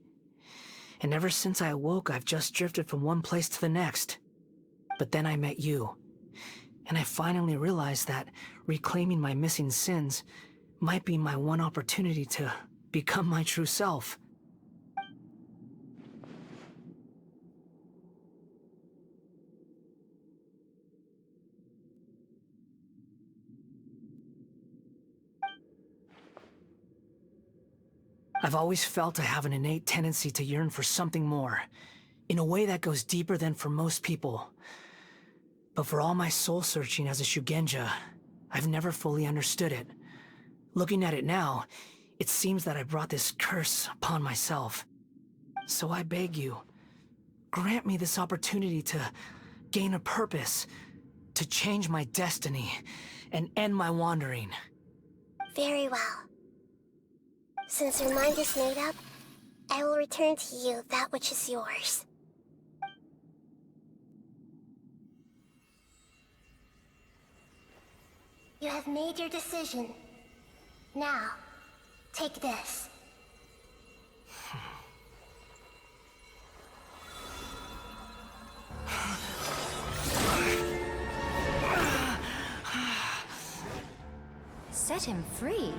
And ever since I awoke, I've just drifted from one place to the next. But then I met you. And I finally realized that reclaiming my missing sins might be my one opportunity to become my true self. I've always felt I have an innate tendency to yearn for something more, in a way that goes deeper than for most people. But for all my soul-searching as a Shugenja, I've never fully understood it. Looking at it now, it seems that I brought this curse upon myself. So I beg you, grant me this opportunity to gain a purpose, to change my destiny, and end my wandering. Very well. Since your mind is made up, I will return to you that which is yours. You have made your decision. Now, take this. Set him free?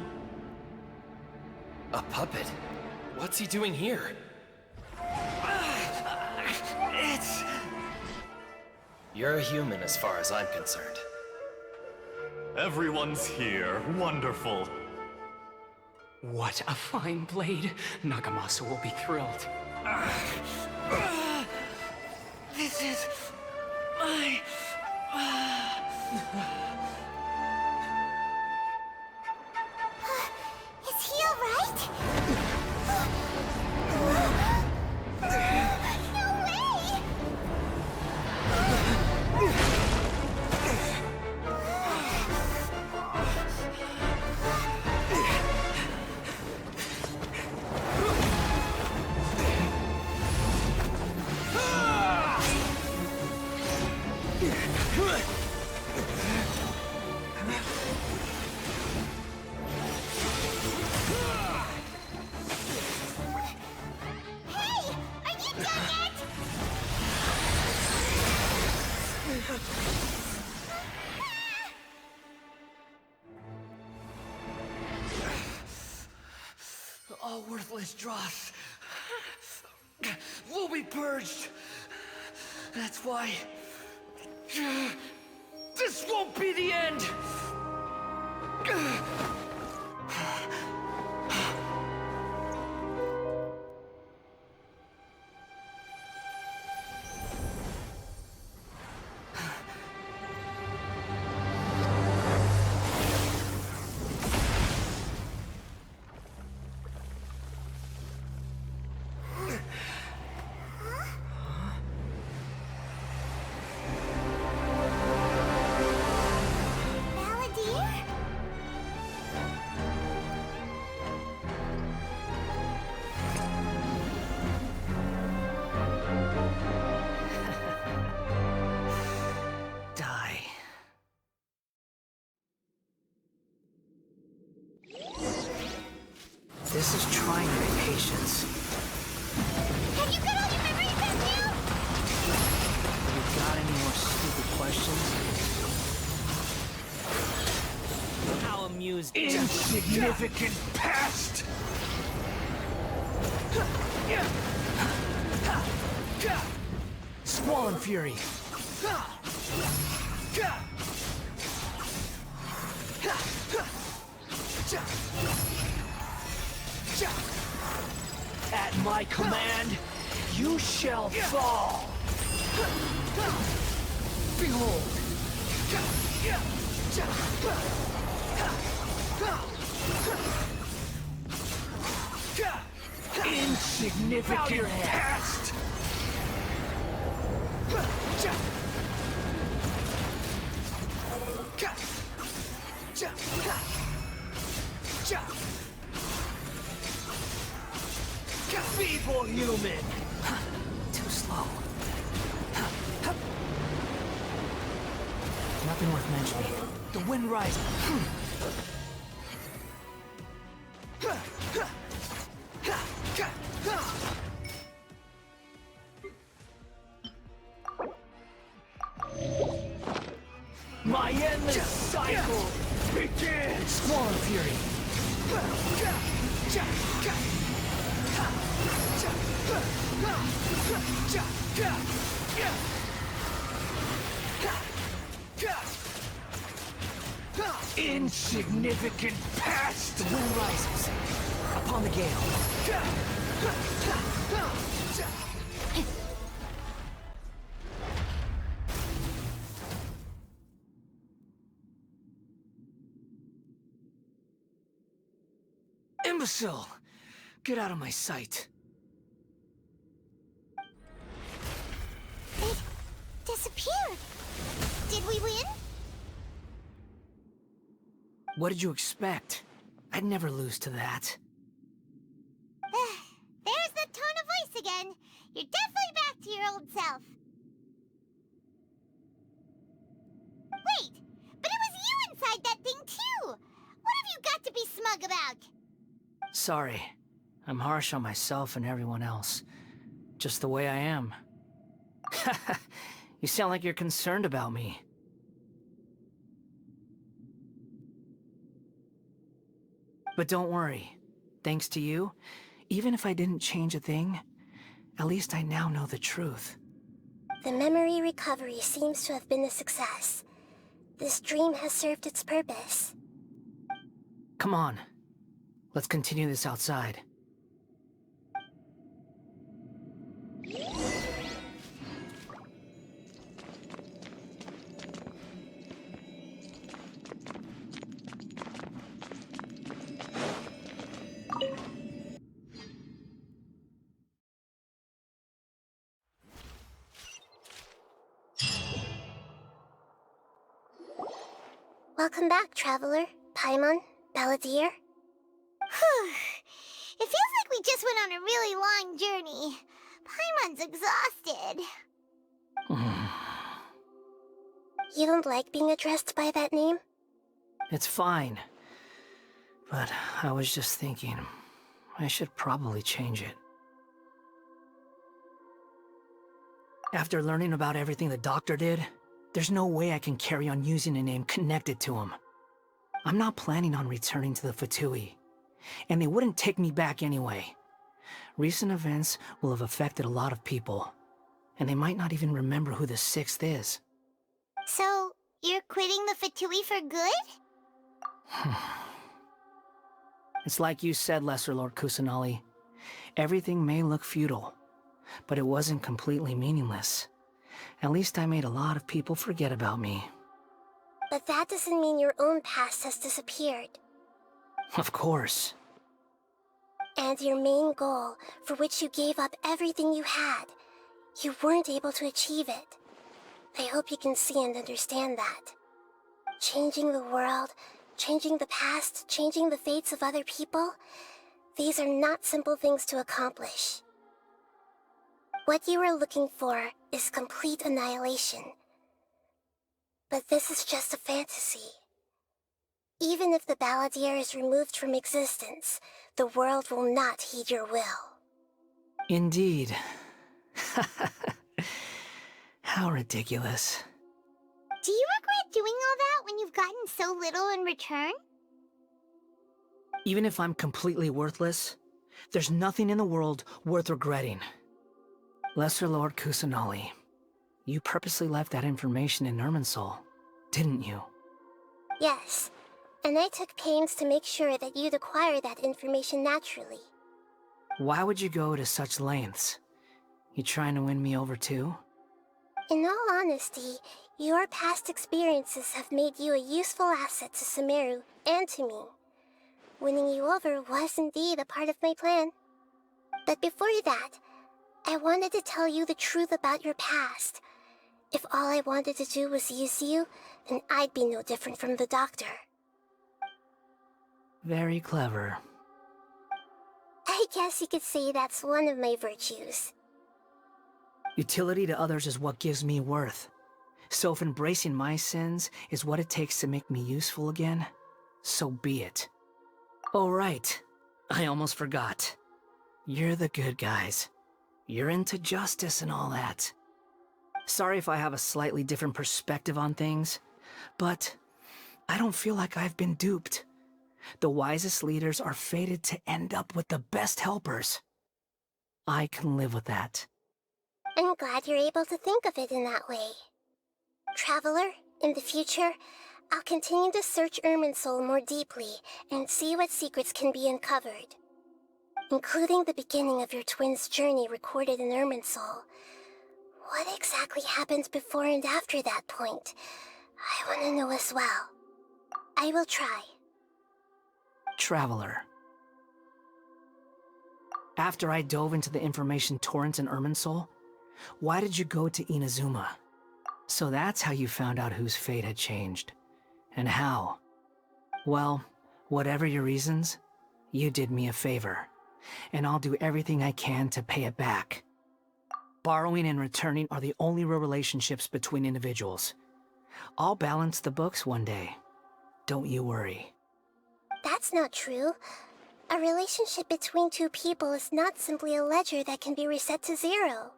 A puppet? What's he doing here? You're a human as far as I'm concerned. Everyone's here. Wonderful. What a fine blade. Nagamasa will be thrilled. This is my... Is he alright? No way! All worthless dross will be purged. That's why this won't be the end. Balladeer? This is trying my patience. Have you got all your memories back now? You got any more stupid questions? How amused... Insignificant past! Squall and Fury. At my command, you shall fall! Behold! Insignificant past! Feeble human! Too slow. Nothing worth mentioning. The wind rising. My endless cycle begins! Squall and Fury. Insignificant past! The wind rises. Upon the gale. Imbecile! Get out of my sight. It disappeared. Did we win? What did you expect? I'd never lose to that. There's the tone of voice again. You're definitely back to your old self. Wait, but it was you inside that thing too! What have you got to be smug about? Sorry. I'm harsh on myself and everyone else. Just the way I am. You sound like you're concerned about me. But don't worry. Thanks to you, even if I didn't change a thing, at least I now know the truth. The memory recovery seems to have been a success. This dream has served its purpose. Come on. Let's continue this outside. Welcome back, Traveler. Paimon, Balladeer. It feels like we just went on a really long journey. Paimon's exhausted. You don't like being addressed by that name? It's fine. But I was just thinking, I should probably change it. After learning about everything the doctor did, there's no way I can carry on using a name connected to him. I'm not planning on returning to the Fatui, and they wouldn't take me back anyway. Recent events will have affected a lot of people, and they might not even remember who the Sixth is. So, you're quitting the Fatui for good? It's like you said, Lesser Lord Kusanali. Everything may look futile, but it wasn't completely meaningless. At least I made a lot of people forget about me. But that doesn't mean your own past has disappeared. Of course. And your main goal, for which you gave up everything you had, you weren't able to achieve it. I hope you can see and understand that. Changing the world, changing the past, changing the fates of other people, these are not simple things to accomplish. What you are looking for is complete annihilation. But this is just a fantasy. Even if the Balladeer is removed from existence, the world will not heed your will. Indeed. How ridiculous. Do you regret doing all that when you've gotten so little in return? Even if I'm completely worthless, there's nothing in the world worth regretting. Lesser Lord Kusanali, you purposely left that information in Irminsul, didn't you? Yes, and I took pains to make sure that you'd acquire that information naturally. Why would you go to such lengths? You trying to win me over too? In all honesty, your past experiences have made you a useful asset to Sumeru and to me. Winning you over was indeed a part of my plan. But before that, I wanted to tell you the truth about your past. If all I wanted to do was use you, then I'd be no different from the Doctor. Very clever. I guess you could say that's one of my virtues. Utility to others is what gives me worth. So if embracing my sins is what it takes to make me useful again, so be it. Oh right, I almost forgot. You're the good guys. You're into justice and all that. Sorry if I have a slightly different perspective on things, but I don't feel like I've been duped. The wisest leaders are fated to end up with the best helpers. I can live with that. I'm glad you're able to think of it in that way. Traveler, in the future, I'll continue to search Irminsul more deeply and see what secrets can be uncovered. Including the beginning of your twins' journey recorded in Irminsul. What exactly happened before and after that point? I want to know as well. I will try. Traveler. After I dove into the information torrents in Irminsul, why did you go to Inazuma? So that's how you found out whose fate had changed. And how? Well, whatever your reasons, you did me a favor. And I'll do everything I can to pay it back. Borrowing and returning are the only real relationships between individuals. I'll balance the books one day. Don't you worry. That's not true. A relationship between two people is not simply a ledger that can be reset to zero.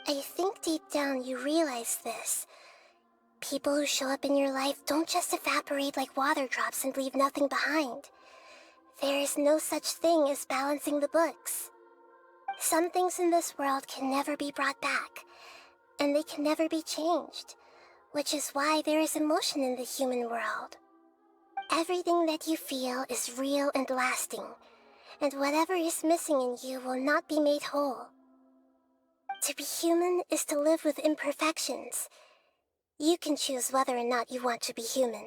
I think deep down you realize this. People who show up in your life don't just evaporate like water drops and leave nothing behind. There is no such thing as balancing the books. Some things in this world can never be brought back, and they can never be changed, which is why there is emotion in the human world. Everything that you feel is real and lasting, and whatever is missing in you will not be made whole. To be human is to live with imperfections. You can choose whether or not you want to be human.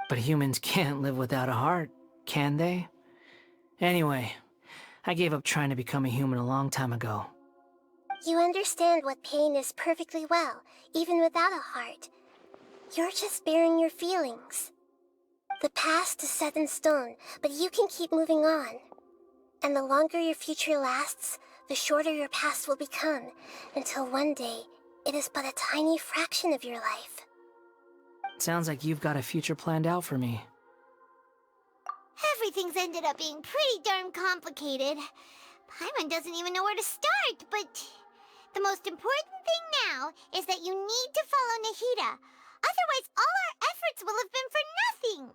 But humans can't live without a heart, can they? Anyway, I gave up trying to become a human a long time ago. You understand what pain is perfectly well, even without a heart. You're just bearing your feelings. The past is set in stone, but you can keep moving on. And the longer your future lasts, the shorter your past will become, until one day, it is but a tiny fraction of your life. Sounds like you've got a future planned out for me. Everything's ended up being pretty darn complicated. Paimon doesn't even know where to start, but the most important thing now is that you need to follow Nahida. Otherwise, all our efforts will have been for nothing.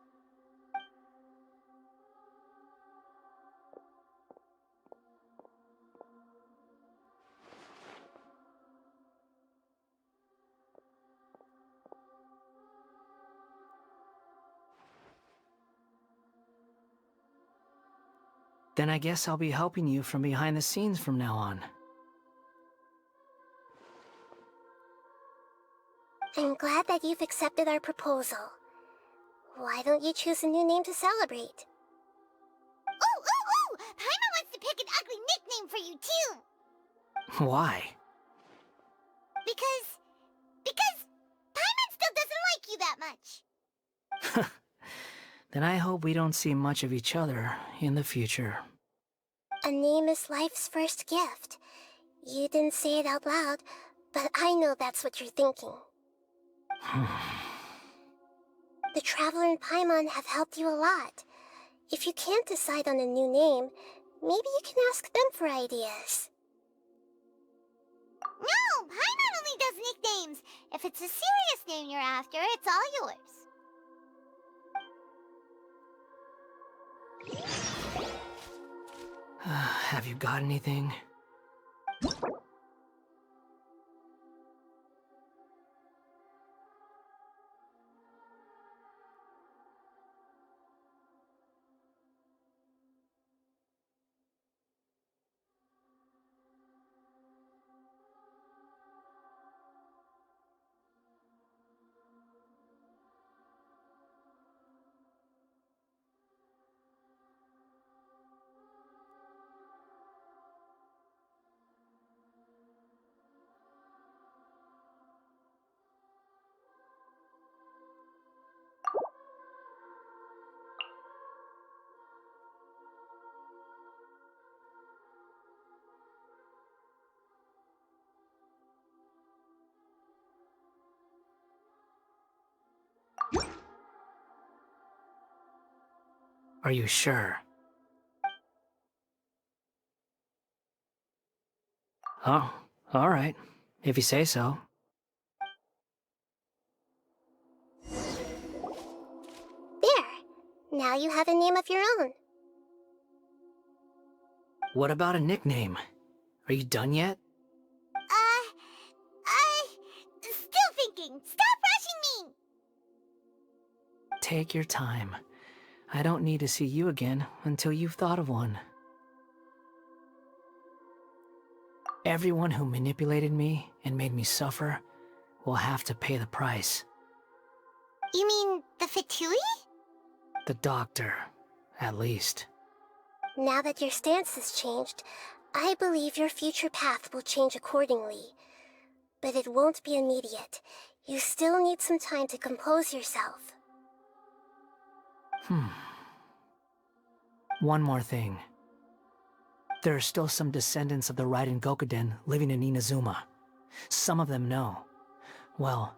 Then I guess I'll be helping you from behind the scenes from now on. I'm glad that you've accepted our proposal. Why don't you choose a new name to celebrate? Ooh! Paimon wants to pick an ugly nickname for you, too! Why? Because Paimon still doesn't like you that much. Then I hope we don't see much of each other in the future. A name is life's first gift. You didn't say it out loud, but I know that's what you're thinking. The Traveler and Paimon have helped you a lot. If you can't decide on a new name, maybe you can ask them for ideas. No! Paimon only does nicknames! If it's a serious name you're after, it's all yours. Have you got anything? Are you sure? Oh, all right. If you say so. There! Now you have a name of your own. What about a nickname? Are you done yet? Still thinking. Stop rushing me! Take your time. I don't need to see you again until you've thought of one. Everyone who manipulated me and made me suffer will have to pay the price. You mean the Fatui? The doctor, at least. Now that your stance has changed, I believe your future path will change accordingly. But it won't be immediate. You still need some time to compose yourself. One more thing. There are still some descendants of the Raiden Gokuden living in Inazuma. Some of them know. Well,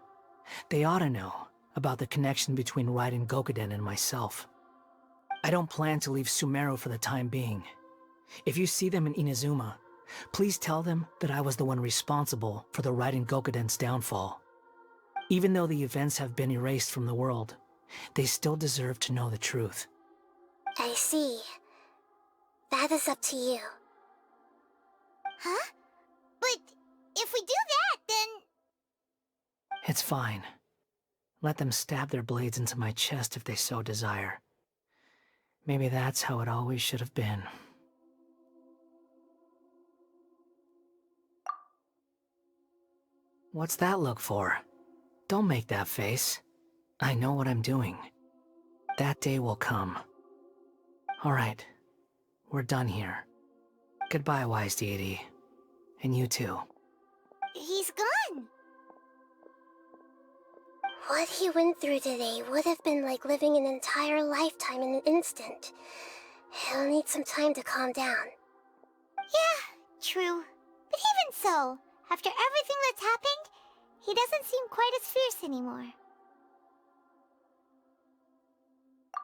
they ought to know about the connection between Raiden Gokuden and myself. I don't plan to leave Sumeru for the time being. If you see them in Inazuma, please tell them that I was the one responsible for the Raiden Gokuden's downfall. Even though the events have been erased from the world, they still deserve to know the truth. I see. That is up to you. Huh? But if we do that, then... It's fine. Let them stab their blades into my chest if they so desire. Maybe that's how it always should have been. What's that look for? Don't make that face. I know what I'm doing. That day will come. Alright. We're done here. Goodbye, wise deity. And you too. He's gone. What he went through today would have been like living an entire lifetime in an instant. He'll need some time to calm down. Yeah, true. But even so, after everything that's happened, he doesn't seem quite as fierce anymore.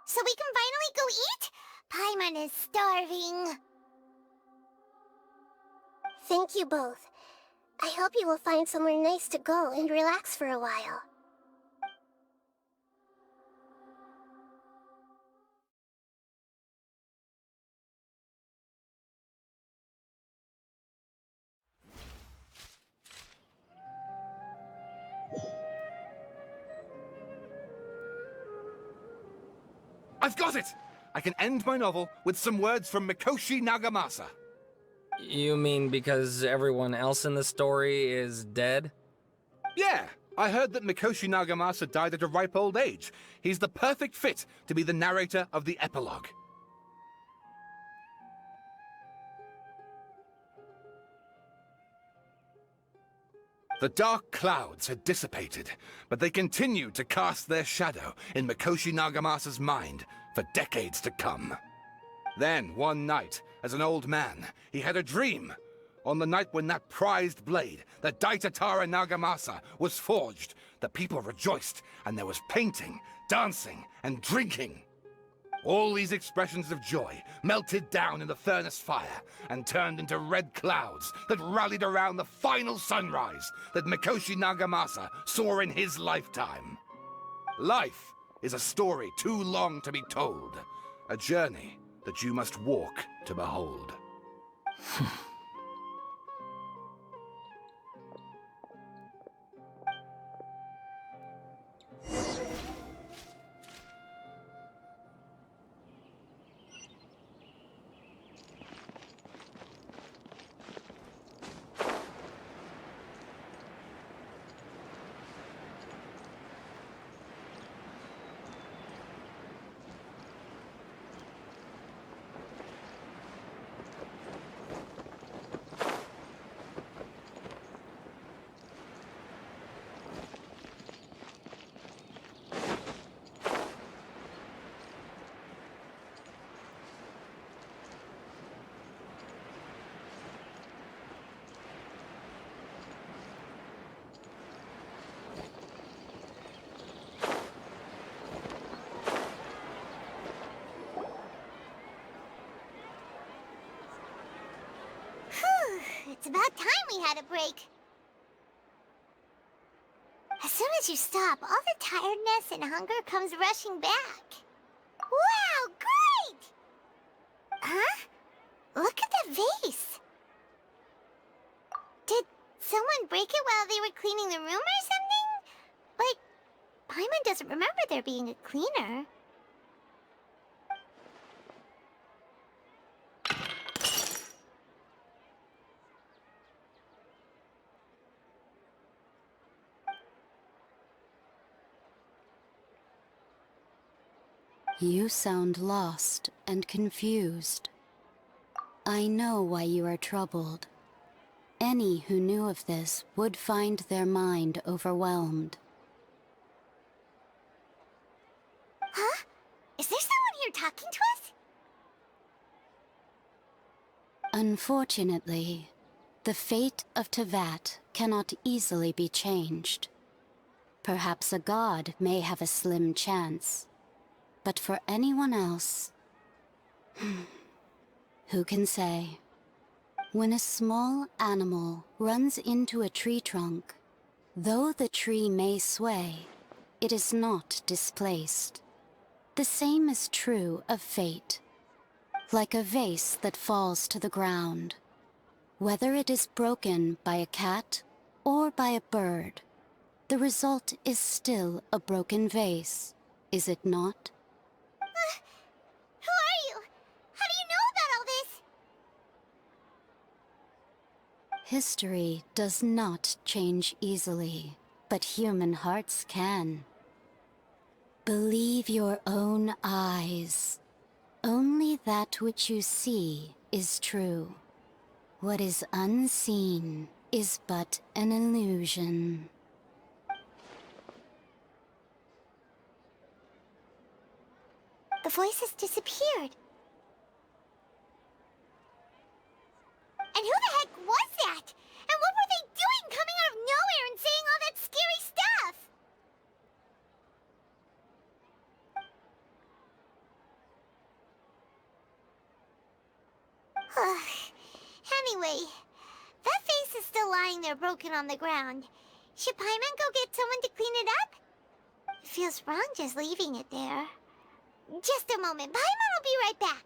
So we can finally go eat? Paimon is starving. Thank you both. I hope you will find somewhere nice to go and relax for a while. I've got it! I can end my novel with some words from Mikoshi Nagamasa. You mean because everyone else in the story is dead? Yeah, I heard that Mikoshi Nagamasa died at a ripe old age. He's the perfect fit to be the narrator of the epilogue. The dark clouds had dissipated, but they continued to cast their shadow in Mikoshi Nagamasa's mind for decades to come. Then, one night, as an old man, he had a dream. On the night when that prized blade, the Daitatara Nagamasa, was forged, the people rejoiced, and there was painting, dancing, and drinking. All these expressions of joy melted down in the furnace fire and turned into red clouds that rallied around the final sunrise that Mikoshi Nagamasa saw in his lifetime. Life is a story too long to be told, a journey that you must walk to behold. It's about time we had a break. As soon as you stop, all the tiredness and hunger comes rushing back. Wow, great! Huh? Look at the vase. Did someone break it while they were cleaning the room or something? But Paimon doesn't remember there being a cleaner. You sound lost and confused. I know why you are troubled. Any who knew of this would find their mind overwhelmed. Huh? Is there someone here talking to us? Unfortunately, the fate of Tevat cannot easily be changed. Perhaps a god may have a slim chance. But for anyone else, who can say? When a small animal runs into a tree trunk, though the tree may sway, it is not displaced. The same is true of fate. Like a vase that falls to the ground. Whether it is broken by a cat or by a bird, the result is still a broken vase, is it not? Who are you? How do you know about all this? History does not change easily, but human hearts can. Believe your own eyes. Only that which you see is true. What is unseen is but an illusion. The voice has disappeared. And who the heck was that? And what were they doing coming out of nowhere and saying all that scary stuff? Anyway, that vase is still lying there broken on the ground. Should Paimon go get someone to clean it up? It feels wrong just leaving it there. Just a moment. Paimon will be right back.